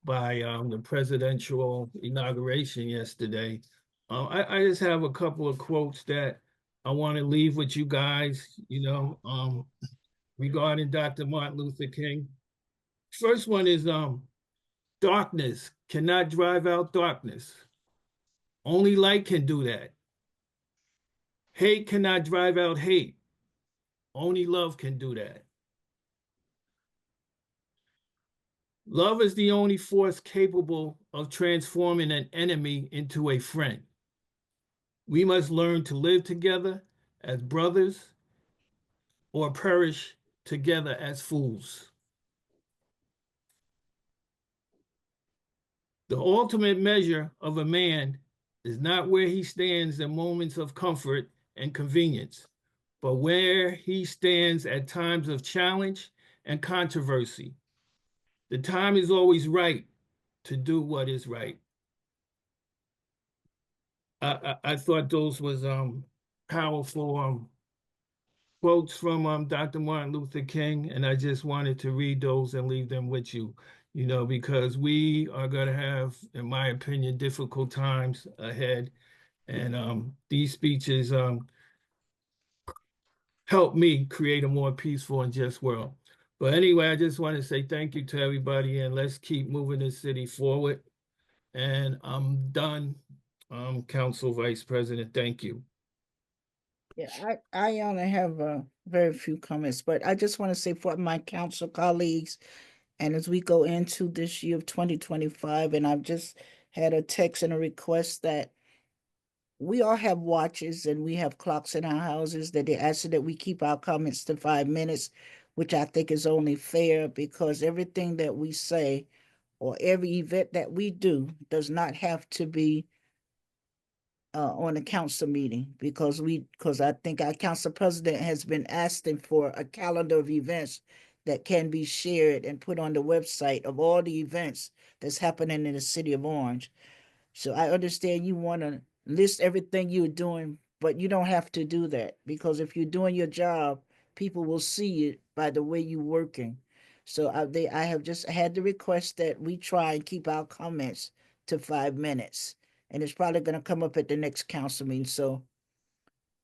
by the presidential inauguration yesterday, I just have a couple of quotes that I want to leave with you guys, regarding Dr. Martin Luther King. First one is darkness cannot drive out darkness. Only light can do that. Hate cannot drive out hate. Only love can do that. Love is the only force capable of transforming an enemy into a friend. We must learn to live together as brothers or perish together as fools. The ultimate measure of a man is not where he stands in moments of comfort and convenience, but where he stands at times of challenge and controversy. The time is always right to do what is right. I thought those was powerful quotes from Dr. Martin Luther King, and I just wanted to read those and leave them with you, because we are going to have, in my opinion, difficult times ahead, and these speeches help me create a more peaceful and just world. But anyway, I just want to say thank you to everybody, and let's keep moving this city forward. And I'm done, Council Vice President. Thank you. Yeah, I only have very few comments, but I just want to say for my council colleagues, and as we go into this year of 2025, and I've just had a text and a request that we all have watches and we have clocks in our houses, that they ask that we keep our comments to 5 minutes, which I think is only fair, because everything that we say or every event that we do does not have to be on the council meeting because I think our council president has been asking for a calendar of events that can be shared and put on the website of all the events that's happening in the city of Orange. So I understand you want to list everything you're doing, but you don't have to do that because if you're doing your job, people will see it by the way you're working. So I have just had the request that we try and keep our comments to 5 minutes. And it's probably going to come up at the next council meeting. So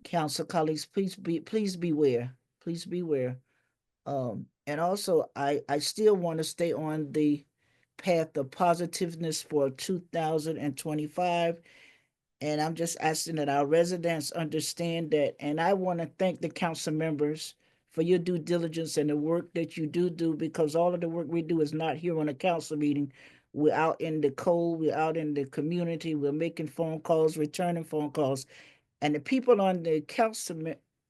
council colleagues, please beware. Please beware. And also I still want to stay on the path of positiveness for 2025. And I'm just asking that our residents understand that. And I want to thank the council members for your due diligence and the work that you do, because all of the work we do is not here on a council meeting. We're out in the cold, we're out in the community, we're making phone calls, returning phone calls. And the people on the council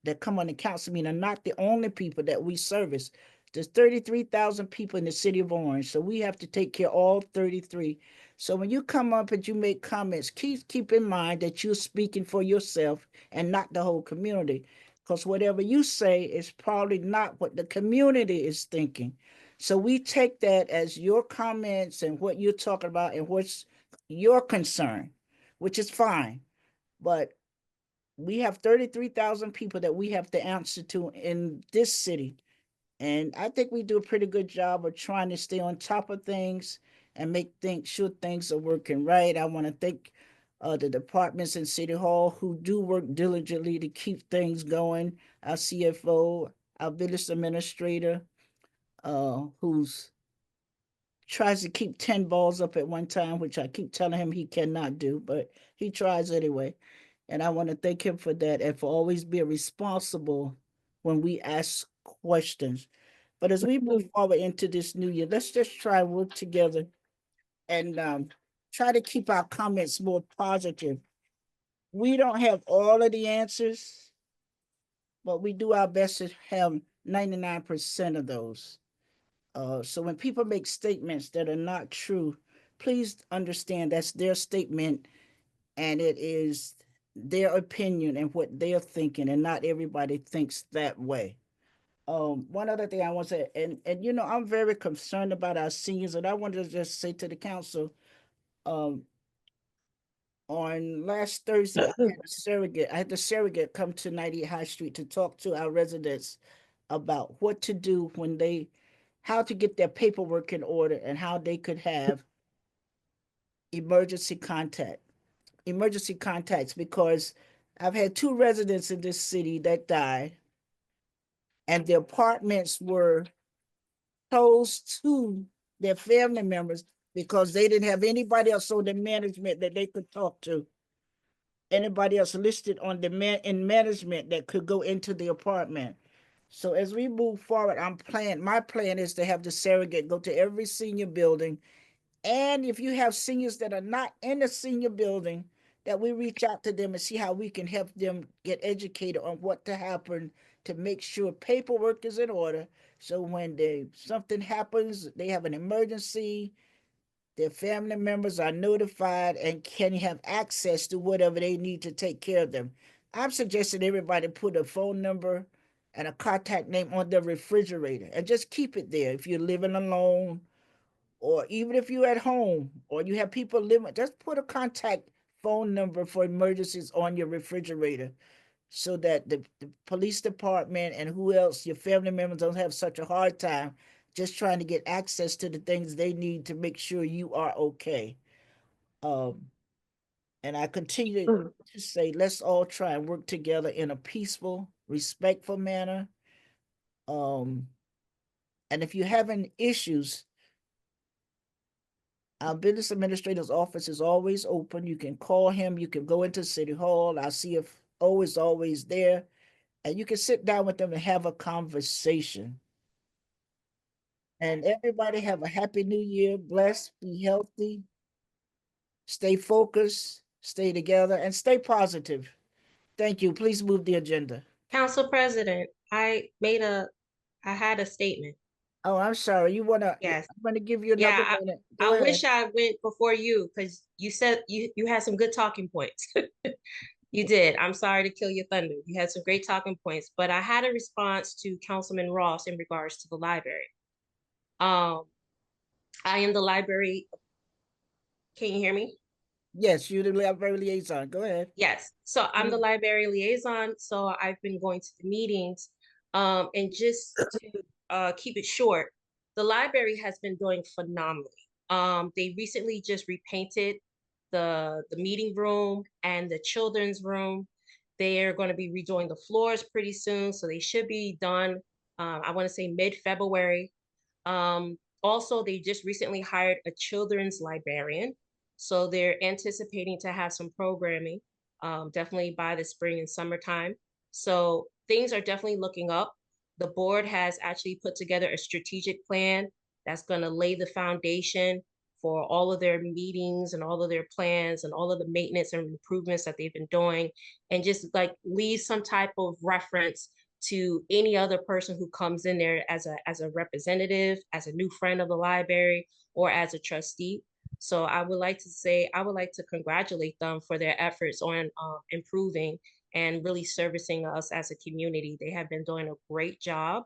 that come on the council meeting are not the only people that we service. There's 33,000 people in the city of Orange, so we have to take care of all 33. So when you come up and you make comments, keep in mind that you're speaking for yourself and not the whole community, because whatever you say is probably not what the community is thinking. So we take that as your comments and what you're talking about and what's your concern, which is fine. But we have 33,000 people that we have to answer to in this city. And I think we do a pretty good job of trying to stay on top of things and make sure things are working right. I want to thank the departments in City Hall who do work diligently to keep things going. Our CFO, our village administrator, who's tries to keep 10 balls up at one time, which I keep telling him he cannot do, but he tries anyway. And I want to thank him for that and for always being responsible when we ask questions. But as we move forward into this new year, let's just try and work together and try to keep our comments more positive. We don't have all of the answers, but we do our best to have 99% of those. So when people make statements that are not true, please understand that's their statement and it is their opinion and what they're thinking, and not everybody thinks that way. One other thing I want to say, and you know, I'm very concerned about our seniors, and I wanted to just say to the council, on last Thursday, I had the surrogate come to 98 High Street to talk to our residents about what to do when how to get their paperwork in order and how they could have emergency contacts, because I've had 2 residents in this city that died, and the apartments were closed to their family members because they didn't have anybody else on the management that they could talk to. Anybody else listed on the in management that could go into the apartment. So as we move forward, my plan is to have the surrogate go to every senior building. And if you have seniors that are not in the senior building, that we reach out to them and see how we can help them get educated on what to happen to make sure paperwork is in order. So when something happens, they have an emergency, their family members are notified and can have access to whatever they need to take care of them. I'm suggesting everybody put a phone number and a contact name on the refrigerator and just keep it there. If you're living alone, or even if you're at home, or you have people living, just put a contact phone number for emergencies on your refrigerator so that the police department and who else, your family members, don't have such a hard time just trying to get access to the things they need to make sure you are okay. And I continue to say, let's all try and work together in a peaceful, respectful manner. And if you're having issues, our business administrator's office is always open. You can call him. You can go into City Hall. Our CFO is always there. And you can sit down with them and have a conversation. And everybody have a happy new year. Blessed, be healthy, stay focused, stay together, and stay positive. Thank you. Please move the agenda. Council President, I had a statement. Oh, I'm sorry. You wanna, Yes. I'm gonna give you another Yeah, minute. I Go ahead. wish I went before you because you said you had some good talking points. You did. I'm sorry to kill your thunder. You had some great talking points, but I had a response to Councilman Ross in regards to the library. I am the library. Can you hear me? Yes, you the library liaison. Go ahead. Yes. So I'm the library liaison. So I've been going to the meetings. And just to keep it short, the library has been doing phenomenally. They recently just repainted the meeting room and the children's room. They are going to be redoing the floors pretty soon, so they should be done. I want to say mid-February. Also, they just recently hired a children's librarian, so they're anticipating to have some programming, definitely by the spring and summertime. So things are definitely looking up. The board has actually put together a strategic plan that's going to lay the foundation for all of their meetings and all of their plans and all of the maintenance and improvements that they've been doing, and just like leave some type of reference to any other person who comes in there as a representative, as a new friend of the library, or as a trustee. So I would like to congratulate them for their efforts on improving and really servicing us as a community. They have been doing a great job.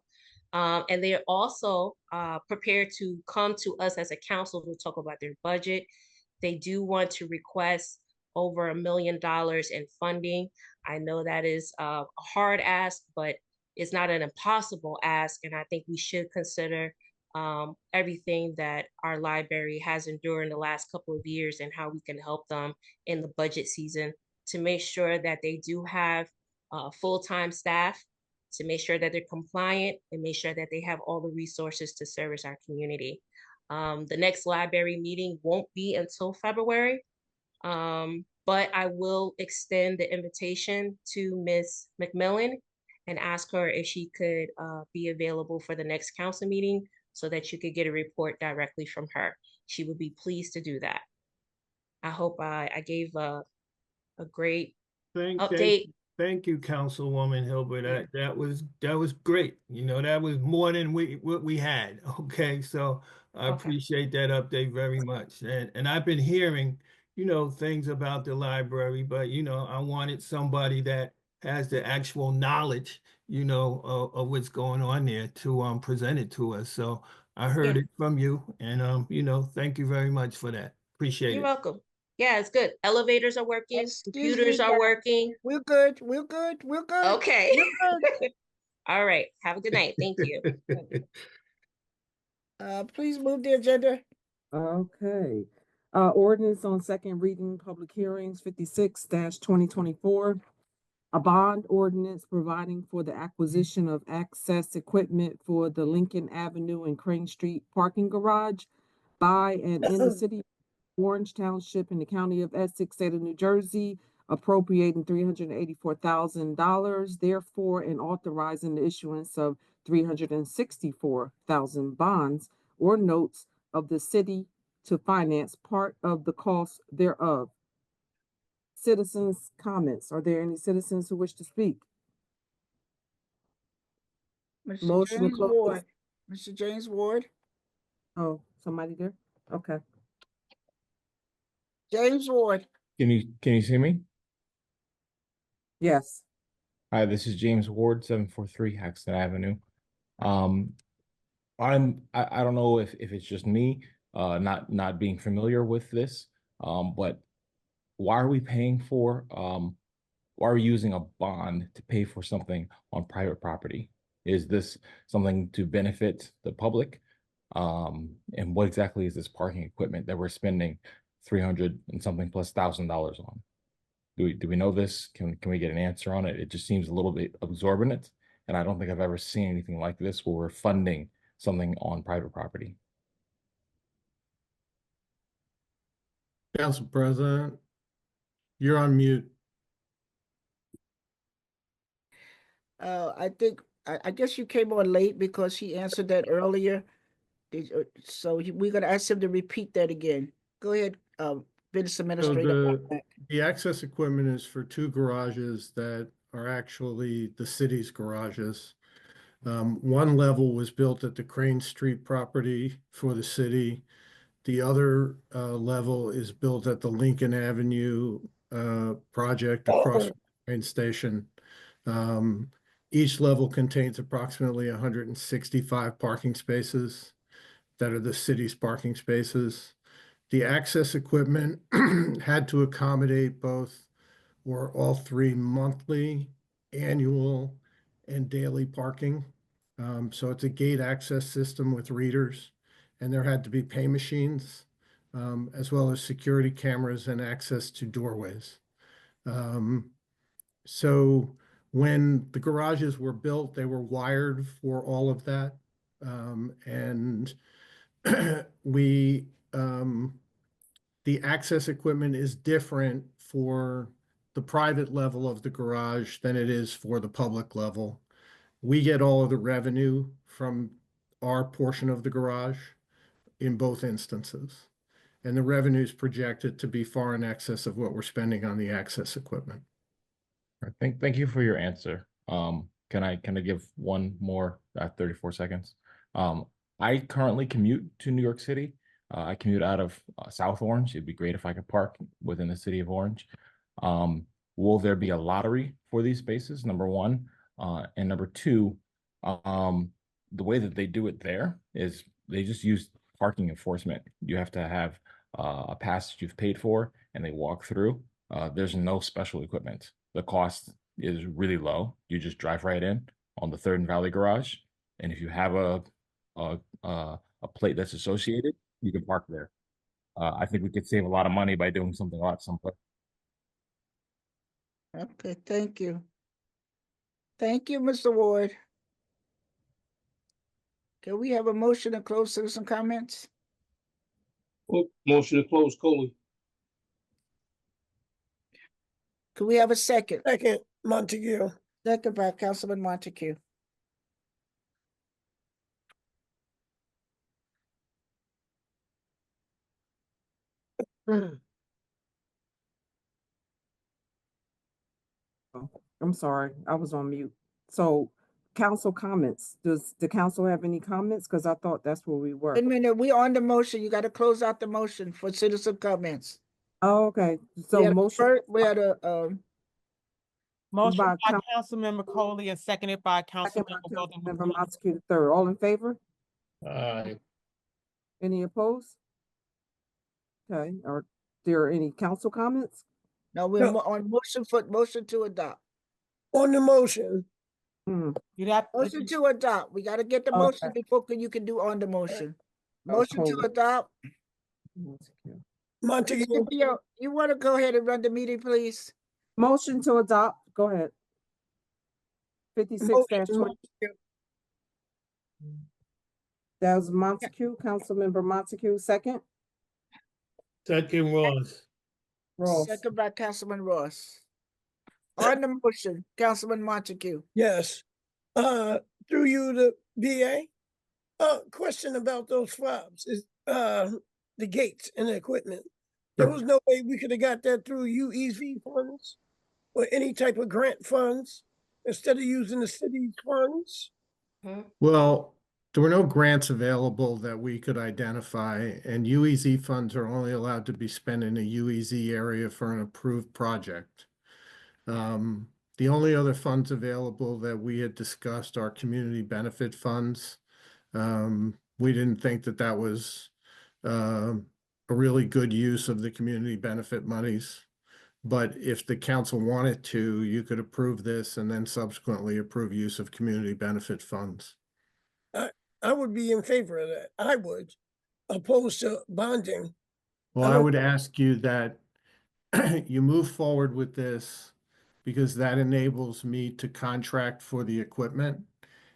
And they're also prepared to come to us as a council to talk about their budget. They do want to request over $1 million in funding. I know that is a hard ask, but it's not an impossible ask. And I think we should consider everything that our library has endured in the last couple of years and how we can help them in the budget season to make sure that they do have full-time staff, to make sure that they're compliant, and make sure that they have all the resources to service our community. The next library meeting won't be until February, but I will extend the invitation to Ms. McMillan and ask her if she could be available for the next council meeting so that you could get a report directly from her. She would be pleased to do that. I hope I gave a great update. Thank you, Councilwoman Hilbert. That was great. You know, that was more than what we had. Okay, so I appreciate that update very much. And I've been hearing, you know, things about the library, but you know, I wanted somebody that has the actual knowledge, you know, of what's going on there to present it to us. So I heard it from you, and you know, thank you very much for that. Appreciate You're it. welcome. Yeah, it's good. Elevators are working, computers are ma'am. working. We're good. We're good. We're good. Okay. We're good. All right. Have a good night. Thank you. Please move the agenda. Okay. Ordinance on second reading, public hearings 56-2024. A bond ordinance providing for the acquisition of access equipment for the Lincoln Avenue and Crane Street parking garage by and in the city of Orange Township in the county of Essex, state of New Jersey, appropriating $384,000, therefore, and authorizing the issuance of 364,000 bonds or notes of the city to finance part of the cost thereof. Citizens' comments. Are there any citizens who wish to speak? Mr. Motion to James close. Ward. Mr. James Ward. Oh, somebody there? Okay. James Ward. Can you see me? Yes. Hi, this is James Ward, 743 Haxton Avenue. I don't know if it's just me not being familiar with this, but why are we using a bond to pay for something on private property? Is this something to benefit the public? And what exactly is this parking equipment that we're spending 300 and something plus $1,000 on? Do we know this? Can we get an answer on it? It just seems a little bit exorbitant, and I don't think I've ever seen anything like this where we're funding something on private property. Council President, you're on mute. I guess you came on late because he answered that earlier. We're gonna ask him to repeat that again. Go ahead, Business So Administrator. the access equipment is for two garages that are actually the city's garages. One level was built at the Crane Street property for the city. The other level is built at the Lincoln Avenue project across from the train station. Each level contains approximately 165 parking spaces that are the city's parking spaces. The access equipment had to accommodate both or all three monthly, annual, and daily parking. So it's a gate access system with readers, and there had to be pay machines, as well as security cameras and access to doorways. So when the garages were built, they were wired for all of that. And the access equipment is different for the private level of the garage than it is for the public level. We get all of the revenue from our portion of the garage in both instances. And the revenue is projected to be far in excess of what we're spending on the access equipment. All right, thank you for your answer. Can I give one more 34 seconds? I currently commute to New York City. I commute out of South Orange. It'd be great if I could park within the city of Orange. Will there be a lottery for these spaces? Number one. And number two, the way that they do it there is they just use parking enforcement. You have to have a pass that you've paid for, and they walk through. There's no special equipment. The cost is really low. You just drive right in on the Third and Valley garage, and if you have a plate that's associated, you can park there. I think we could save a lot of money by doing something like someplace. Okay, thank you. Thank you, Mr. Ward. Can we have a motion to close citizen comments? Motion to close, Coley. Can we have a second? Second, Montague. Second by Councilman Montague. I'm sorry, I was on mute. So council comments, does the council have any comments? Because I thought that's where we were. Wait a minute, we on the motion. You got to close out the motion for citizen comments. Oh, okay, so motion. We had a, Motion by by Councilmember Coley and seconded by Second by Councilmember Weldon. Councilmember Montague the third. All in favor? Aye. Any opposed? Okay, are there any council comments? no, we're on motion to adopt. On the motion, You'd have Motion to adopt. We got to get the Okay. motion before you can do on the motion. Motion to hold it. adopt. Montague, You want to go ahead and run the meeting, please? Motion to adopt, go ahead. 56-20. That was Montague, Councilmember Montague, second. Second, Ross. Ross. Second by Councilman Ross. On the motion, Councilman Montague. yes. Through you to BA. Question about those fobs is, the gates and the equipment. There was no way we could have got that through UEZ funds or any type of grant funds instead of using the city's funds? Well, there were no grants available that we could identify, and UEZ funds are only allowed to be spent in a UEZ area for an approved project. The only other funds available that we had discussed are community benefit funds. We didn't think that that was a really good use of the community benefit monies. But if the council wanted to, you could approve this and then subsequently approve use of community benefit funds. I would be in favor of that. I would, opposed to bonding. Well, I would ask you that you move forward with this because that enables me to contract for the equipment.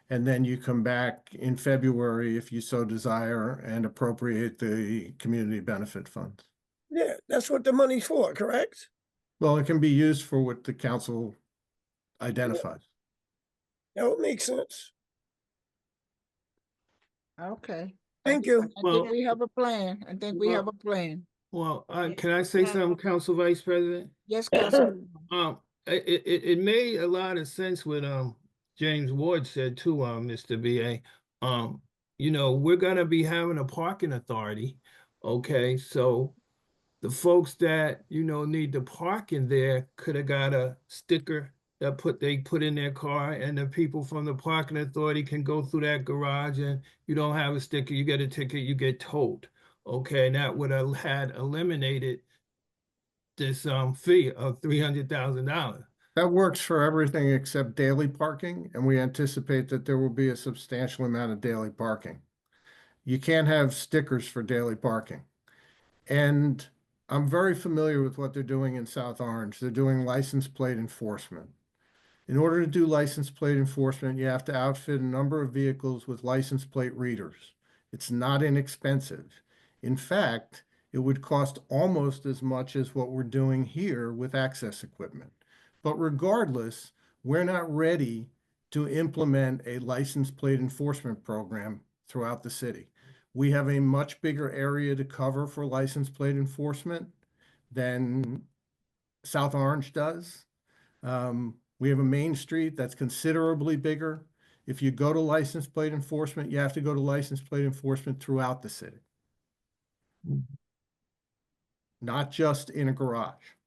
And then you come back in February, if you so desire, and appropriate the community benefit funds. Yeah, that's what the money's for, correct? Well, it can be used for what the council identifies. That would make sense. Okay. Thank you. I think we have a plan. I think we have a plan. Well, can I say something, Council Vice President? Yes, Councilman. It made a lot of sense with James Ward said too, Mr. BA, you know, we're gonna be having a parking authority. Okay, so the folks that, you know, need the parking there could have got a sticker that they put in their car, and the people from the parking authority can go through that garage, and you don't have a sticker, you get a ticket, you get towed. Okay, and that would have had eliminated this fee of $300,000. That works for everything except daily parking, and we anticipate that there will be a substantial amount of daily parking. You can't have stickers for daily parking. And I'm very familiar with what they're doing in South Orange. They're doing license plate enforcement. In order to do license plate enforcement, you have to outfit a number of vehicles with license plate readers. It's not inexpensive. In fact, it would cost almost as much as what we're doing here with access equipment. But regardless, we're not ready to implement a license plate enforcement program throughout the city. We have a much bigger area to cover for license plate enforcement than South Orange does. We have a main street that's considerably bigger. If you go to license plate enforcement, you have to go to license plate enforcement throughout the city, not just in a garage.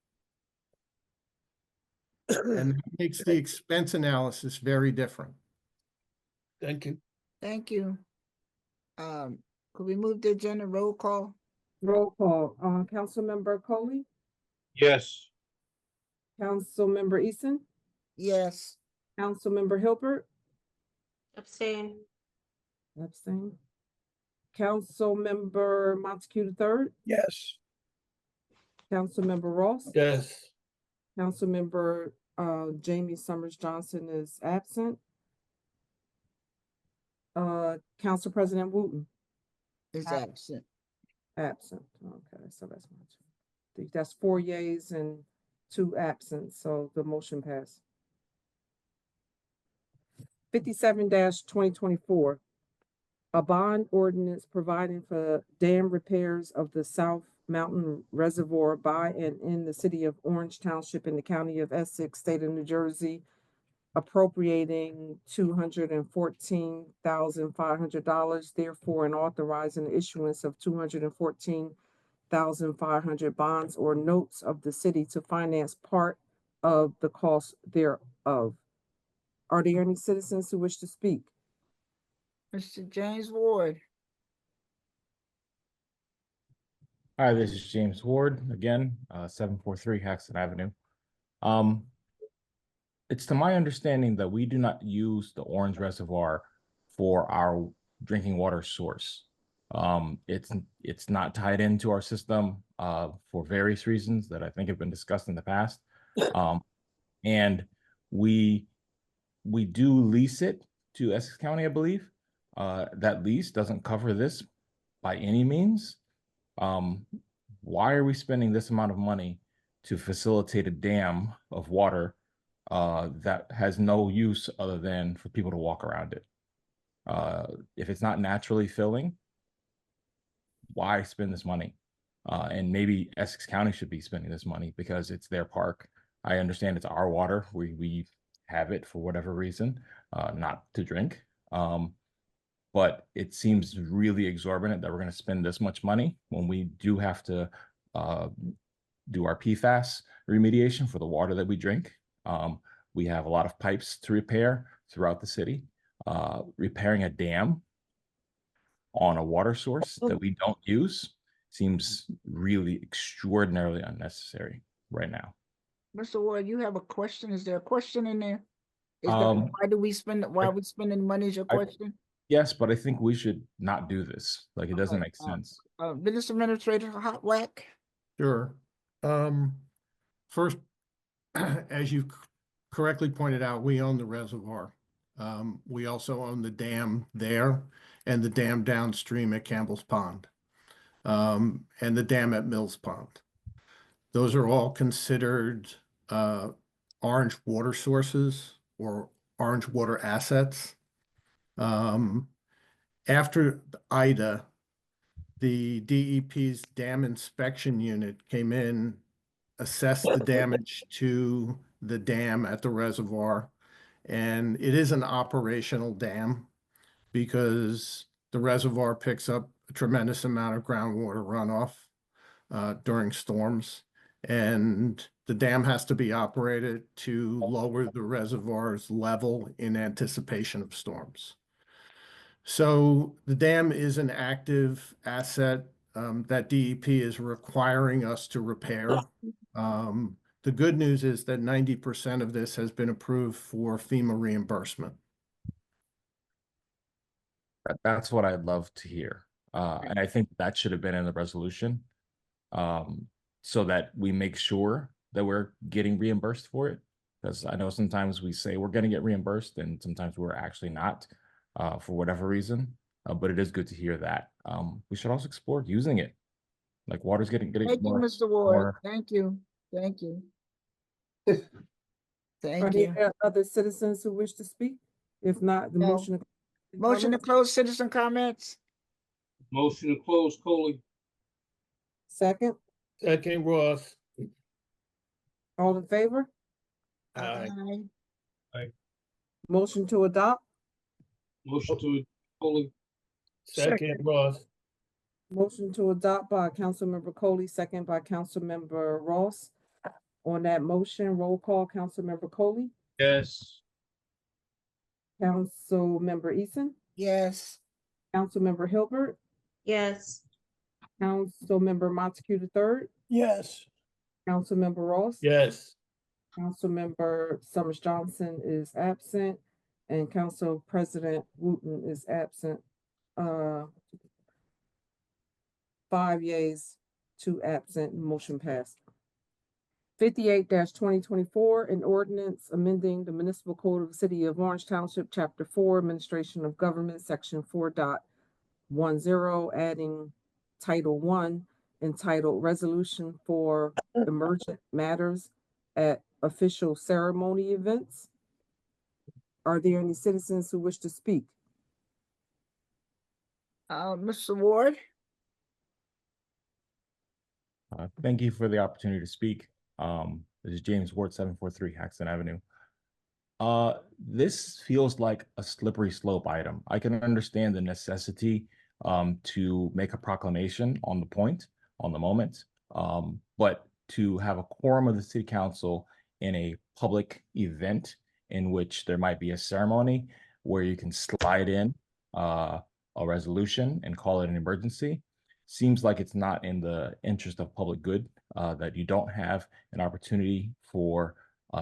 And that makes the expense analysis very different. Thank you. Thank you. Could we move the agenda roll call? Roll call, Councilmember Coley, Yes. Councilmember Eason, Yes. Councilmember Hilbert, Abstain. abstain. Councilmember Montague III, Yes. Councilmember Ross. Yes. Councilmember Jamie Summers Johnson is absent. Council President Wooten. Is absent. Absent. Okay, so that's 4 yeas and 2 absent, so the motion passed. 57-2024. A bond ordinance providing for dam repairs of the South Mountain Reservoir by and in the city of Orange Township in the county of Essex, state of New Jersey, appropriating $214,500, therefore, and authorizing the issuance of $214,500 bonds or notes of the city to finance part of the cost thereof. Are there any citizens who wish to speak? Mr. James Ward. Hi, this is James Ward again, 743 Haxton Avenue. It's to my understanding that we do not use the Orange Reservoir for our drinking water source. It's not tied into our system for various reasons that I think have been discussed in the past. And we do lease it to Essex County, I believe. That lease doesn't cover this by any means. Why are we spending this amount of money to facilitate a dam of water that has no use other than for people to walk around it? If it's not naturally filling, why spend this money? And maybe Essex County should be spending this money because it's their park. I understand it's our water. We have it for whatever reason, not to drink. But it seems really exorbitant that we're going to spend this much money when we do have to do our PFAS remediation for the water that we drink. We have a lot of pipes to repair throughout the city. Repairing a dam on a water source that we don't use seems really extraordinarily unnecessary right now. Mr. Ward, you have a question? Is there a question in there? Is that why are we spending money is your question? Yes, but I think we should not do this. Like, it doesn't make sense. Business Administrator Hotwack? Sure. First, as you correctly pointed out, we own the reservoir. We also own the dam there and the dam downstream at Campbell's Pond, and the dam at Mills Pond. Those are all considered orange water sources or orange water assets. After Ida, the DEP's dam inspection unit came in, assessed the damage to the dam at the reservoir, And it is an operational dam because the reservoir picks up a tremendous amount of groundwater runoff during storms. And the dam has to be operated to lower the reservoir's level in anticipation of storms. So the dam is an active asset that DEP is requiring us to repair. The good news is that 90% of this has been approved for FEMA reimbursement. That's what I'd love to hear. And I think that should have been in the resolution, so that we make sure that we're getting reimbursed for it. Because I know sometimes we say we're going to get reimbursed and sometimes we're actually not, for whatever reason. But it is good to hear that. We should also explore using it. Like water's getting Thank you, more, Mr. Ward. more. Thank you. Thank you. Are Thank you. there other citizens who wish to speak? If not, the No. motion. Motion to close citizen comments? Motion to close, Coley. Second, Second, Ross. all in favor? Aye. Motion to adopt, Motion to Coley. Second, Ross. motion to adopt by Councilmember Coley, second by Councilmember Ross. On that motion, roll call, Councilmember Coley, Yes. Councilmember Eason, Yes. Councilmember Hilbert, Yes. Councilmember Montague the third, Yes. Councilmember Ross. Yes. Councilmember Summers Johnson is absent, and Council President Wooten is absent. 5 yeas, 2 absent, motion passed. 58-2024, an ordinance amending the municipal code of the city of Orange Township, chapter 4, administration of government, section 4.10, adding title 1 entitled resolution for emergent matters at official ceremony events. Are there any citizens who wish to speak? Mr. Ward? Thank you for the opportunity to speak. This is James Ward, 743 Haxton Avenue. This feels like a slippery slope item. I can understand the necessity to make a proclamation on the point, on the moment, but to have a quorum of the city council in a public event in which there might be a ceremony where you can slide in a resolution and call it an emergency seems like it's not in the interest of public good, that you don't have an opportunity for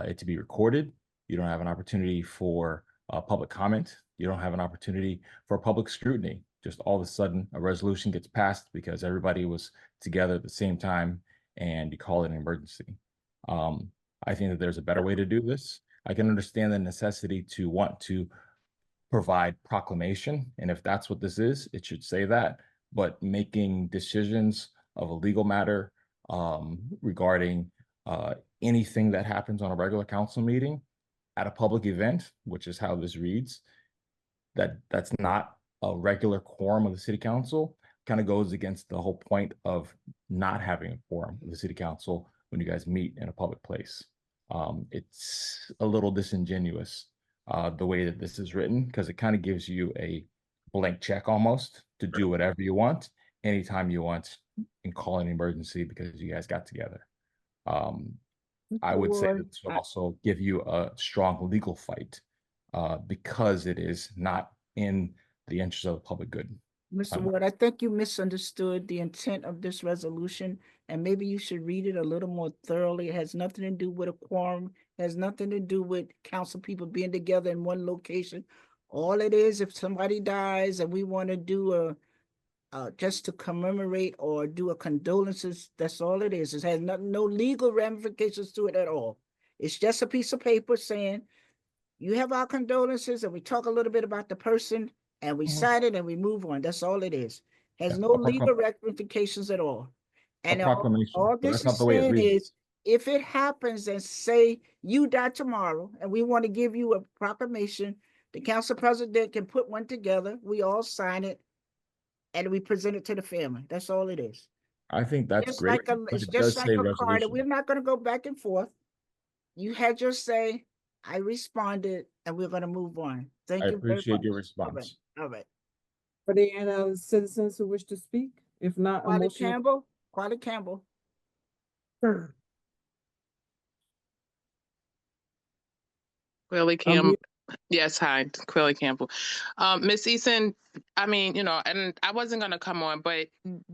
it to be recorded. You don't have an opportunity for public comment. You don't have an opportunity for public scrutiny. Just all of a sudden a resolution gets passed because everybody was together at the same time and you call it an emergency. I think that there's a better way to do this. I can understand the necessity to want to provide proclamation. And if that's what this is, it should say that. But making decisions of a legal matter regarding anything that happens on a regular council meeting at a public event, which is how this reads, that's not a regular quorum of the city council, kind of goes against the whole point of not having a quorum of the city council when you guys meet in a public place. It's a little disingenuous the way that this is written, because it kind of gives you a blank check almost to do whatever you want, anytime you want, and call an emergency because you guys got together. I would say that this would also give you a strong legal fight because it is not in the interest of the public good. Mr. Ward, I think you misunderstood the intent of this resolution, and maybe you should read it a little more thoroughly. It has nothing to do with a quorum, has nothing to do with council people being together in one location. All it is, if somebody dies and we want to do just to commemorate or do a condolences, that's all it is. It has no legal ramifications to it at all. It's just a piece of paper saying, you have our condolences, and we talk a little bit about the person, and we sign it and we move on. That's all it is. Has no legal ramifications at all. And all this is saying is, if it happens and say you die tomorrow and we want to give you a proclamation, the council president can put one together, we all sign it, and we present it to the family. That's all it is. I think that's Just great. like but it's it just does like say a card. resolution. We're not going to go back and forth. You had your say. I responded and we're gonna move on. Thank I you very appreciate much. your All right, response. all right. Are there any other citizens who wish to speak? If not, a Quality motion. Campbell, Quality Campbell. Quilly Campbell. Unmute. Yes, hi, Quilly Campbell. Miss Eason, I mean, and I wasn't gonna come on, but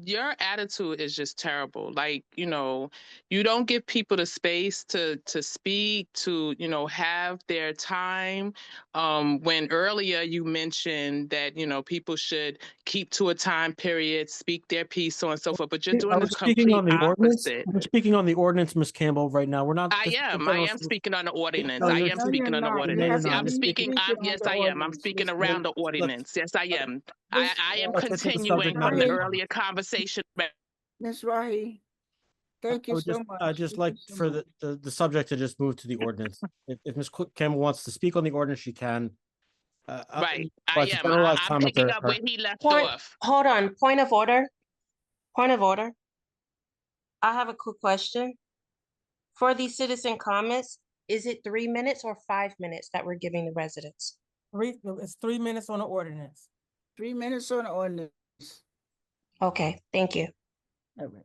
your attitude is just terrible. Like, you don't give people the space to speak, to, have their time. When earlier you mentioned that, people should keep to a time period, speak their piece, so on and so forth, but you're doing Are the we speaking complete on the ordinance? opposite. We're speaking on the ordinance, Ms. Campbell, right now. We're not. I this is a am general speaking on the ordinance. No, I you're am No, you're speaking on the not. You no, you're have ordinance. to not. I'm Ms. be speaking, speaking on yes, the I am. I'm ordinance. speaking Miss around the Campbell. ordinance. Yes, I am. Miss I am Let's get to the continuing subject from the matter. earlier conversation. Miss Rahi, thank I you would so just, much. I just Thank like you so for much. the subject to just move to the ordinance. If Ms. Campbell wants to speak on the ordinance, she can. Right, I But to am. generalize I'm comments picking are, up where he left Point, off. hold on, point of order. Point of order. I have a quick question. For these citizen comments, is it 3 minutes or 5 minutes that we're giving the residents? It's 3 minutes on the ordinance. 3 minutes on the ordinance. Okay, thank you. All right.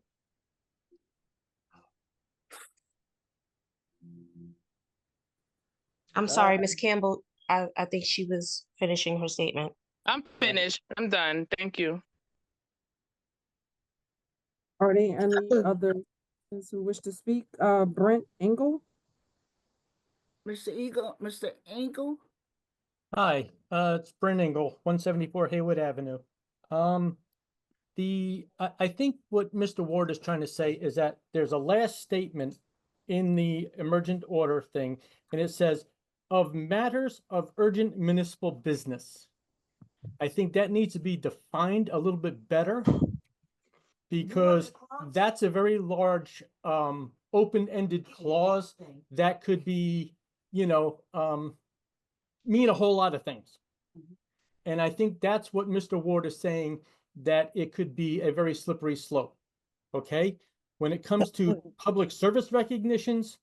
I'm sorry, Ms. Campbell. I think she was finishing her statement. I'm finished. I'm done. Thank you. Are there any other citizens who wish to speak? Brent Engel? Mr. Engel? Hi, it's Brent Engel, 174 Haywood Avenue. I think what Mr. Ward is trying to say is that there's a last statement in the emergent order thing, and it says, of matters of urgent municipal business. I think that needs to be defined a little bit better, because that's a very large, open-ended clause that could be, mean a whole lot of things. And I think that's what Mr. Ward is saying, that it could be a very slippery slope. Okay? When it comes to public service recognitions,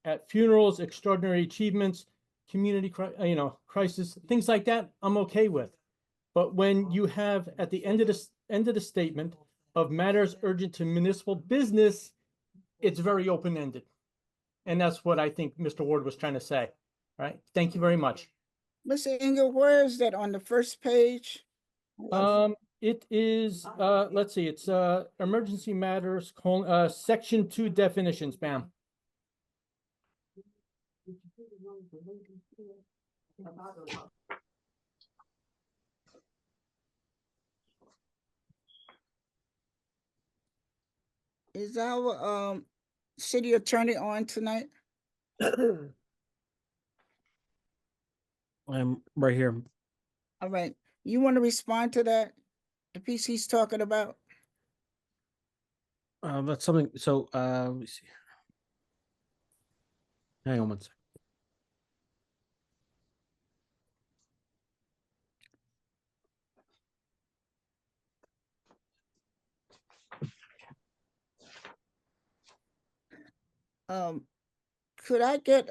at funerals, extraordinary achievements, community, crisis, things like that, I'm okay with. But when you have at the end of the statement of matters urgent to municipal business, it's very open-ended. And that's what I think Mr. Ward was trying to say. All right. Thank you very much. Mr. Engel, where is that on the first page? It is, let's see, it's emergency matters, section 2 definitions, ma'am. Is our city attorney on tonight? I'm right here. All right. You want to respond to that? The piece he's talking about? That's something, so, let me see. Hang on one second. Could I get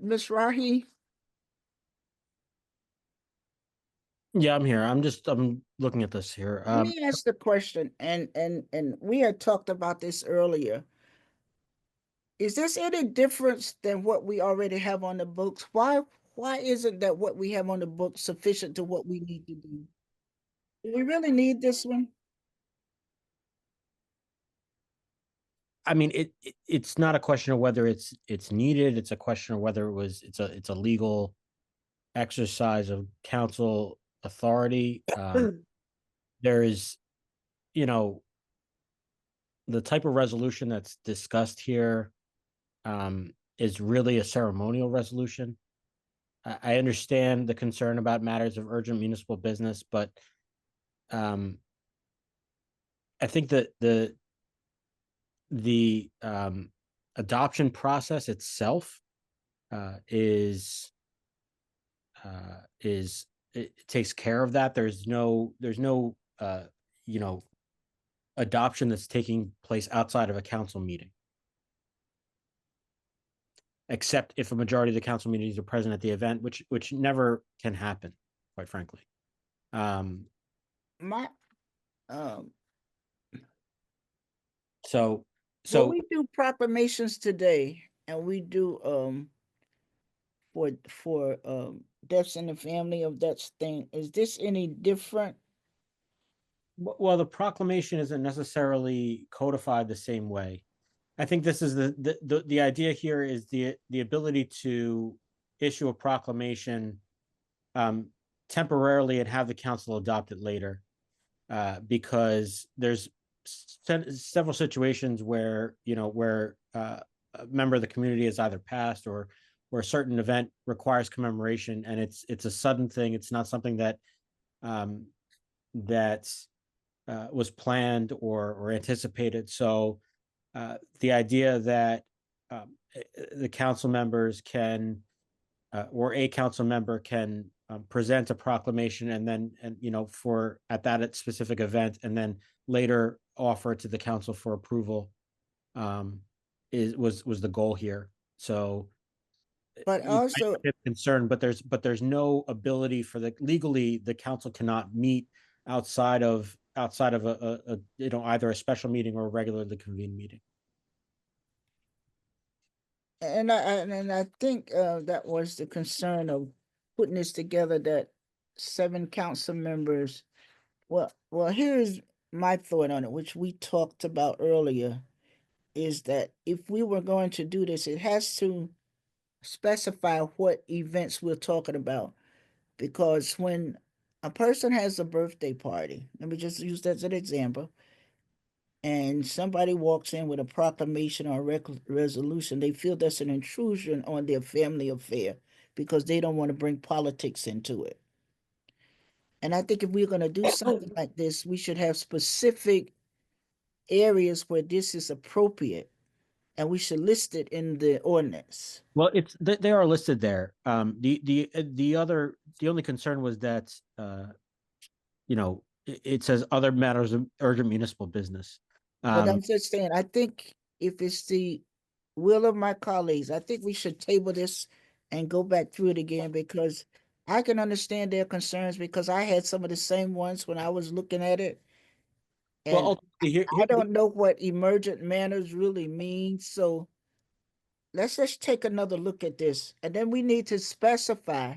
Miss Rahi? Yeah, I'm here. I'm looking at this here. Let me ask the question, and we had talked about this earlier. Is this any difference than what we already have on the books? Why isn't that what we have on the books sufficient to what we need to do? Do we really need this one? I mean, it's not a question of whether it's needed. It's a question of whether it's a legal exercise of council authority. There is, you know, the type of resolution that's discussed here is really a ceremonial resolution. I understand the concern about matters of urgent municipal business, but I think that the adoption process itself it takes care of that. There's no you know, adoption that's taking place outside of a council meeting, except if a majority of the council meetings are present at the event, which never can happen, quite frankly. My, So when we do proclamations today, and we do for deaths in the family of that thing, is this any different? Well, the proclamation isn't necessarily codified the same way. I think this is the idea here is the ability to issue a proclamation temporarily and have the council adopt it later, because there's several situations where, you know, where a member of the community has either passed or a certain event requires commemoration, and it's a sudden thing. It's not something that was planned or anticipated. So the idea that the council members can or a council member can present a proclamation and you know, for at that specific event, and then later offer it to the council for approval was the goal here. So But also concerned, but there's no ability for legally the council cannot meet outside of a you know, either a special meeting or a regularly convened meeting. And I think that was the concern of putting this together, that 7 council members. Well, here's my thought on it, which we talked about earlier, is that if we were going to do this, it has to specify what events we're talking about. Because when a person has a birthday party, let me just use that as an example, and somebody walks in with a proclamation or a resolution, they feel that's an intrusion on their family affair because they don't want to bring politics into it. And I think if we're going to do something like this, we should have specific areas where this is appropriate, and we should list it in the ordinance. Well, they are listed there. The only concern was that you know, it says other matters of urgent municipal business. But I'm just saying, I think if it's the will of my colleagues, I think we should table this and go back through it again, because I can understand their concerns, because I had some of the same ones when I was looking at it. And well, I don't know what emergent manners really means. So let's just take another look at this. And then we need to specify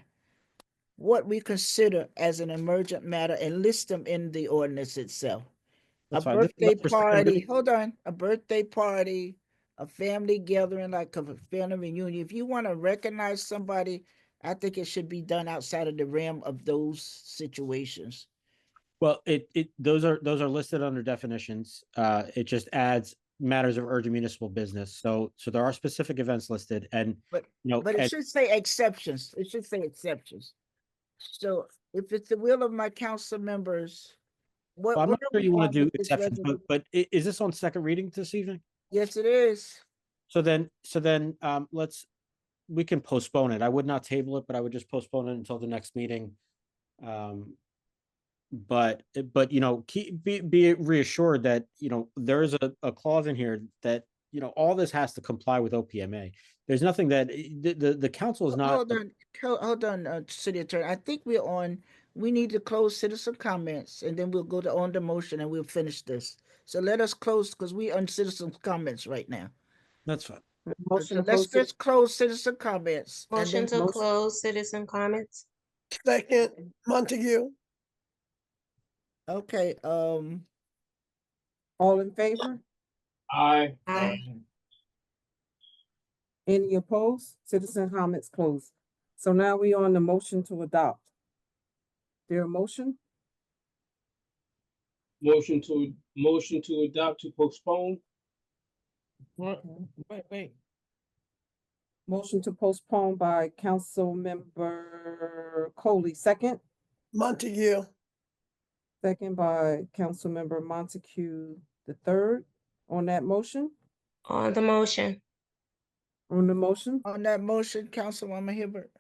what we consider as an emergent matter and list them in the ordinance itself. That's A fine. This is birthday up for second party, reading. hold on, a birthday party, a family gathering, like a family reunion. If you want to recognize somebody, I think it should be done outside of the realm of those situations. Well, those are listed under definitions. It just adds matters of urgent municipal business. So there are specific events listed, and But you know, but it and- should say exceptions. It should say exceptions. So if it's the will of my council members, well, I'm what not are sure we you want on to do with this exceptions, resolution? but is this on second reading this evening? Yes, it is. So then we can postpone it. I would not table it, but I would just postpone it until the next meeting. But you know, be reassured that, you know, there is a clause in here that, you know, all this has to comply with OPMA. There's nothing that the council is not. Hold on, city attorney. I think we need to close citizen comments, and then we'll go to on the motion and we'll finish this. So let us close, because we on citizen comments right now. That's fine. So let's just close citizen comments. and Motion then to close citizen comments. Second, Montague. Okay, All in favor? Aye. Aye. Any opposed? Citizen comments closed. So now we on the motion to adopt. There a motion? Motion to adopt to postpone. Wait. Motion to postpone by Councilmember Coley, second. Montague, Second by Councilmember Montague the third. On that motion, On the motion. on the motion, On that motion, Councilwoman Hibbert.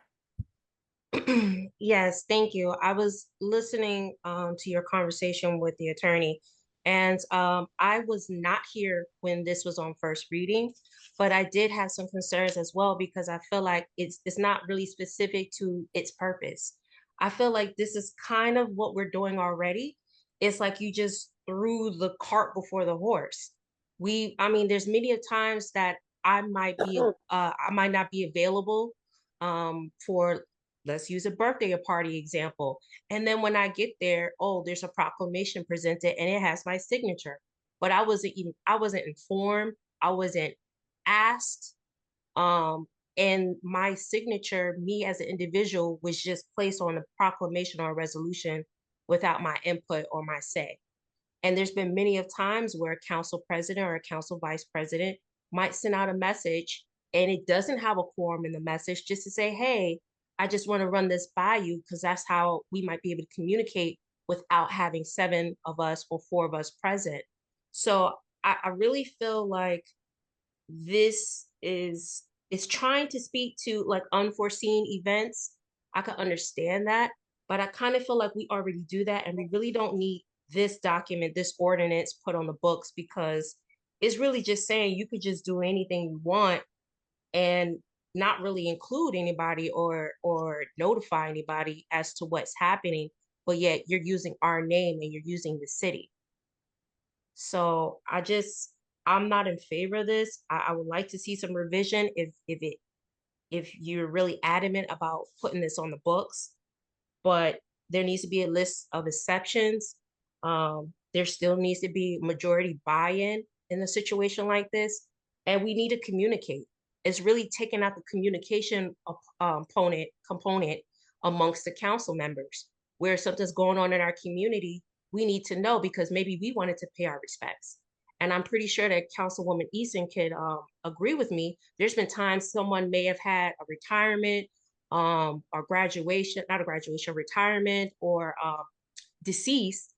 Yes, thank you. I was listening to your conversation with the attorney, and I was not here when this was on first reading, but I did have some concerns as well because I feel like it's not really specific to its purpose. I feel like this is kind of what we're doing already. It's like you just threw the cart before the horse. I mean, there's many a times that I might not be available for, let's use a birthday party example. And then when I get there, oh, there's a proclamation presented and it has my signature. But I wasn't informed, I wasn't asked. And my signature, me as an individual, was just placed on a proclamation or a resolution without my input or my say. And there's been many of times where a council president or a council vice president might send out a message and it doesn't have a quorum in the message, just to say, hey, I just want to run this by you, because that's how we might be able to communicate without having 7 of us or 4 of us present. So I really feel like this is trying to speak to like unforeseen events. I can understand that, but I kind of feel like we already do that, and we really don't need this document, this ordinance put on the books, because it's really just saying you could just do anything you want and not really include anybody or notify anybody as to what's happening, but yet you're using our name and you're using the city. So I'm not in favor of this. I would like to see some revision if you're really adamant about putting this on the books, but there needs to be a list of exceptions. There still needs to be majority buy-in in a situation like this, and we need to communicate. It's really taking out the communication component amongst the council members. Where something's going on in our community, we need to know, because maybe we wanted to pay our respects. And I'm pretty sure that Councilwoman Eason could agree with me. There's been times someone may have had a retirement or retirement or deceased,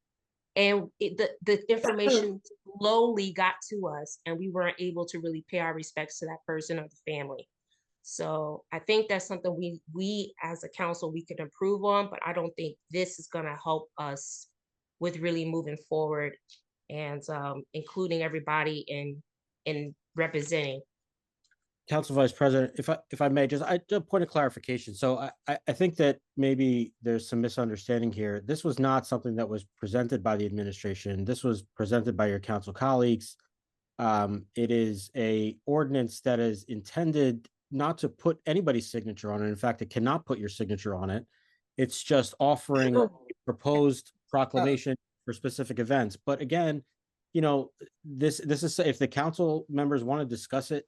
and the information slowly got to us, and we weren't able to really pay our respects to that person or the family. So I think that's something we as a council, we could improve on, but I don't think this is going to help us with really moving forward and including everybody in representing. Council Vice President, if I may, just a point of clarification. So I think that maybe there's some misunderstanding here. This was not something that was presented by the administration. This was presented by your council colleagues. It is a ordinance that is intended not to put anybody's signature on it. In fact, it cannot put your signature on it. It's just offering a proposed proclamation for specific events. But again, you know, this is, if the council members want to discuss it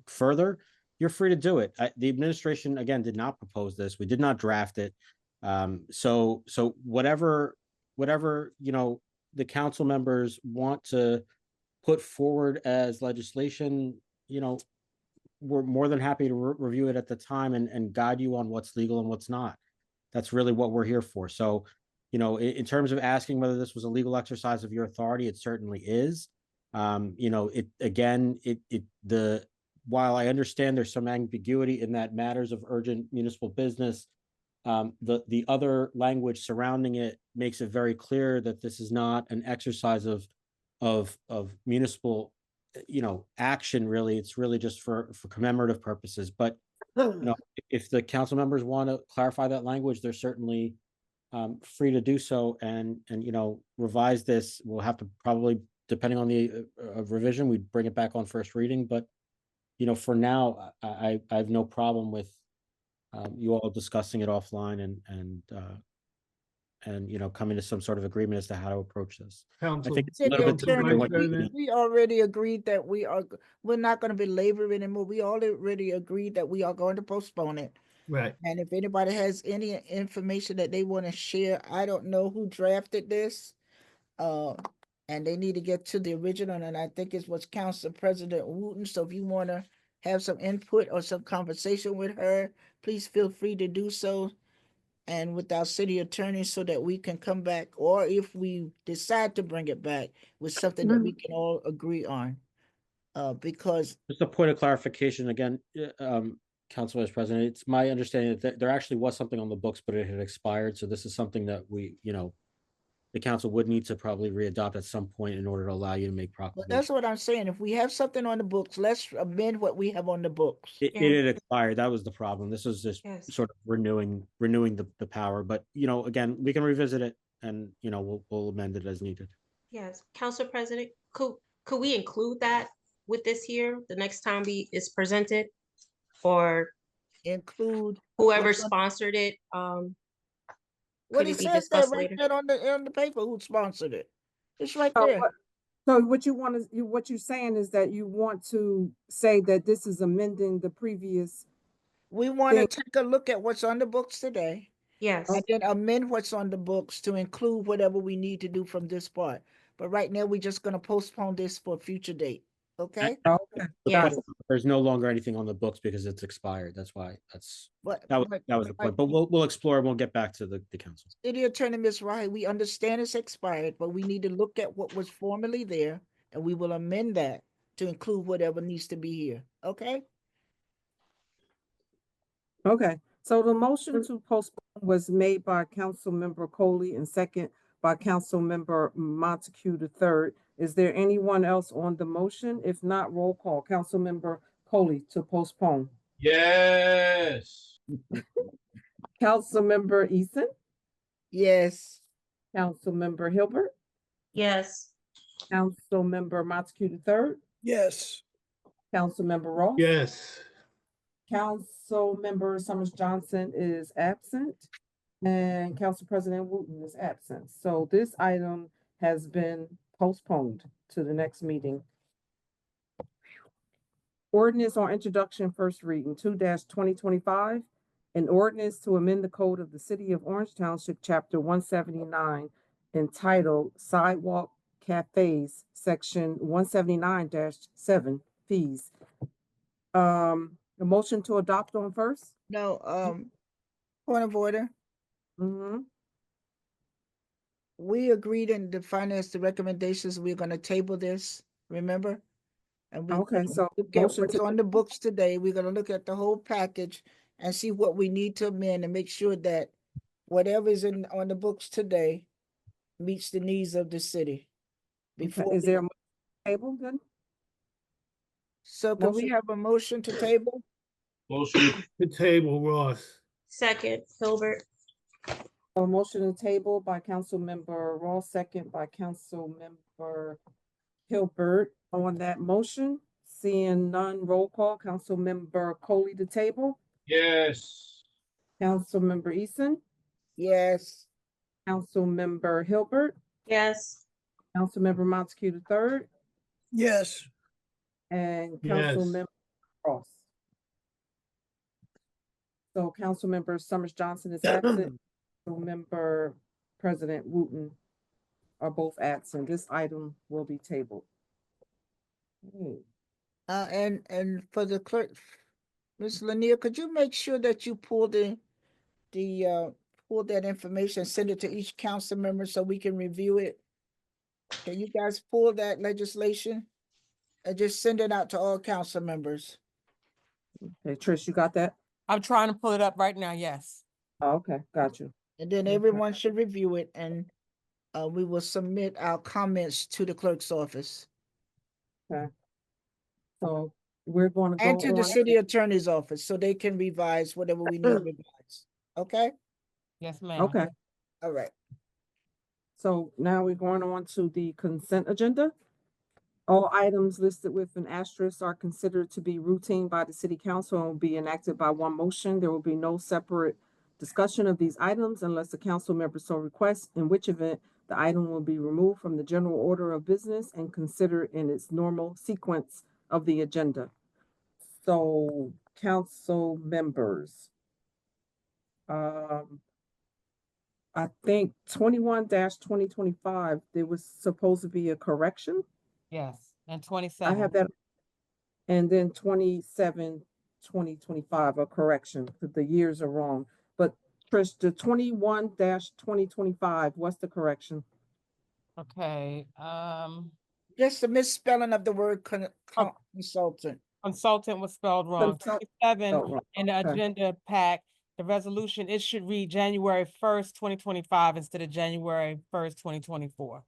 further, you're free to do it. The administration, again, did not propose this. We did not draft it. So whatever, you know, the council members want to put forward as legislation, you know, we're more than happy to review it at the time and guide you on what's legal and what's not. That's really what we're here for. So, you know, in terms of asking whether this was a legal exercise of your authority, it certainly is. You know, while I understand there's some ambiguity in that matters of urgent municipal business, the other language surrounding it makes it very clear that this is not an exercise of municipal, you know, action. Really, it's really just for commemorative purposes. But you know, if the council members want to clarify that language, they're certainly free to do so, and you know, revise this. We'll have to probably, depending on the revision, we'd bring it back on first reading. But you know, for now, I have no problem with you all discussing it offline and you know, coming to some sort of agreement as to how to approach this. I think it's a little bit too early. We already agreed that we're not going to belabor it anymore. We already agreed that we are going to postpone it. Right. And if anybody has any information that they want to share, I don't know who drafted this. And they need to get to the original, and I think it was Council President Wooten. So if you want to have some input or some conversation with her, please feel free to do so. And with our city attorney, so that we can come back, or if we decide to bring it back with something that we can all agree on. Because Just a point of clarification again, Council Vice President, it's my understanding that there actually was something on the books, but it had expired. So this is something that we, the council would need to probably readopt at some point in order to allow you to make but proclamation. that's what I'm saying. If we have something on the books, let's amend what we have on the books. It had expired. That was the problem. This was just sort of renewing the power. But again, we can revisit it and we'll amend it as needed. Yes, Council President, could we include that with this here, the next time is presented? Or include whoever sponsored it, What could it it be says there discussed right later? there on the paper who sponsored it. It's right So there. what you want is what you're saying is that you want to say that this is amending the previous. We want to thing. take a look at what's on the books today. Yes. And then amend what's on the books to include whatever we need to do from this part. But right now, we're just gonna postpone this for a future date. Okay? Okay. Yes. There's no longer anything on the books because it's expired. That's why But that was the point. But we'll explore and we'll get back to the council. City Attorney Ms. Rahi, we understand it's expired, but we need to look at what was formerly there, and we will amend that to include whatever needs to be here. Okay? Okay, so the motion to postpone was made by Councilmember Coley and second by Councilmember Montague III. Is there anyone else on the motion? If not, roll call. Councilmember Coley to postpone. Yes. Councilmember Eason, Yes. Councilmember Hilbert, Yes. Councilmember Montague III, Yes. Councilmember Ross. Yes. Councilmember Summers Johnson is absent, and Council President Wooten is absent. So this item has been postponed to the next meeting. Ordinance on introduction, first reading, 2-2025. An ordinance to amend the code of the City of Orange Township, Chapter 179, entitled Sidewalk Cafes, Section 179-7, fees. The motion to adopt on first? No, point of order. Mm-hmm. We agreed in the finance, the recommendations, we're gonna table this, remember? And we're Okay, gonna so look at motion what's to- on the books today. We're gonna look at the whole package and see what we need to amend and make sure that whatever is on the books today meets the needs of the city. Before Is we- there a table then? So can we motion? have a motion to table? Motion. The table, Ross. Second, Hilbert. A motion to table by Councilmember Ross, second by Councilmember Hilbert. On that motion, seeing none, roll call. Councilmember Coley to table, Yes. Councilmember Eason, Yes. Councilmember Hilbert, Yes. Councilmember Montague III, Yes. and Yes. Councilmember Ross. So Councilmember Summers Johnson is absent. Councilmember President Wooten are both absent. This item will be tabled. And for the clerk, Ms. Lanier, could you make sure that you pull pull that information, send it to each council member so we can review it? Can you guys pull that legislation and just send it out to all council members? Okay, Trish, you got that? I'm trying to pull it up right now, yes. Oh, okay, got you. And then everyone should review it, and we will submit our comments to the clerk's office. Okay. So we're going to go And to the on. city attorney's office, so they can revise whatever we need to revise. Okay? Yes, ma'am. Okay, All right. so now we're going on to the consent agenda. All items listed with an asterisk are considered to be routine by the city council and will be enacted by one motion. There will be no separate discussion of these items unless the council member so requests, in which event the item will be removed from the general order of business and considered in its normal sequence of the agenda. So, council members, I think 21-2025, there was supposed to be a correction. Yes, and I 27. have that. And then 27-2025, a correction, 'cause the years are wrong. But Trish, the 21-2025, what's the correction? Okay, Just a misspelling of the word Oh. consultant. consultant was spelled wrong. Consult- 27 Oh, right. in the Okay. agenda pack, the resolution, it should read January 1st, 2025 instead of January 1st, 2024.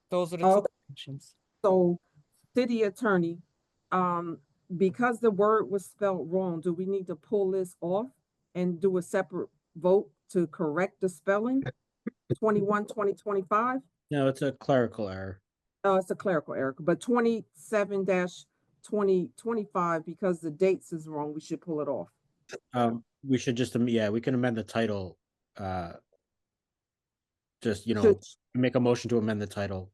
Those are the two Okay. corrections. So, city attorney, because the word was spelled wrong, do we need to pull this off and do a separate vote to correct the spelling? 21-2025? No, it's a clerical error. Oh, it's a clerical error, but 27-2025, because the dates is wrong, we should pull it off. We should just, yeah, we can amend the title. Just, Should- make a motion to amend the title.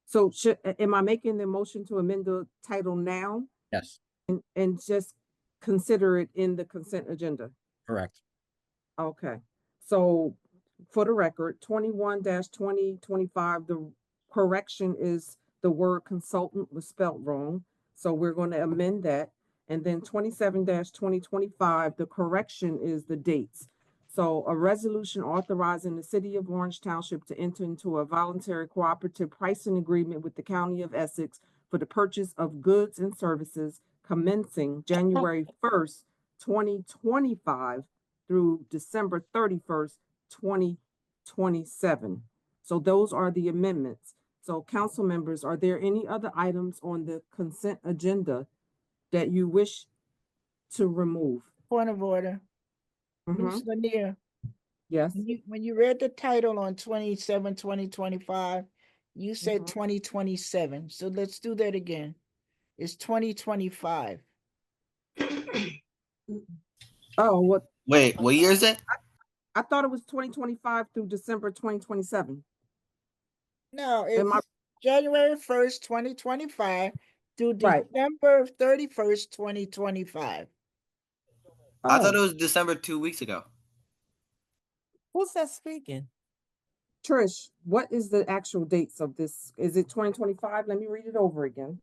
So am I making the motion to amend the title now Yes, and just consider it in the consent agenda? correct. Okay, so for the record, 21-2025, the correction is the word consultant was spelled wrong. So we're going to amend that. And then 27-2025, the correction is the dates. So a resolution authorizing the city of Orange Township to enter into a voluntary cooperative pricing agreement with the county of Essex for the purchase of goods and services commencing January 1st, 2025 through December 31st, 2027. So those are the amendments. So council members, are there any other items on the consent agenda that you wish to remove? Point of order. Mhm. Ms. Lanier, Yes. when you read the title on 27-2025, you said 2027. So let's do that again. It's 2025. Oh, what? Wait, what year is it? I thought it was 2025 through December 2027. No, Am it's I- January 1st, 2025 through Right. December 31st, 2025. I thought Oh. it was December 2 weeks ago. Who's that speaking? Trish, what is the actual dates of this? Is it 2025? Let me read it over again.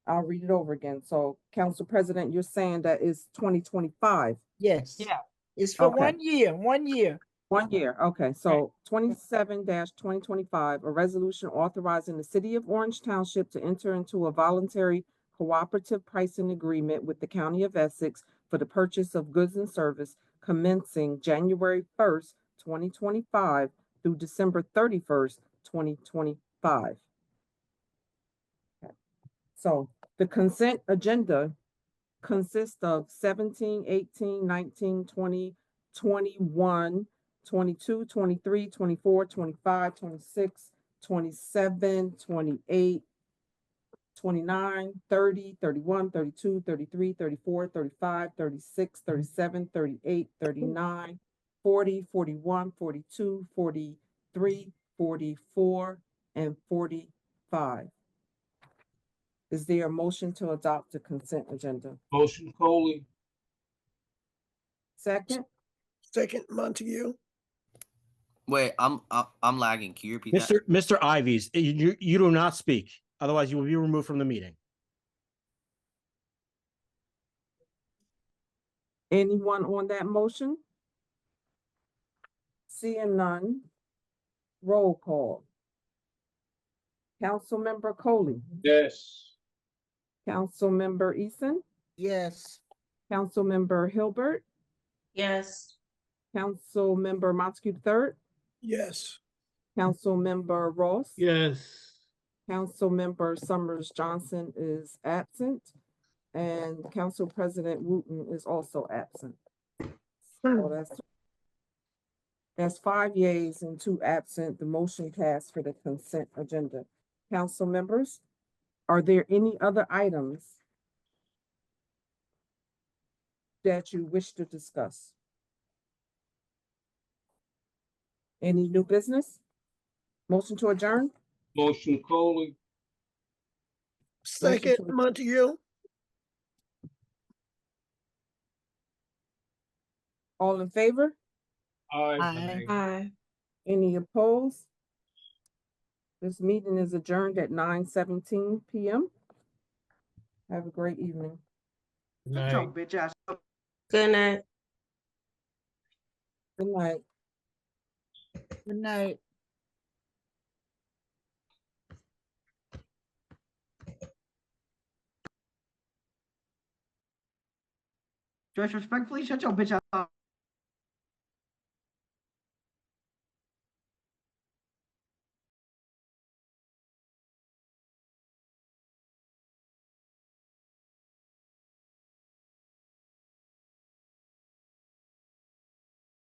I'll read it over again. So, Council President, you're saying that it's 2025? Yes. Yeah. It's for Okay. 1 year, 1 year. 1 year, okay, so 27-2025, a resolution authorizing the city of Orange Township to enter into a voluntary cooperative pricing agreement with the county of Essex for the purchase of goods and service commencing January 1st, 2025 through December 31st, 2025. Okay. So the consent agenda consists of 17, 18, 19, 20, 21, 22, 23, 24, 25, 26, 27, 28, 29, 30, 31, 32, 33, 34, 35, 36, 37, 38, 39, 40, 41, 42, 43, 44, and 45. Is there a motion to adopt the consent agenda? Motion Coley. Second? Second, Montague. Wait, I'm lagging. Can you repeat that? Mr. Ivies, you do not speak. Otherwise, you will be removed from the meeting. Anyone on that motion? Seeing none. Roll call. Councilmember Coley. Yes. Councilmember Eason. Yes. Councilmember Hilbert. Yes. Councilmember Montague III. Yes. Councilmember Ross. Yes. Councilmember Summers Johnson is absent. And Council President Wooten is also absent. So that's 5 yeas and 2 absent. The motion passed for the consent agenda. Council members, are there any other items that you wish to discuss? Any new business? Motion to adjourn? Motion Coley. Second, Montague. All in favor? Aye. Aye. Any opposed? This meeting is adjourned at 9:17 PM. Have a great evening. Good night. Good night. Good night. Good night. Just respectfully, shut your bitch ass up.